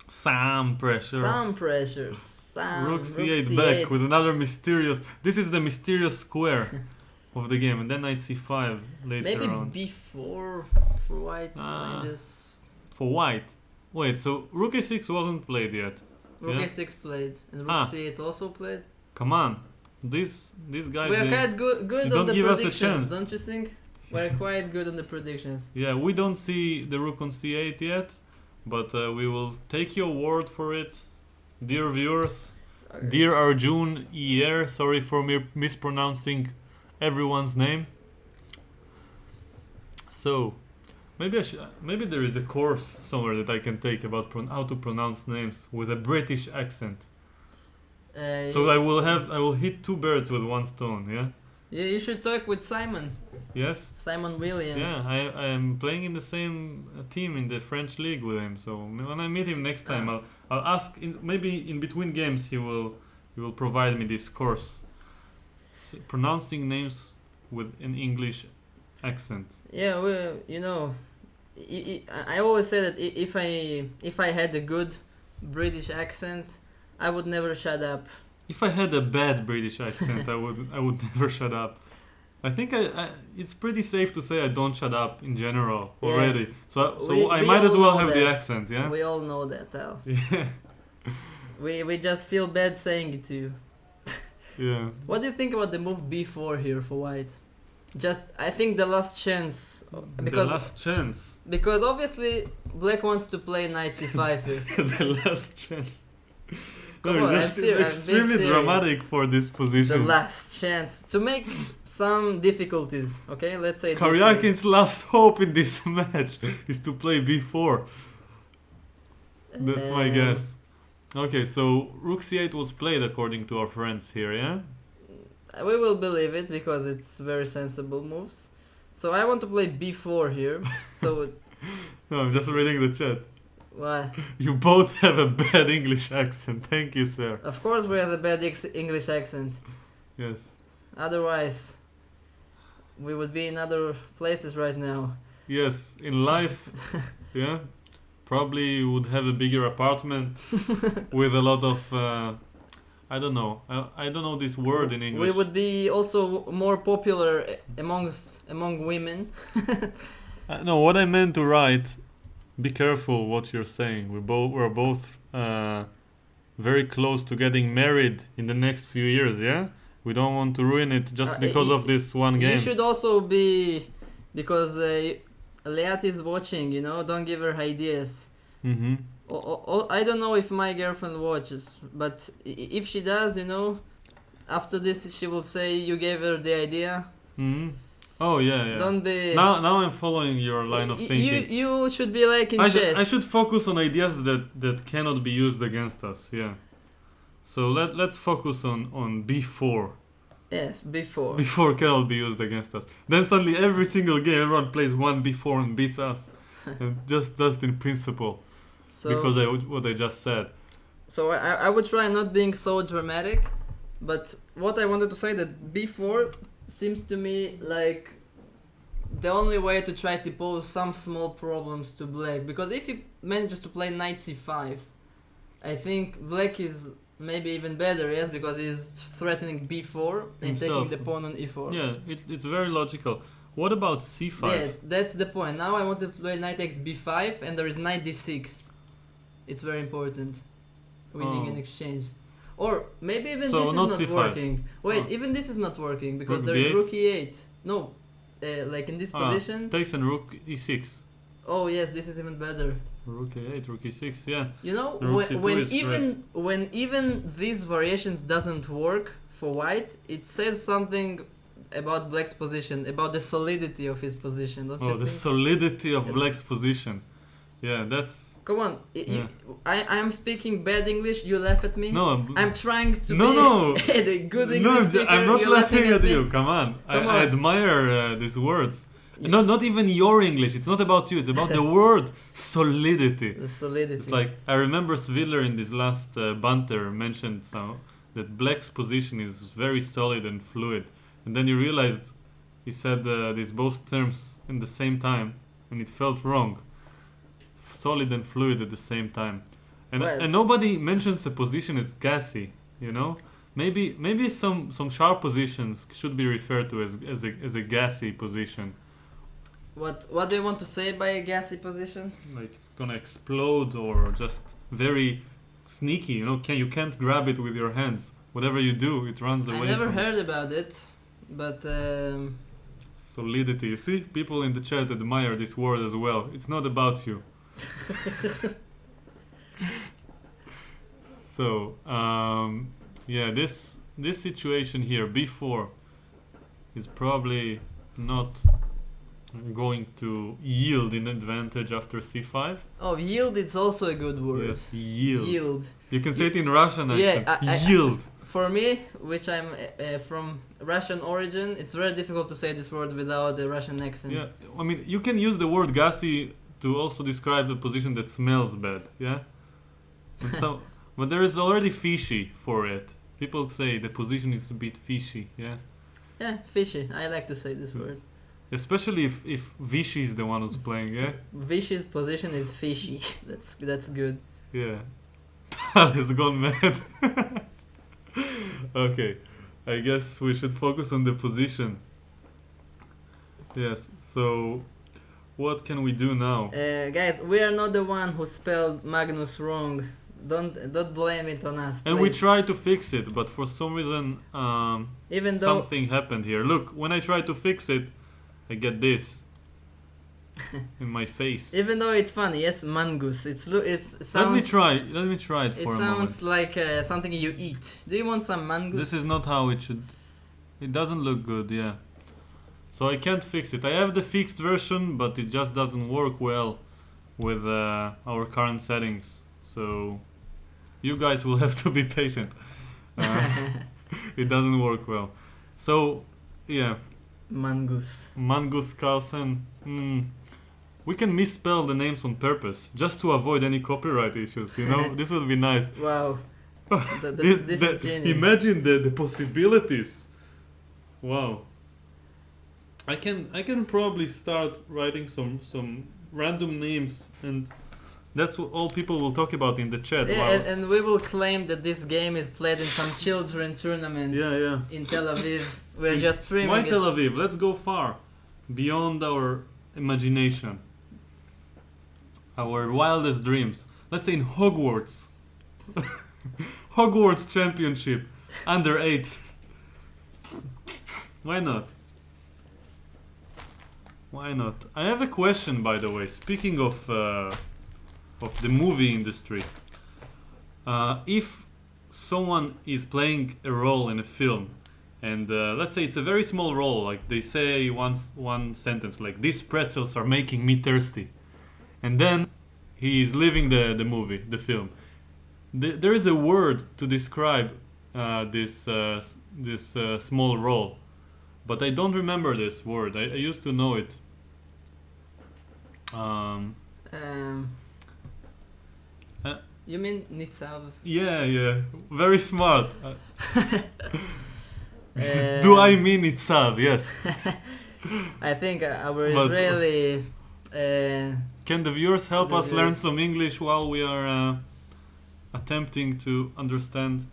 Some pressure. Some pressure. Some. Rook c8 back with another mysterious. This is the mysterious square of the game, and then knight c5 later Maybe on. b4 for white. Minus. For white. Wait, so rook a6 wasn't played yet. Rook Yeah. a6 played, and rook c8 also played. Come on, these guys. We're quite good don't on the give us a predictions, chance. don't you think? We're quite good on the predictions. Yeah, we don't see the rook on c8 yet, but we will take your word for it, dear viewers. Okay. Dear Arjun Iyer, sorry for mispronouncing everyone's name. So, maybe there is a course somewhere that I can take about how to pronounce names with a British accent. So I will hit two birds with one stone. Yeah. Yeah, you should talk with Simon. Yes. Simon Williams. Yeah, I am playing in the same team in the French league with him. So when I meet him next time, I'll ask. Maybe in between games, he will provide me this course, pronouncing names with an English accent. Yeah, well, you know, I always say that if I had a good British accent, I would never shut up. If I had a bad British accent, I would never shut up. I think it's pretty safe to say I don't shut up in general already. Yes. So I we might as all well know have the that. accent, yeah? We all know that, Al. Yeah. We just feel bad saying it to you. Yeah. What do you think about the move b4 here for white? I think the last chance. Because the last chance. Because obviously black wants to play knight c5 here. The last chance. Come No, on, it's I'm serious, I'm being extremely serious. dramatic for this position. The last chance to make some difficulties. Okay, let's say. Karjakin's last hope in this match is to play b4. That's my guess. Okay, so rook c8 was played according to our friends here, yeah? We will believe it because it's very sensible moves. So I want to play b4 here. So No, I'm just reading the chat. why? You both have a bad English accent. Thank you, sir. Of course we have a bad English accent. Yes. Otherwise, we would be in other places right now. Yes, in life, yeah, probably would have a bigger apartment with a lot of, I don't know, I don't know this word in English. We would be also more popular among women. No, what I meant to write, be careful what you're saying. We're both very close to getting married in the next few years, yeah? We don't want to ruin it just because of this one game. You should also be, because Leat is watching, you know, don't give her ideas. Mm-hmm. I don't know if my girlfriend watches, but if she does, you know, after this she will say you gave her the idea. Mm-hmm. Oh yeah. Don't be. Now I'm following your line of thinking. You should be like in chess. I should focus on ideas that cannot be used against us. Yeah. So let's focus on B4. Yes, B4. B4 cannot be used against us. Then suddenly every single game everyone plays one B4 and beats us. And just in principle. So, because what I just said. So I would try not being so dramatic, but what I wanted to say that B4 seems to me like the only way to try to pose some small problems to black, because if he manages to play knight c5, I think black is maybe even better, yes, because he's threatening b4 and Himself. taking the pawn on e4. Yeah, it's very logical. What about c5? Yes, that's the point. Now I want to play knight x b5 and there is knight d6. It's very important, winning in exchange. Or maybe even So this is not not c5. working. Wait, even this is not working because Rook there is b8? rook e8. No, like in this position. Takes and rook e6. Oh yes, this is even better. Rook e8, rook e6, yeah. You know, Rook c2 when even these variations doesn't work for white, it says something about black's position, about the solidity of his position. Don't you The think? solidity of black's position. Yeah, that's... Come on, I am speaking bad English. You laugh at me. No, I'm trying to be no. a good English speaker. I'm not you're laughing at me. you. Come on. Come I on. admire these words. You- Not even your English. It's not about you. It's about the word solidity. The solidity. It's like I remember Svidler in this last banter mentioned that black's position is very solid and fluid, and then you realized he said these both terms in the same time, and it felt wrong. Solid and fluid at the same time, and nobody mentions a position as gassy. You know, maybe some sharp positions should be referred to as a gassy position. What do you want to say by a gassy position? Like it's gonna explode or just very sneaky. You know, you can't grab it with your hands. Whatever you do, it runs away. I never from heard about it, but solidity. You see, people in the chat admire this word as well. It's not about you. So yeah, this situation here, b4, is probably not going to yield in advantage after c5. oh, yield is also a good word. Yes, yield. Yield. You can say it in Russian accent. I- Yield. For me, which I'm from Russian origin, it's very difficult to say this word without a Russian accent. Yeah, I mean, you can use the word gassy to also describe a position that smells bad, yeah? And so, but there is already fishy for it. People say the position is a bit fishy, yeah? Yeah, fishy. I like to say this word. Especially if Vichy is the one who's playing, yeah? Vichy's position is fishy. That's good. Yeah. Tal has gone mad. Okay, I guess we should focus on the position. Yes, so what can we do now? Guys, we are not the one who spelled Magnus wrong. Don't blame it on us. And we please. tried to fix it, but for some reason Even though something happened here. Look, when I try to fix it, I get this in my face. Even though it's funny, yes, mangus. It sounds. Let me try it for It a moment. sounds like something you eat. Do you want some mangus? This is not how it should. It doesn't look good, yeah. So I can't fix it. I have the fixed version, but it just doesn't work well with our current settings. So you guys will have to be patient. It doesn't work well. So yeah, Magnus Carlsen. We can misspell the names on purpose just to avoid any copyright issues. You know, this would be nice. Wow. This is genius. Imagine the possibilities. Wow. I can probably start writing some random names, and that's what all people will talk about in the chat. Yeah, Wow. and we will claim that this game is played in some children tournament Yeah. in Tel Aviv. We're just streaming Why it. Tel Aviv? Let's go far, beyond our imagination, our wildest dreams. Let's say in Hogwarts. Hogwarts Championship, under 8. Why not? Why not? I have a question, by the way. Speaking of the movie industry, if someone is playing a role in a film, and let's say it's a very small role, like they say one sentence, like "these pretzels are making me thirsty," and then he is leaving the movie, the film. There is a word to describe this small role, but I don't remember this word. I used to know it. You mean Nitsav? Yeah, very smart. Do I mean Itzav? Yes. I think our But- Israeli. Can the viewers help The us learn viewers. some English while we are attempting to understand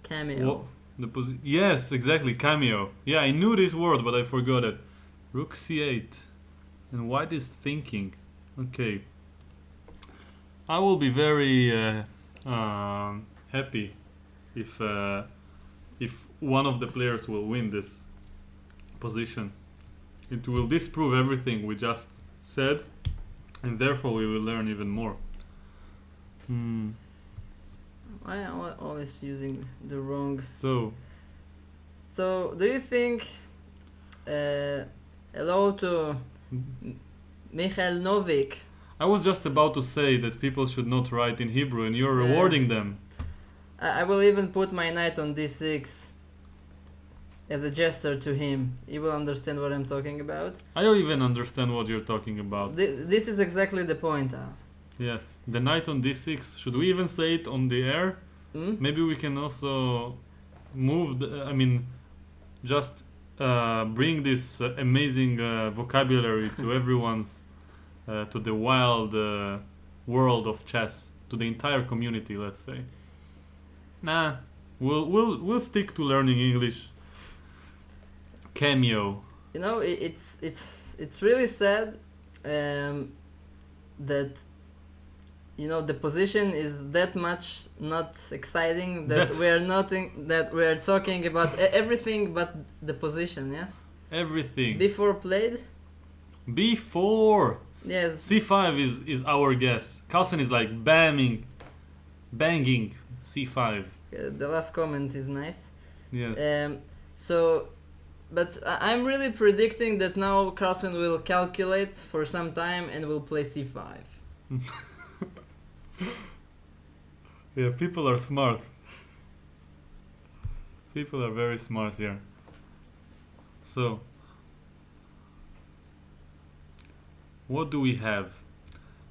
Cameo. Yes, exactly, cameo. Yeah, I knew this word, but I forgot it. Rook c8. And white is thinking. Okay. I will be very happy if one of the players will win this position. It will disprove everything we just said, and therefore we will learn even more. Why am I always using the wrong? So, So, do you think? Hello to Michael Novik. I was just about to say that people should not write in Hebrew, and you're rewarding them. I will even put my knight on d6 as a gesture to him. He will understand what I'm talking about. I don't even understand what you're talking about. This is exactly the point. Yes, the knight on d6. Should we even say it on the air? Maybe we can also move. Just bring this amazing vocabulary to everyone's, to the wild world of chess, to the entire community. Let's say. Nah, we'll stick to learning English. Cameo. You know, it's really sad that the position is that much not exciting that we're talking about everything but the position. Yes. Everything. Before played. Before. Yes. C5 is our guess. Carlsen is like banging C5. The last comment is nice. Yes. But I'm really predicting that now Carlsen will calculate for some time and will play c5. Yeah, people are smart. People are very smart here. So, what do we have?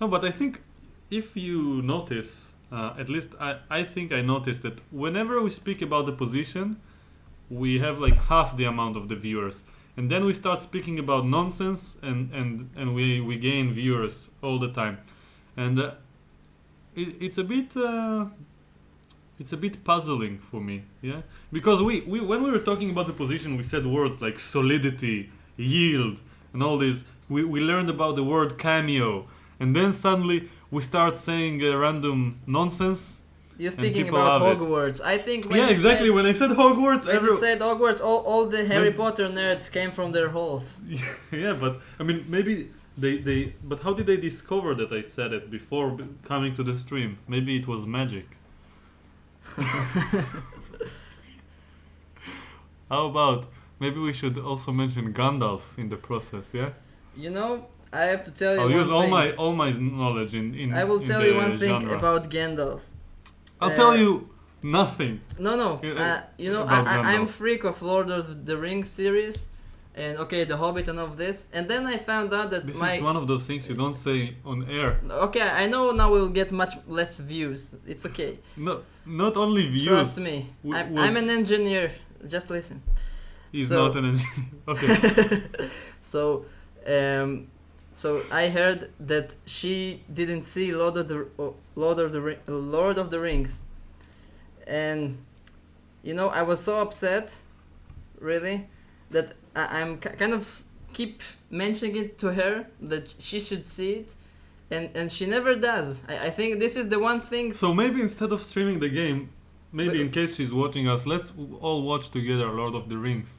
No, but I think if you notice, at least I think I noticed that whenever we speak about the position, we have like half the amount of the viewers. And then we start speaking about nonsense and we gain viewers all the time. And it's a bit puzzling for me, yeah? Because we when we were talking about the position, we said words like solidity, yield, and all this. We learned about the word cameo, and then suddenly we start saying random nonsense. You're speaking people about love it. Hogwarts. I think when Yeah, exactly. When I said Hogwarts, when you said Hogwarts, all the Harry Potter nerds came from their halls. Yeah, but I mean, maybe they. But how did they discover that I said it before coming to the stream? Maybe it was magic. How about maybe we should also mention Gandalf in the process? Yeah. You know, I have to tell you I'll one use thing. all my knowledge in. I will in tell the you one thing genre. about Gandalf. I'll tell you nothing. No. You know, About I'm Gandalf. freak of Lord of the Rings series, and okay, The Hobbit and all of this. And then I found out that This is one of those things you don't say on air. Okay, I know now we'll get much less views. It's okay. No, not only views. Trust me. We- I'm an engineer. Just listen. He's So- not an engineer. Okay. So, so I heard that she didn't see Lord of the Rings, and you know I was so upset, really, that I'm kind of keep mentioning it to her that she should see it, and she never does. I think this is the one thing. So maybe instead of streaming the game, maybe Wait. in case she's watching us, let's all watch together Lord of the Rings.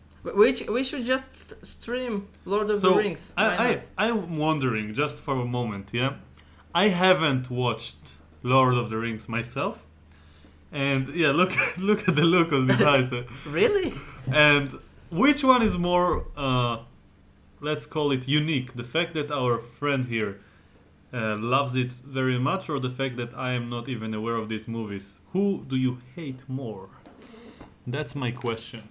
We should just stream Lord of the Rings. Why not? I'm wondering, just for a moment, yeah? I haven't watched Lord of the Rings myself. And yeah, look at the look on his eyes. Really? And which one is more, let's call it unique? The fact that our friend here loves it very much, or the fact that I am not even aware of these movies? Who do you hate more? That's my question.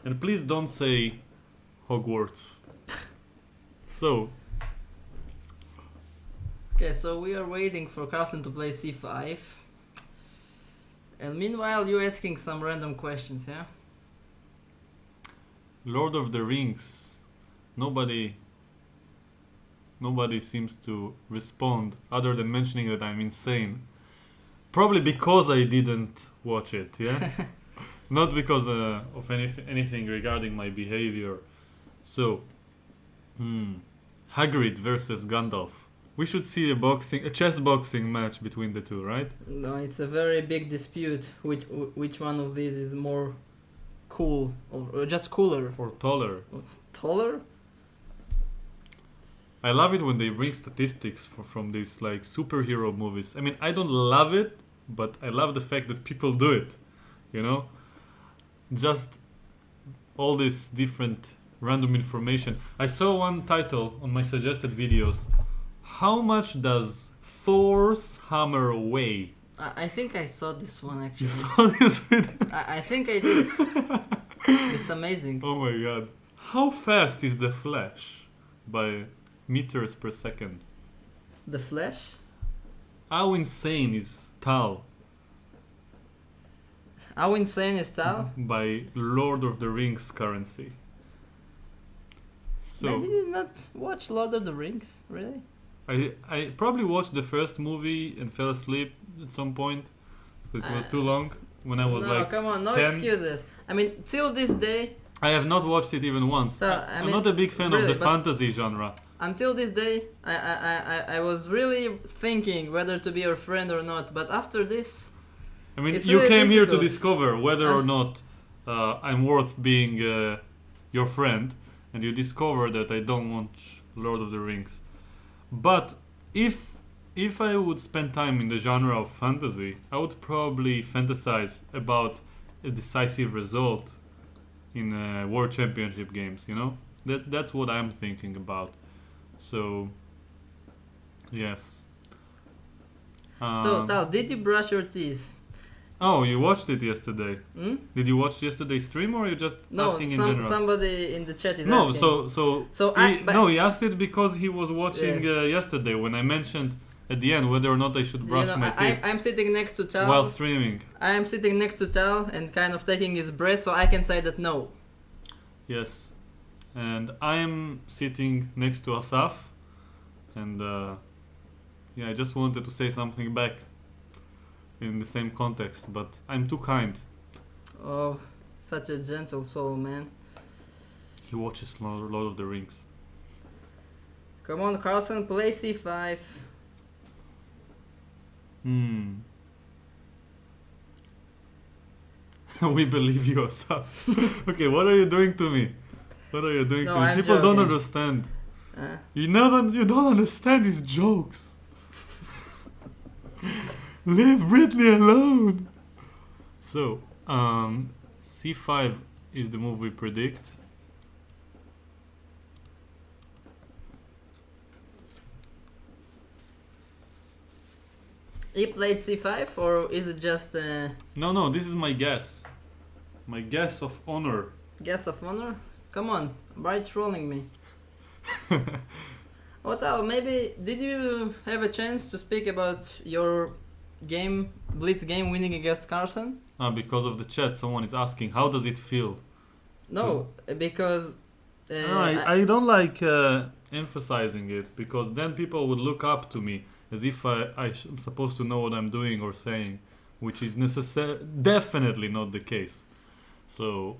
And please don't say Hogwarts. So, Okay, so we are waiting for Carlsen to play c5. And meanwhile, you're asking some random questions, yeah? Lord of the Rings. Nobody seems to respond other than mentioning that I'm insane. Probably because I didn't watch it, yeah? Not because of anything regarding my behavior. So, Hagrid versus Gandalf. We should see a chess boxing match between the two, right? No, it's a very big dispute which one of these is more cool or just cooler. Or taller. Taller? I love it when they bring statistics from these like superhero movies. I mean, I don't love it, but I love the fact that people do it. You know? Just all this different random information. I saw one title on my suggested videos. How much does Thor's hammer weigh? I think I saw this one You actually. saw this video? I think I did. It's amazing. Oh my god. How fast is the Flash by meters per second? The Flash? How insane is Tal How insane is Tal? by Lord of the Rings currency? I So did not watch Lord of the Rings, really. I probably watched the first movie and fell asleep at some point because it was too long when I was no, like come on, no 10. excuses. I mean, till this day, I have not watched it even once. So, I'm mean, not a big fan really, of the but fantasy genre. until this day, I was really thinking whether to be your friend or not. But after this, I mean, it's you really came here to difficult. discover whether or not I'm worth being your friend, and you discover that I don't want Lord of the Rings. But if I would spend time in the genre of fantasy, I would probably fantasize about a decisive result in World Championship games. You know, that's what I'm thinking about. So, yes. so Tal, did you brush your teeth? Oh, you watched it yesterday. Hmm? Did you watch yesterday's stream or are you just No, asking in general? somebody in the chat is No, asking. So he asked it because he was watching Yes. yesterday when I mentioned at the end whether or not I should brush my teeth I'm sitting next to Tal. while streaming. I'm sitting next to Tal and kind of taking his breath, so I can say that no. Yes, and I am sitting next to Asaf, and yeah, I just wanted to say something back in the same context, but I'm too kind. Oh, such a gentle soul, man. He watches Lord of the Rings. Come on, Carlsen, play c5. We believe you, Asaf. Okay, what are you doing to me? What are you doing No, to me? I'm People don't joking. understand. Uh, You don't understand his jokes. Leave Britney alone. So, c5 is the move we predict. he played c5, or is it just a No, this is my guess. My guess of honor. guess of honor? Come on, by trolling me. What else? Maybe did you have a chance to speak about your game, Blitz game winning against Carlsen? Because of the chat, someone is asking, how does it feel No, because I don't like emphasizing it, because then people would look up to me as if I'm supposed to know what I'm doing or saying, which is definitely not the case. So,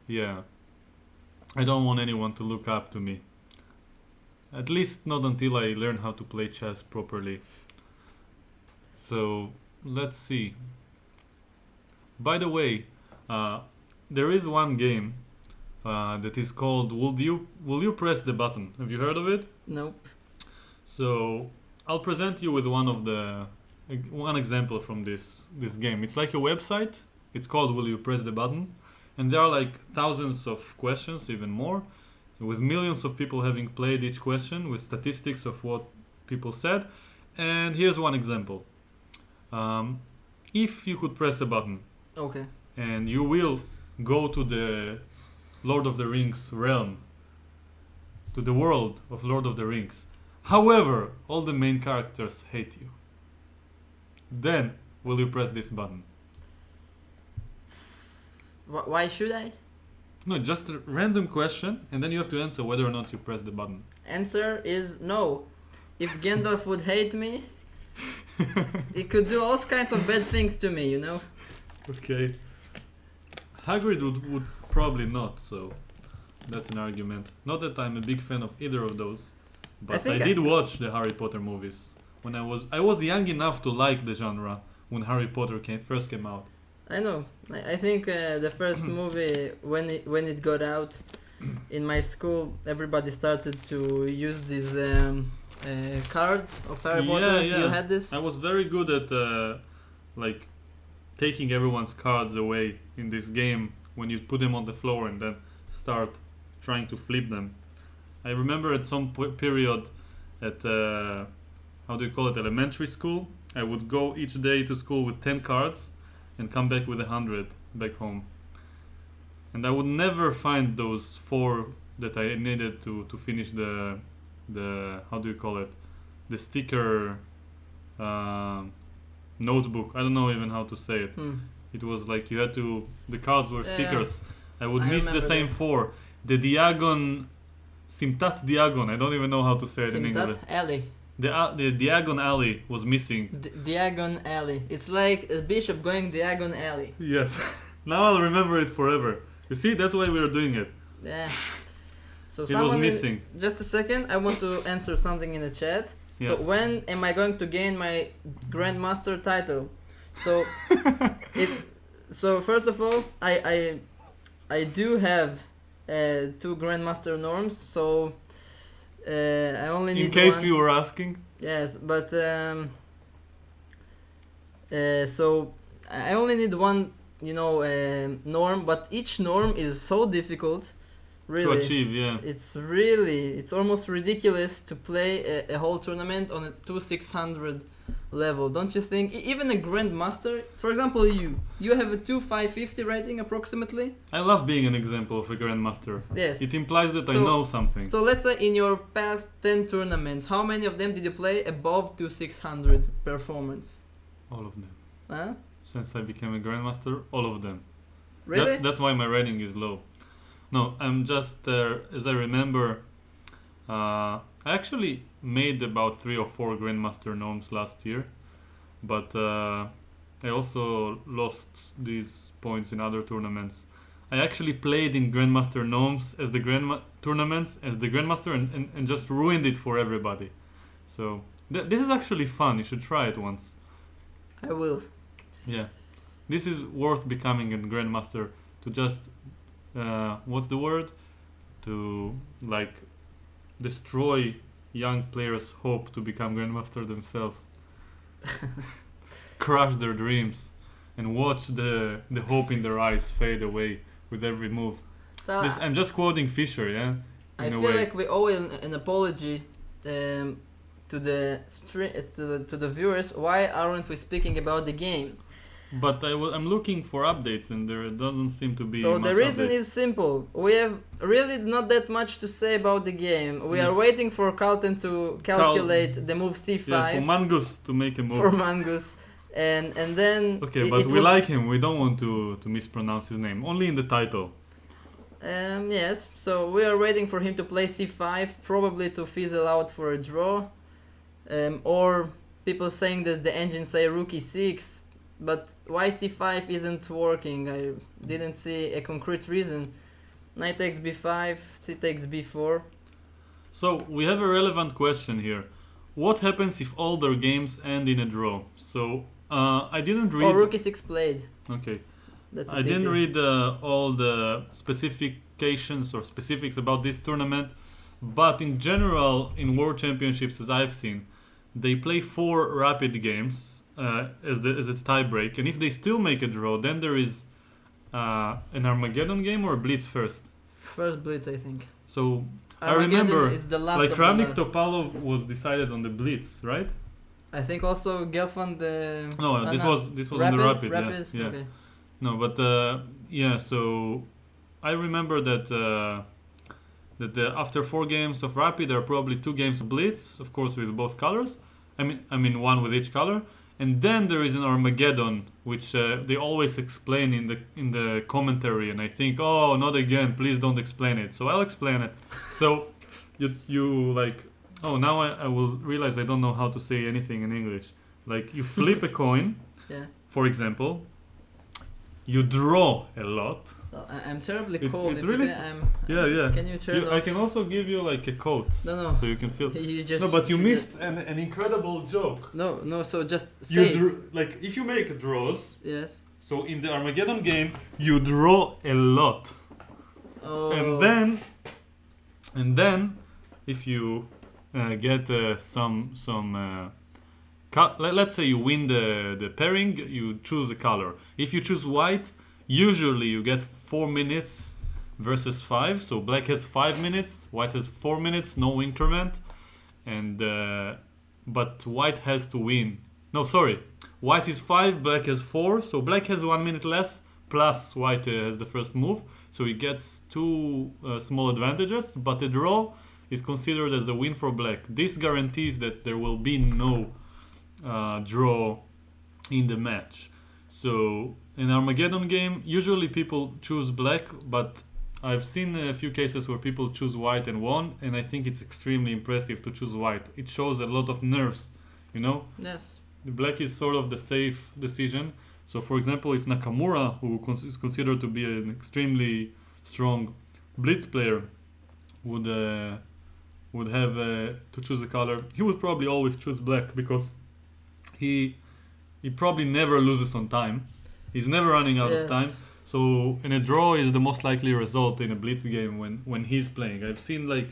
yeah, I don't want anyone to look up to me. At least not until I learn how to play chess properly. So, let's see. By the way, there is one game that is called Will You Press the Button? Have you heard of it? nope. So I'll present you with one example from this game. It's like a website. It's called Will You Press the Button? And there are like thousands of questions, even more, with millions of people having played each question, with statistics of what people said. And here's one example. If you could press a button Okay. and you will go to the Lord of the Rings realm, to the world of Lord of the Rings. However, all the main characters hate you. Then, will you press this button? Why should I? No, just a random question, and then you have to answer whether or not you press the button. Answer is no. If Gandalf would hate me, he could do all kinds of bad things to me, you know? Okay. Hagrid would probably not, so that's an argument. Not that I'm a big fan of either of those, but I did watch the Harry Potter movies when I was young enough to like the genre when Harry Potter first came out. I know. I think the first movie, when it got out, in my school, everybody started to use these cards of Harry Potter. Yeah. You had this? I was very good at like taking everyone's cards away in this game when you put them on the floor and then start trying to flip them. I remember at some period at how do you call it, elementary school, I would go each day to school with 10 cards and come back with 100 back home. And I would never find those 4 that I needed to finish the how do you call it, the sticker notebook. I don't know even how to say it. It was like you had to, the cards were stickers. I would miss the same this. 4. The Diagon, Simtat Diagon, I don't even know how to say it in English. Simtat Alley. The Diagon Alley was missing. Diagon Alley. It's like a bishop going Diagon Alley. Yes. Now I'll remember it forever. You see, that's why we are doing it. Yeah. So it was missing. Just a second, I want to answer something in the chat. Yes. So when am I going to gain my Grandmaster title? So So first of all, I do have 2 Grandmaster norms. So I only need in case one. You were asking. Yes, but so I only need one, norm. But each norm is so difficult, really. To achieve, yeah. It's almost ridiculous to play a whole tournament on a 2,600 level, don't you think? Even a Grandmaster, for example, you have a 2,550 rating approximately. I love being an example of a Grandmaster. Yes. It implies that I know something. So let's say in your past 10 tournaments, how many of them did you play above 2,600 performance? All of them. Huh? Since I became a Grandmaster, all of them. Really? That's why my rating is low. No, I'm just, as I remember, I actually made about 3 or 4 Grandmaster norms last year, but I also lost these points in other tournaments. I actually played in Grandmaster norms as the tournaments as the Grandmaster and just ruined it for everybody. So this is actually fun. You should try it once. I will. Yeah, this is worth becoming a Grandmaster to just what's the word? To like destroy young players' hope to become Grandmaster themselves. Crush their dreams and watch the hope in their eyes fade away with every move. So I'm just quoting Fischer, yeah? I feel like we owe an apology to the viewers. Why aren't we speaking about the game? But I'm looking for updates and there doesn't seem to be So much the reason updates. is simple. We have really not that much to say about the game. We are waiting for Carlsen to calculate the move c5. Yeah, for Magnus to make a move. For Magnus. And then... Okay, but we like him. We don't want to mispronounce his name. Only in the title. Yes, so we are waiting for him to play c5, probably to fizzle out for a draw. Or people saying that the engine say rook e6, but why c5 isn't working? I didn't see a concrete reason. Knight takes b5, c takes b4. So we have a relevant question here. What happens if all their games end in a draw? So I didn't read. Oh, rook e6 played. Okay. That's a I didn't pity. read all the specifications or specifics about this tournament, but in general, in World Championships, as I've seen, they play 4 rapid games as a tie break, and if they still make a draw, then there is an Armageddon game or a Blitz first. First blitz, I think. So I Armageddon remember, is the last like of the Kramnik last. Topalov was decided on the Blitz, right? I think also Gelfand the... No, this was Rapid? on the rapid. Rapid? Yeah. Okay. No, but yeah. So I remember that after 4 games of rapid, there are probably 2 games of blitz, of course, with both colors. I mean, 1 with each color, and then there is an Armageddon, which they always explain in the commentary, and I think, oh, not again! Please don't explain it. So I'll explain it. So you like, oh, now I will realize I don't know how to say anything in English. Like you flip a coin, Yeah. for example. You draw a lot. Oh, I'm terribly It's- cold. it's really okay. Yeah. Can you turn off? I can also give you like a coat, No. so you can feel. You just... No, but you just- missed an incredible joke. No, so just You say it. like if you make draws. Yes. So in the Armageddon game, you draw a lot, Oh. and then if you get some let's say you win the pairing, you choose a color. If you choose white, usually you get 4 minutes versus 5. So black has 5 minutes, white has 4 minutes, no increment, and but white has to win. No, sorry, white is 5, black has 4, so black has 1 minute less. Plus white has the first move, so he gets 2 small advantages. But a draw is considered as a win for black. This guarantees that there will be no draw in the match. So in Armageddon game, usually people choose black, but I've seen a few cases where people choose white and won, and I think it's extremely impressive to choose white. It shows a lot of nerves, you know? Yes. The black is sort of the safe decision. So for example, if Nakamura, who is considered to be an extremely strong blitz player, would have to choose a color, he would probably always choose black because he probably never loses on time. He's never running out of time. So in a draw is the most likely result in a blitz game when he's playing. I've seen like,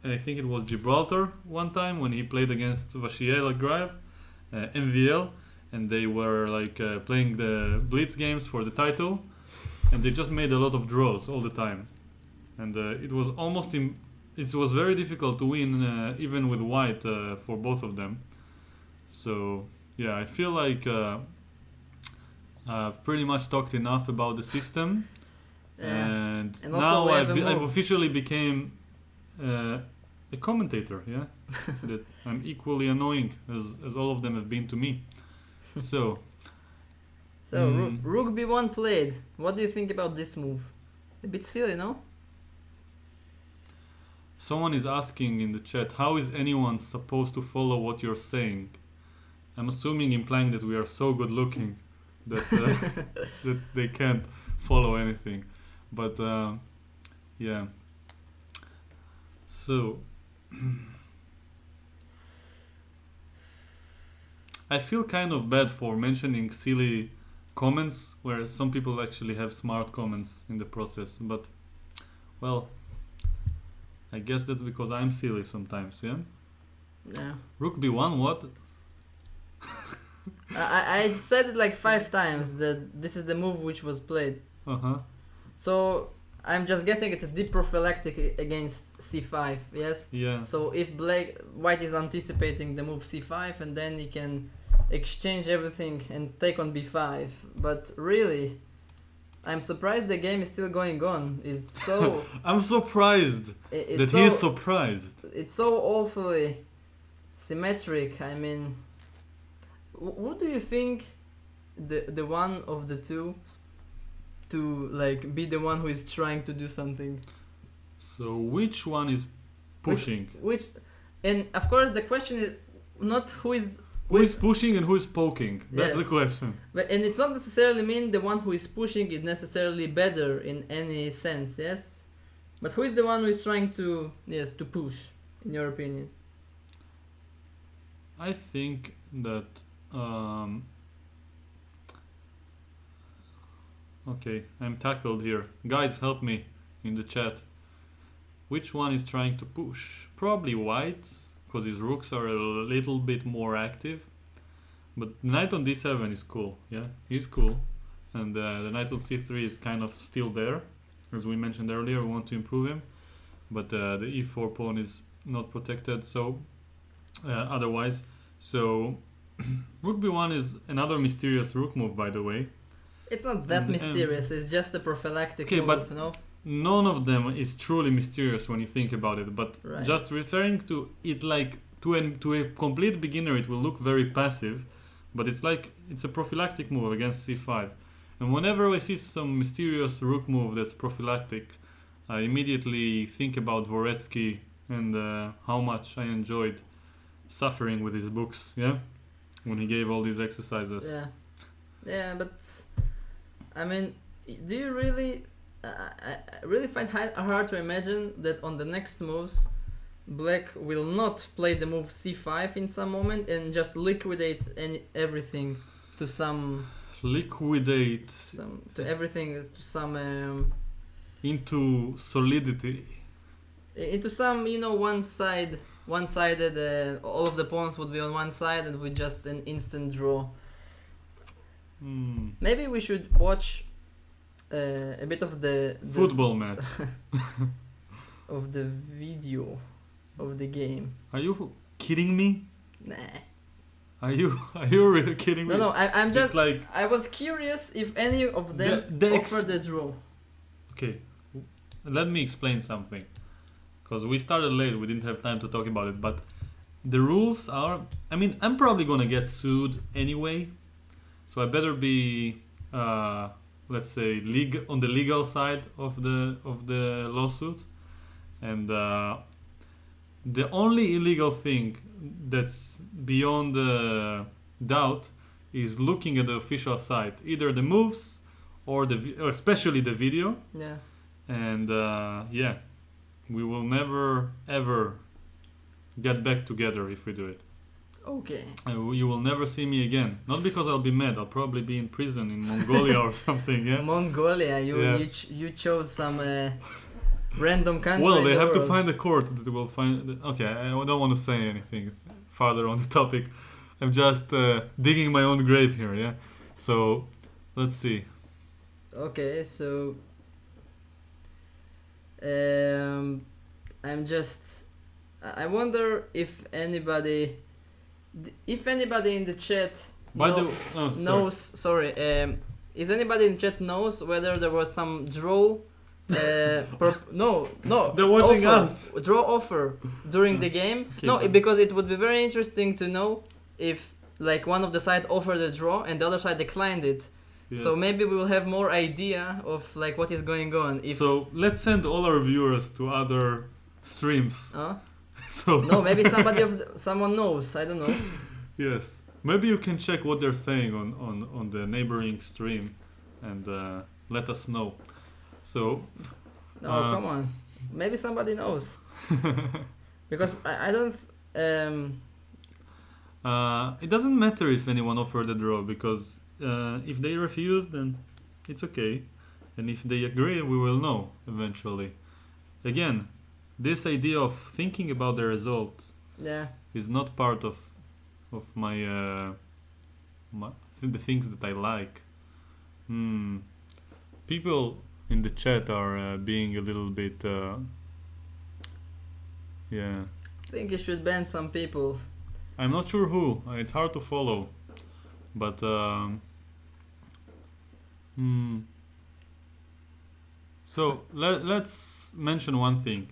I think it was Gibraltar one time when he played against Vashiel Agraev, MVL, and they were like playing the blitz games for the title, and they just made a lot of draws all the time, and it was it was very difficult to win even with white for both of them. So yeah, I feel like I've pretty much talked enough about the system, and And also now we have a I've move. officially became a commentator. Yeah, that I'm equally annoying as all of them have been to me. So Rook b1 played. What do you think about this move? A bit silly, no? someone is asking in the chat, how is anyone supposed to follow what you're saying? I'm assuming implying that we are so good looking that that they can't follow anything. But yeah. So I feel kind of bad for mentioning silly comments where some people actually have smart comments in the process, but well, I guess that's because I'm silly sometimes, yeah? Yeah. Rook b1, what? I said it like 5 times that this is the move which was played. Uh-huh. So I'm just guessing it's a deep prophylactic against c5, yes? Yeah. So if white is anticipating the move c5 and then he can exchange everything and take on b5. But really, I'm surprised the game is still going on. It's so... I'm surprised that he is surprised. It's so awfully symmetric. I mean, what do you think the one of the two to like be the one who is trying to do something. So which one is pushing? Which and of course the question is not who is Who is pushing and who is poking? That's Yes. the question. and it's not necessarily mean the one who is pushing is necessarily better in any sense, yes? But who is the one who is trying to to push, in your opinion? I think that okay, I'm tackled here. Guys, help me in the chat. Which one is trying to push? Probably white, because his rooks are a little bit more active. But knight on d7 is cool, yeah, he's cool. And the knight on c3 is kind of still there. As we mentioned earlier, we want to improve him. But the e4 pawn is not protected, so otherwise. So rook b1 is another mysterious rook move, by the way. It's not that mysterious, it's just a prophylactic move, but no? none of them is truly mysterious when you think about it, but Right. just referring to it like to a complete beginner it will look very passive, but it's a prophylactic move against c5. And whenever I see some mysterious rook move that's prophylactic, I immediately think about Dvoretsky and how much I enjoyed suffering with his books, yeah, when he gave all these exercises. Yeah, but I mean, do you really I really find hard to imagine that on the next moves black will not play the move c5 in some moment and just liquidate everything to some everything to some into solidity. into some one-sided all of the pawns would be on one side and with just an instant draw. Maybe we should watch a bit of the football match of the video of the game. Are you kidding me? Nah. Are you really kidding me? No, I'm just it's like I was curious if any of them offered the draw. Okay, let me explain something, because we started late, we didn't have time to talk about it, but the rules are, I mean, I'm probably gonna get sued anyway, so I better be let's say on the legal side of the lawsuit. And the only illegal thing that's beyond doubt is looking at the official site, either the moves or or especially the video. Yeah. And yeah, we will never ever get back together if we do it. Okay. You will never see me again. Not because I'll be mad. I'll probably be in prison in Mongolia or something. Yeah. Mongolia. You chose some random country. Well, they in the have to world. find a court that will find. Okay, I don't want to say anything farther on the topic. I'm just digging my own grave here. Yeah. So let's see. Okay, so I'm just I wonder if anybody in the chat knows. Sorry, is anybody in the chat knows whether there was some draw? No, They're watching offer, us. Draw offer during the game. Okay. No, because it would be very interesting to know if like one of the sides offered a draw and the other side declined it. Yes. So maybe we will have more idea of like what is going on. So let's send all our viewers to other streams. So No, maybe someone knows. I don't know. Yes, maybe you can check what they're saying on the neighboring stream, and let us know. So No, come on. Maybe somebody knows. Because I don't. It doesn't matter if anyone offered a draw, because if they refuse, then it's okay, and if they agree, we will know eventually. Again, this idea of thinking about the result is not part of my the things that I like. People in the chat are being a little bit I think you should ban some people. I'm not sure who. It's hard to follow, but so let's mention one thing.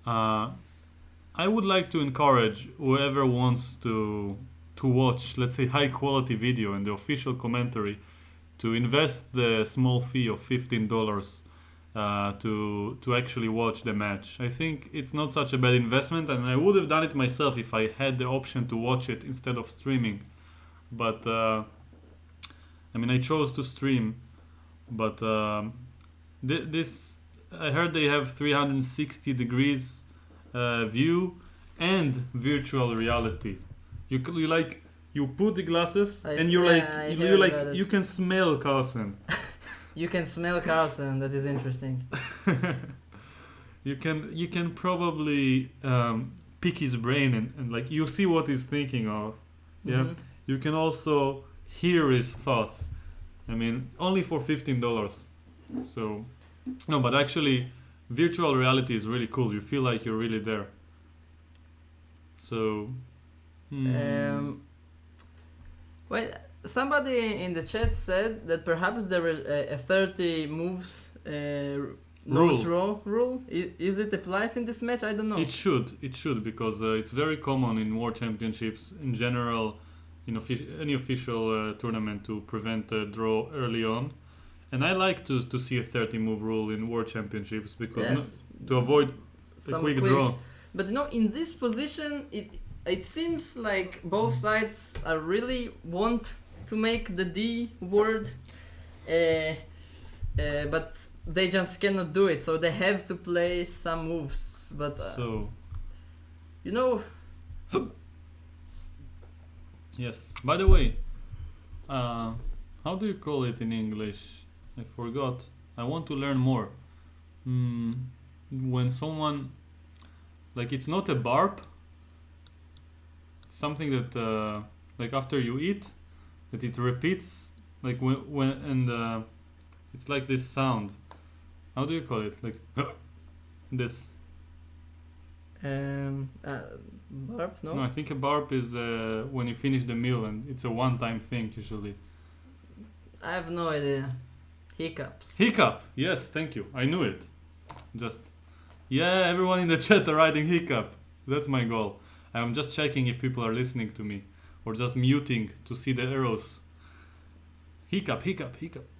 I would like to encourage whoever wants to watch, let's say, high quality video and the official commentary, to invest the small fee of $15 to actually watch the match. I think it's not such a bad investment, and I would have done it myself if I had the option to watch it instead of streaming. But I mean, I chose to stream. But this, I heard they have 360 degrees view and virtual reality. You put the glasses and you can smell Carlsen. You can smell Carlsen. That is interesting. You can probably pick his brain and like you see what he's thinking of. Yeah. Mhm. You can also hear his thoughts. I mean, only for $15. So, no, but actually, virtual reality is really cool. You feel like you're really there. So, Well, somebody in the chat said that perhaps there is a 30 moves no draw rule. Is it applies in this match? I don't know. It should because it's very common in World Championships in general, in any official tournament to prevent a draw early on. And I like to see a 30 move rule in World Championships because to avoid a quick draw. But you know, in this position, it seems like both sides are really want to make the D word, but they just cannot do it. So they have to play some moves. But you know. Yes. By the way, how do you call it in English? I forgot. I want to learn more. When someone, like, it's not a barp. Something that, like, after you eat, that it repeats, like when and it's like this sound. How do you call it? Like this. Barb? No. No, I think a barp is when you finish the meal, and it's a one-time thing usually. I have no idea. Hiccups. Hiccup. Yes, thank you. I knew it. Everyone in the chat are writing hiccup. That's my goal. I'm just checking if people are listening to me or just muting to see the arrows. Hiccup.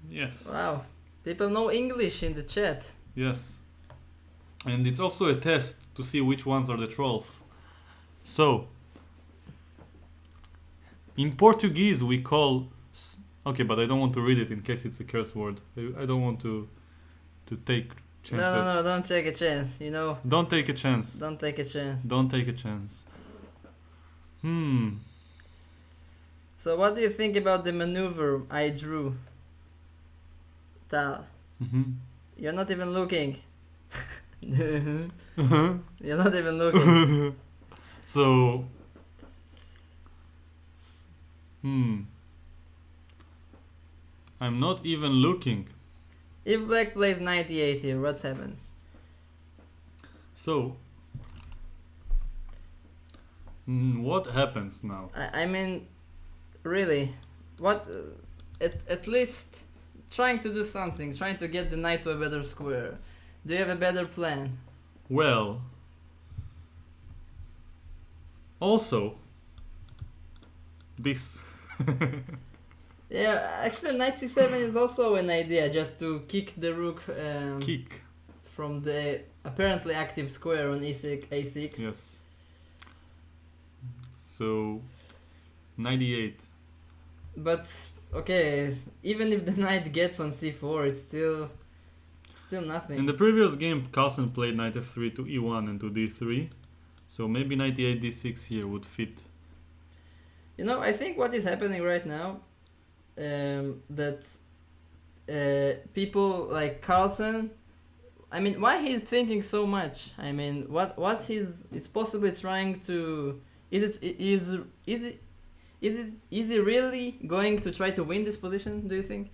Yes. Wow. People know English in the chat. Yes. And it's also a test to see which ones are the trolls. So, in Portuguese we call... Okay, but I don't want to read it in case it's a curse word. I don't want to take chances. No, don't take a chance, you know. Don't take a chance. Don't take a chance. Don't take a chance. So what do you think about the maneuver I drew? Tal. You're not even looking. You're not even looking. So... I'm not even looking. If black plays 98 here, what happens? So... what happens now? I mean, really, what? At least trying to do something, trying to get the knight to a better square. Do you have a better plan? Well, also, this. Yeah, actually knight c7 is also an idea, just to kick the rook from the apparently active square on a6. Yes. So, 98. But, okay, even if the knight gets on c4, it's still nothing. In the previous game, Carlsen played knight f3 to e1 and to d3. So maybe 98 d6 here would fit. You know, I think what is happening right now, that people like Carlsen, I mean, why he's thinking so much? I mean, what he's possibly trying to... Is he really going to try to win this position, do you think?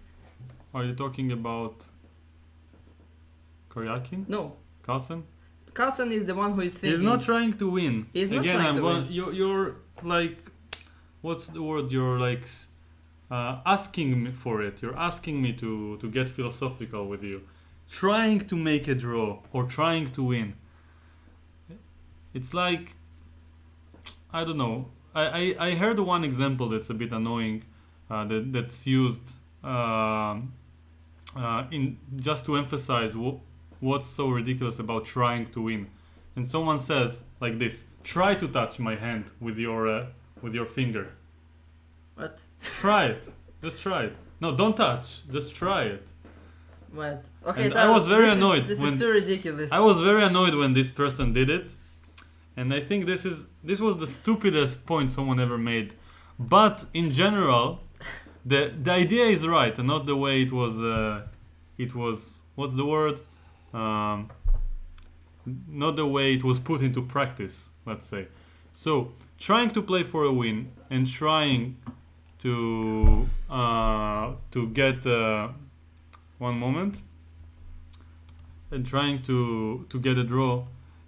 Are you talking about Karjakin? No. Carlsen? Carlsen is the one who is thinking... He's not trying to win. He's not trying to win. You're like... What's the word? You're like asking me for it. You're asking me to get philosophical with you. Trying to make a draw or trying to win. It's like... I don't know. I heard one example that's a bit annoying that's used just to emphasize what's so ridiculous about trying to win. And someone says like this: try to touch my hand with your finger. What? Try it. Just try it. No, don't touch. Just try it. What? Okay, And I was very annoyed This when is too ridiculous. I was very annoyed when this person did it, and I think this was the stupidest point someone ever made. But in general, the idea is right, and not the way it was. What's the word? Not the way it was put into practice. Let's say. So trying to play for a win and trying to get. One moment. And trying to get a draw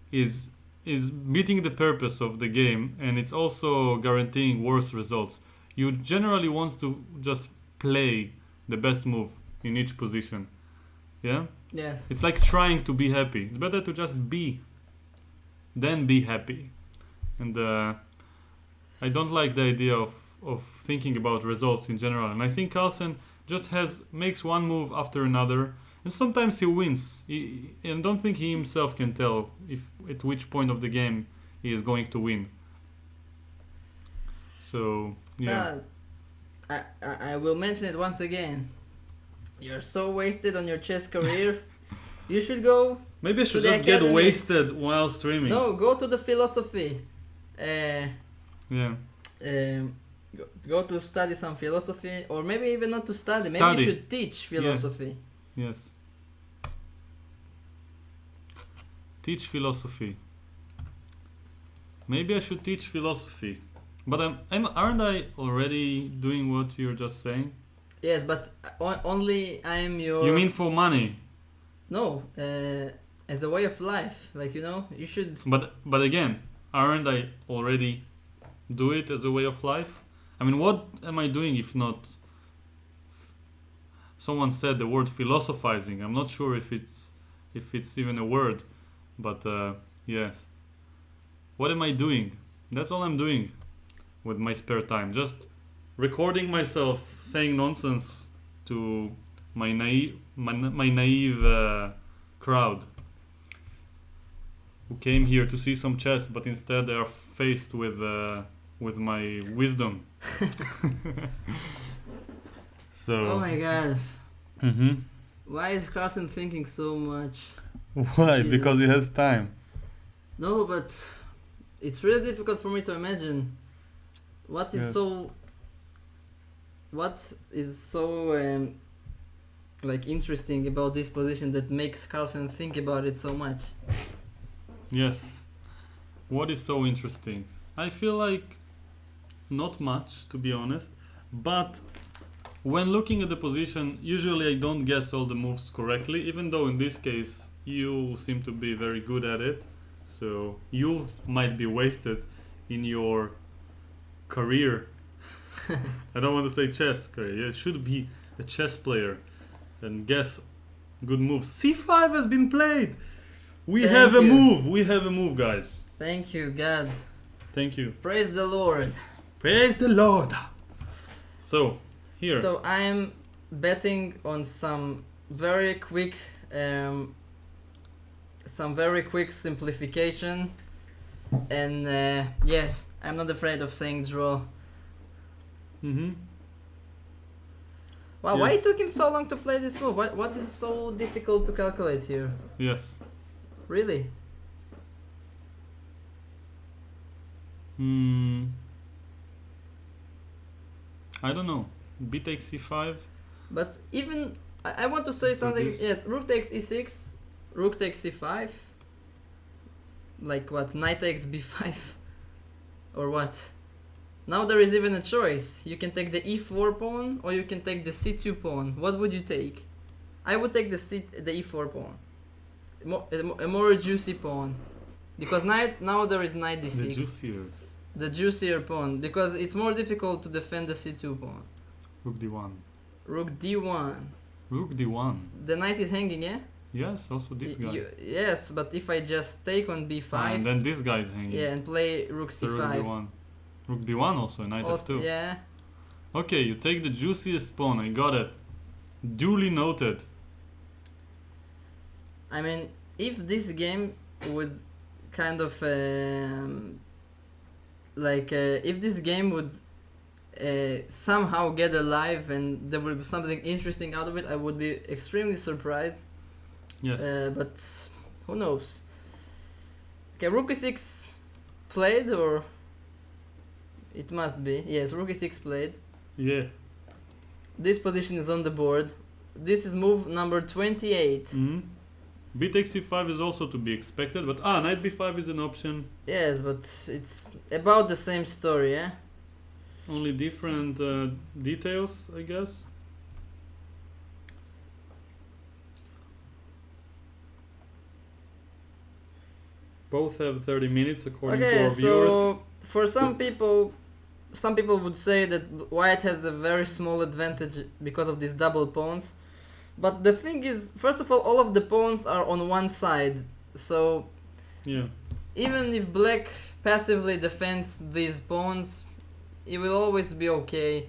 is meeting the purpose of the game, and it's also guaranteeing worse results. You generally want to just play the best move in each position. Yeah? Yes. It's like trying to be happy. It's better to just be than be happy. And I don't like the idea of thinking about results in general. And I think Carlsen just makes one move after another, and sometimes he wins. And don't think he himself can tell at which point of the game he is going to win. So yeah. I will mention it once again. You're so wasted on your chess career. You should go. Maybe I should the just get academy. wasted while streaming. No, go to the philosophy. Yeah. Go to study some philosophy, or maybe even not to study. Maybe Study. you should teach philosophy. Yes. Teach philosophy. Maybe I should teach philosophy. But aren't I already doing what you're just saying? Yes, but only I am your... You mean for money? No, as a way of life. Like, you should... But again, aren't I already do it as a way of life? I mean, what am I doing if not... Someone said the word philosophizing. I'm not sure if it's even a word. But yes. What am I doing? That's all I'm doing with my spare time. Just recording myself saying nonsense to my naive crowd who came here to see some chess, but instead they are faced with my wisdom. So. Oh my god. Mm-hmm. Why is Carlsen thinking so much? Why? Jesus. Because he has time. No, but it's really difficult for me to imagine what is Yes. so like interesting about this position that makes Carlsen think about it so much. Yes. What is so interesting? I feel like not much, to be honest, but when looking at the position, usually I don't guess all the moves correctly, even though in this case you seem to be very good at it. So you might be wasted in your career. I don't want to say chess career. It should be a chess player and guess good moves. C5 has been played. We Thank have a you. move. We have a move, guys. Thank you, God. Thank you. Praise the Lord. Praise the Lord. So here. So I'm betting on some very quick simplification, and yes, I'm not afraid of saying draw. Mm-hmm. Wow, why Yes. it took him so long to play this move? What is so difficult to calculate here? Yes. Really? I don't know. B takes c5. But even I want to say something. this. Yeah, rook takes e6, rook takes c5. Like what? Knight takes b5, or what? Now there is even a choice. You can take the e4 pawn, or you can take the c2 pawn. What would you take? I would take the e4 pawn. A more juicy pawn, because now there is knight d6. The juicier. The juicier pawn, because it's more difficult to defend the c2 pawn. Rook d1. Rook d1. Rook d1. The knight is hanging, yeah? Yes, also this guy. Yes, but if I just take on b5, And then this guy is hanging. yeah, and play rook So c5. rook d1. Rook d1 also, knight f2. Yeah. Okay, you take the juiciest pawn. I got it. Duly noted. I mean, if this game would kind of if this game would somehow get alive and there would be something interesting out of it, I would be extremely surprised. Yes. But who knows? Okay, Rook e6 played, or it must be. Yes, Rook e6 played. Yeah. This position is on the board. This is move number 28. Mm-hmm. B takes c5 is also to be expected, but knight b5 is an option. Yes, but it's about the same story, yeah? Only different details, I guess. Both have 30 minutes according to our viewers. So for some people would say that white has a very small advantage because of these double pawns. But the thing is, first of all of the pawns are on one side. So yeah, even if black passively defends these pawns, it will always be okay.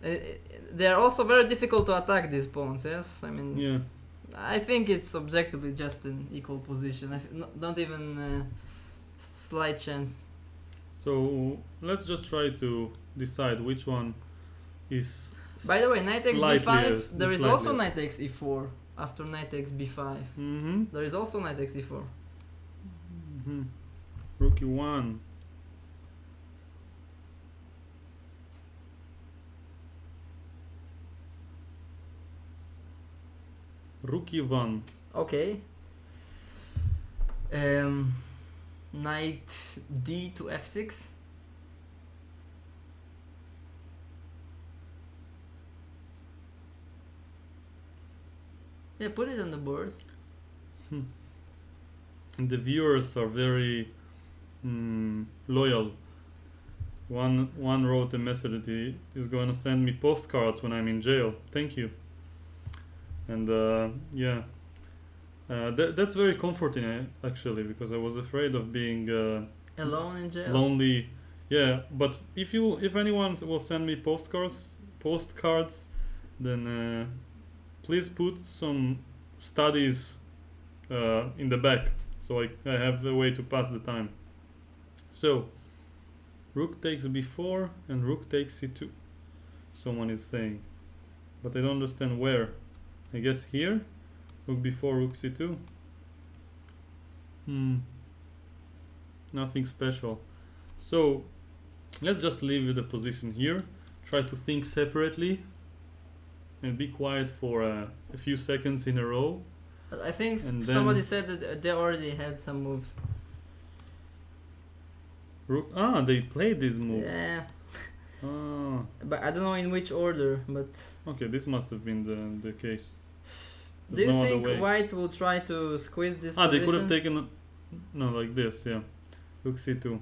They are also very difficult to attack, these pawns, yes? I mean, yeah. I think it's objectively just an equal position. Don't even slight chance. So let's just try to decide which one is. By the way, knight takes slightly b5. There is also slightly. knight takes e4 after knight takes b5. Mm-hmm. There is also knight takes e4. Mm-hmm. Rook e1. Rook e1. Okay. Knight d to f6. Yeah, put it on the board. And the viewers are very loyal. One wrote a message that he is going to send me postcards when I'm in jail. Thank you. And yeah, that's very comforting actually, because I was afraid of being Alone in jail. lonely. Yeah, but if anyone will send me postcards, then please put some studies in the back, so I have a way to pass the time. So rook takes b4 and rook takes c2. Someone is saying, but I don't understand where. I guess here. Rook b4, rook c2. Nothing special. So let's just leave the position here. Try to think separately and be quiet for a few seconds in a row. But I think And somebody then- said that they already had some moves. Rook. They played these moves. Yeah, Ah, but I don't know in which order. But okay, this must have been the case. do There's you no other think way. white will try to squeeze this They position? could have taken no, like this, yeah. Rook c2.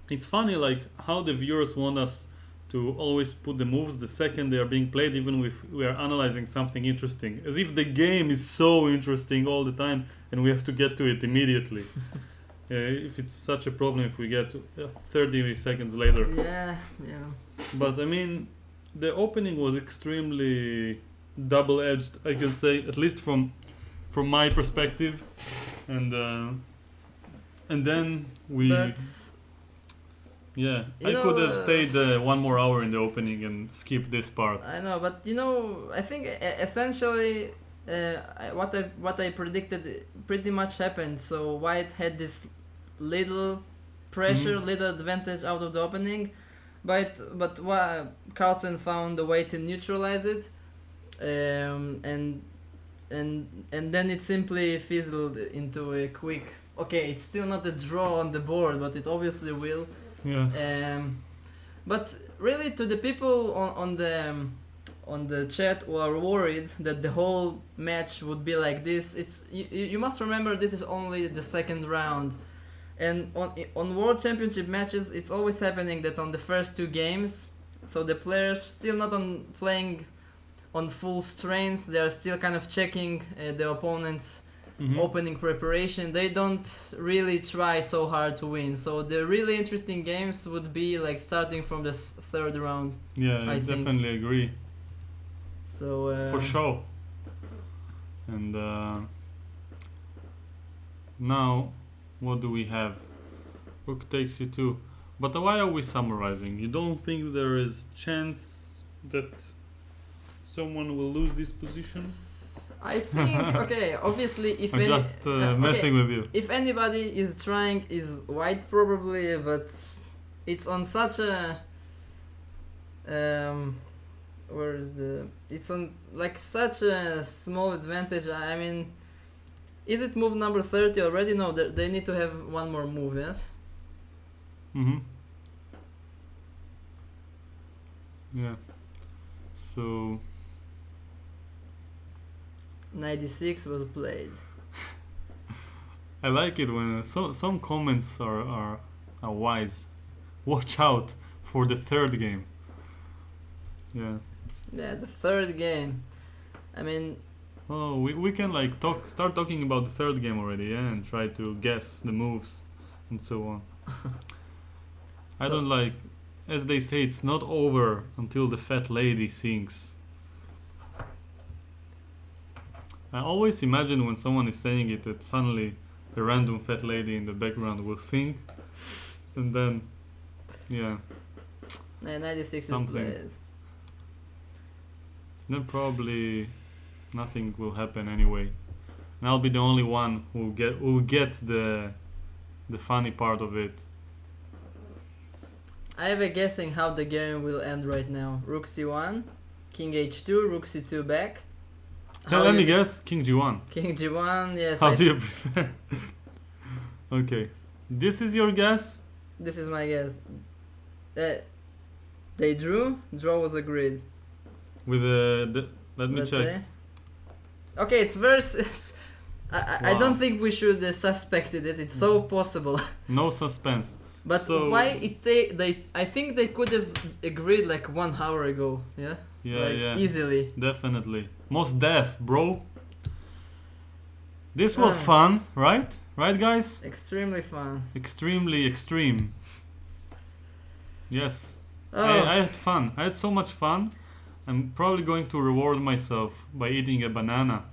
It's funny, like how the viewers want us to always put the moves the second they are being played, even if we are analyzing something interesting, as if the game is so interesting all the time and we have to get to it immediately. If it's such a problem if we get to, 30 seconds later. Yeah. But I mean, the opening was extremely double-edged, I can say, at least from my perspective, and then we. But Yeah, You I know, could have stayed 1 more hour in the opening and skipped this part. I know, but I think essentially what I predicted pretty much happened. So white had this little pressure, little advantage out of the opening, but Carlsen found a way to neutralize it, and then it simply fizzled into a quick. Okay, it's still not a draw on the board, but it obviously will. Yeah. But really, to the people on the chat who are worried that the whole match would be like this, you must remember this is only the second round, and on World Championship matches, it's always happening that on the first 2 games, so the players still not playing on full strength, they are still kind of checking the opponent's opening preparation. They don't really try so hard to win. So the really interesting games would be like starting from the 3rd round. Yeah, I I think. definitely agree. So for sure. And now, what do we have? Rook takes e2. But why are we summarizing? You don't think there is chance that someone will lose this position? I think, okay, obviously if I'm just messing with you. if anybody is trying is white probably, but it's on such a it's on like such a small advantage. I mean, is it move number 30 already? No, they need to have one more move, yes? Mm-hmm. Yeah. So 96 was played. I like it when some comments are wise. Watch out for the third game. Yeah. Yeah, the third game. I mean, Oh, we can like start talking about the third game already, yeah, and try to guess the moves and so on. I So- don't like, as they say, it's not over until the fat lady sings. I always imagine when someone is saying it that suddenly a random fat lady in the background will sing, and then, yeah, 96 Something. is played. then probably nothing will happen anyway. And I'll be the only one who will get the funny part of it. I have a guessing how the game will end right now. Rook c1, king h2, rook c2 back. How Let me you- guess, King G1. King g1, yes. How do you prefer? Okay, this is your guess? This is my guess. They drew. Draw was agreed. With let me Let's check. say. Okay, it's very. I Wow. don't think we should suspected it. It's so possible. No suspense. But So- why it they? I think they could have agreed like 1 hour ago. Yeah. Yeah, like, yeah. Easily. Definitely. Most deaf, bro. This was Ah. fun, right? Right, guys? Extremely fun. Extremely extreme. Yes. Oh, I had fun. I had so much fun. I'm probably going to reward myself by eating a banana.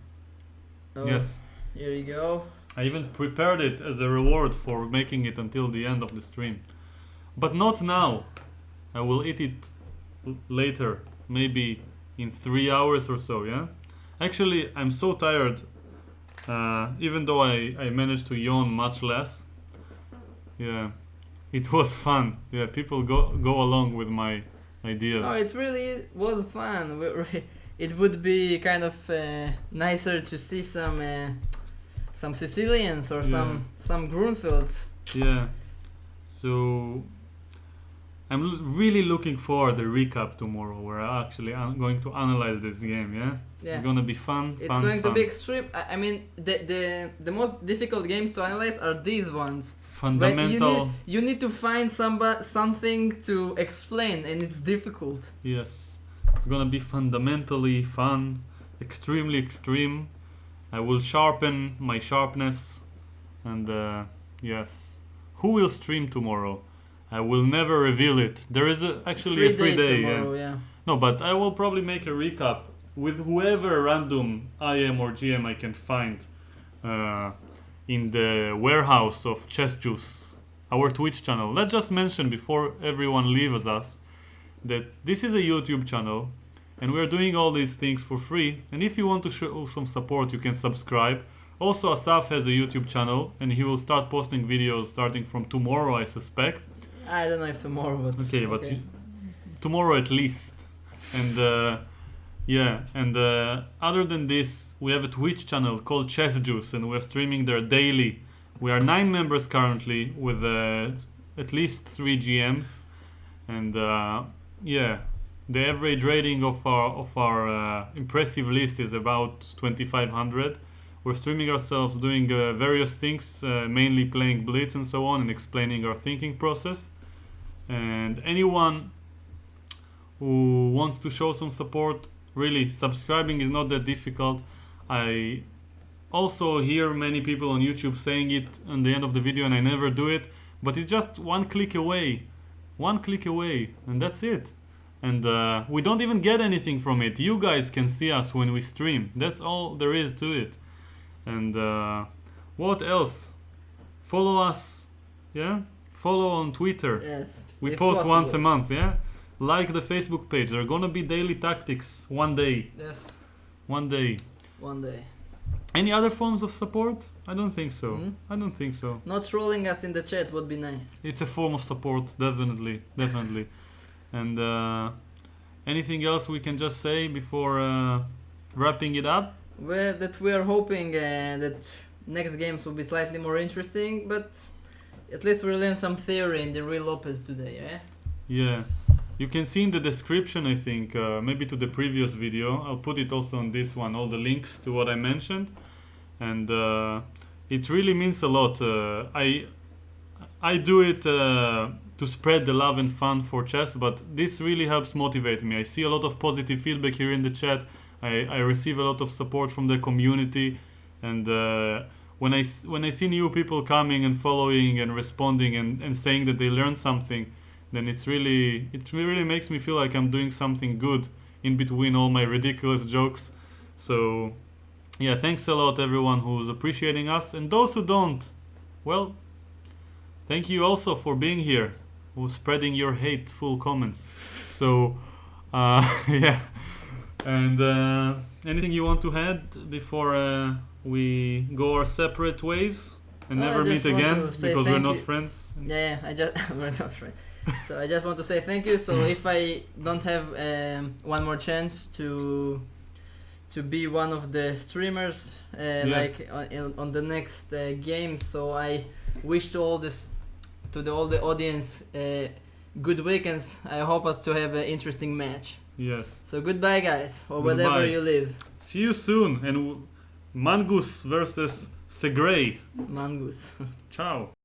oh, Yes. Here you go. I even prepared it as a reward for making it until the end of the stream. But not now. I will eat it later. Maybe in 3 hours or so, yeah? Actually, I'm so tired. Even though I managed to yawn much less. Yeah. It was fun. Yeah, people go along with my ideas. Oh, it really was fun. It would be kind of nicer to see some Sicilians or Yeah. some Grunfelds. Yeah. So I'm really looking forward to the recap tomorrow, where I'm going to analyze this game. Yeah. Yeah. It's gonna be fun. It's fun, going fun. to be extreme. I mean, the most difficult games to analyze are these ones. When fundamental. you need to find something to explain, and it's difficult. Yes. It's gonna be fundamentally fun, extremely extreme. I will sharpen my sharpness, and yes. Who will stream tomorrow? I will never reveal it. There is actually a free day. tomorrow. Yeah. Yeah. No, but I will probably make a recap with whoever random IM or GM I can find in the warehouse of Chessjuice, our Twitch channel. Let's just mention before everyone leaves us that this is a YouTube channel and we're doing all these things for free. And if you want to show some support, you can subscribe. Also, Asaf has a YouTube channel and he will start posting videos starting from tomorrow, I suspect. I don't know if tomorrow, but Okay, but tomorrow at least. And yeah, and other than this, we have a Twitch channel called Chessjuice, and we're streaming there daily. We are 9 members currently, with at least 3 GMs, and yeah, the average rating of our impressive list is about 2,500. We're streaming ourselves doing various things, mainly playing Blitz and so on, and explaining our thinking process. And anyone who wants to show some support, really, subscribing is not that difficult. I also hear many people on YouTube saying it on the end of the video, and I never do it, but it's just one click away, and that's it. and we don't even get anything from it. You guys can see us when we stream. That's all there is to it. And what else? Follow us, yeah? Follow on Twitter. Yes. We if post possible. once a month, yeah? Like the Facebook page. There are gonna be daily tactics one day. Yes. One day. One day. Any other forms of support? I don't think so. Hmm? I don't think so. Not trolling us in the chat would be nice. It's a form of support, definitely, definitely. And anything else we can just say before wrapping it up? Well, that we are hoping that next games will be slightly more interesting, but at least we learned some theory in the real Lopez today, yeah? Yeah. You can see in the description, I think, maybe to the previous video. I'll put it also on this one, all the links to what I mentioned. And it really means a lot. I do it to spread the love and fun for chess, but this really helps motivate me. I see a lot of positive feedback here in the chat. I receive a lot of support from the community, and when I see new people coming and following and responding and saying that they learned something, then it really makes me feel like I'm doing something good in between all my ridiculous jokes. So yeah, thanks a lot everyone who's appreciating us, and those who don't, well, thank you also for being here, for spreading your hateful comments. So yeah. And anything you want to add before we go our separate ways and never meet again because we're not friends? Yeah, we're not friends. So I just want to say thank you. So if I don't have one more chance to be one of the streamers, Yes. like on the next game, so I wish to all the audience good weekends. I hope us to have an interesting match. Yes. So goodbye, guys, or Goodbye. wherever you live. See you soon. And Magnus versus Sergey. Magnus. Ciao.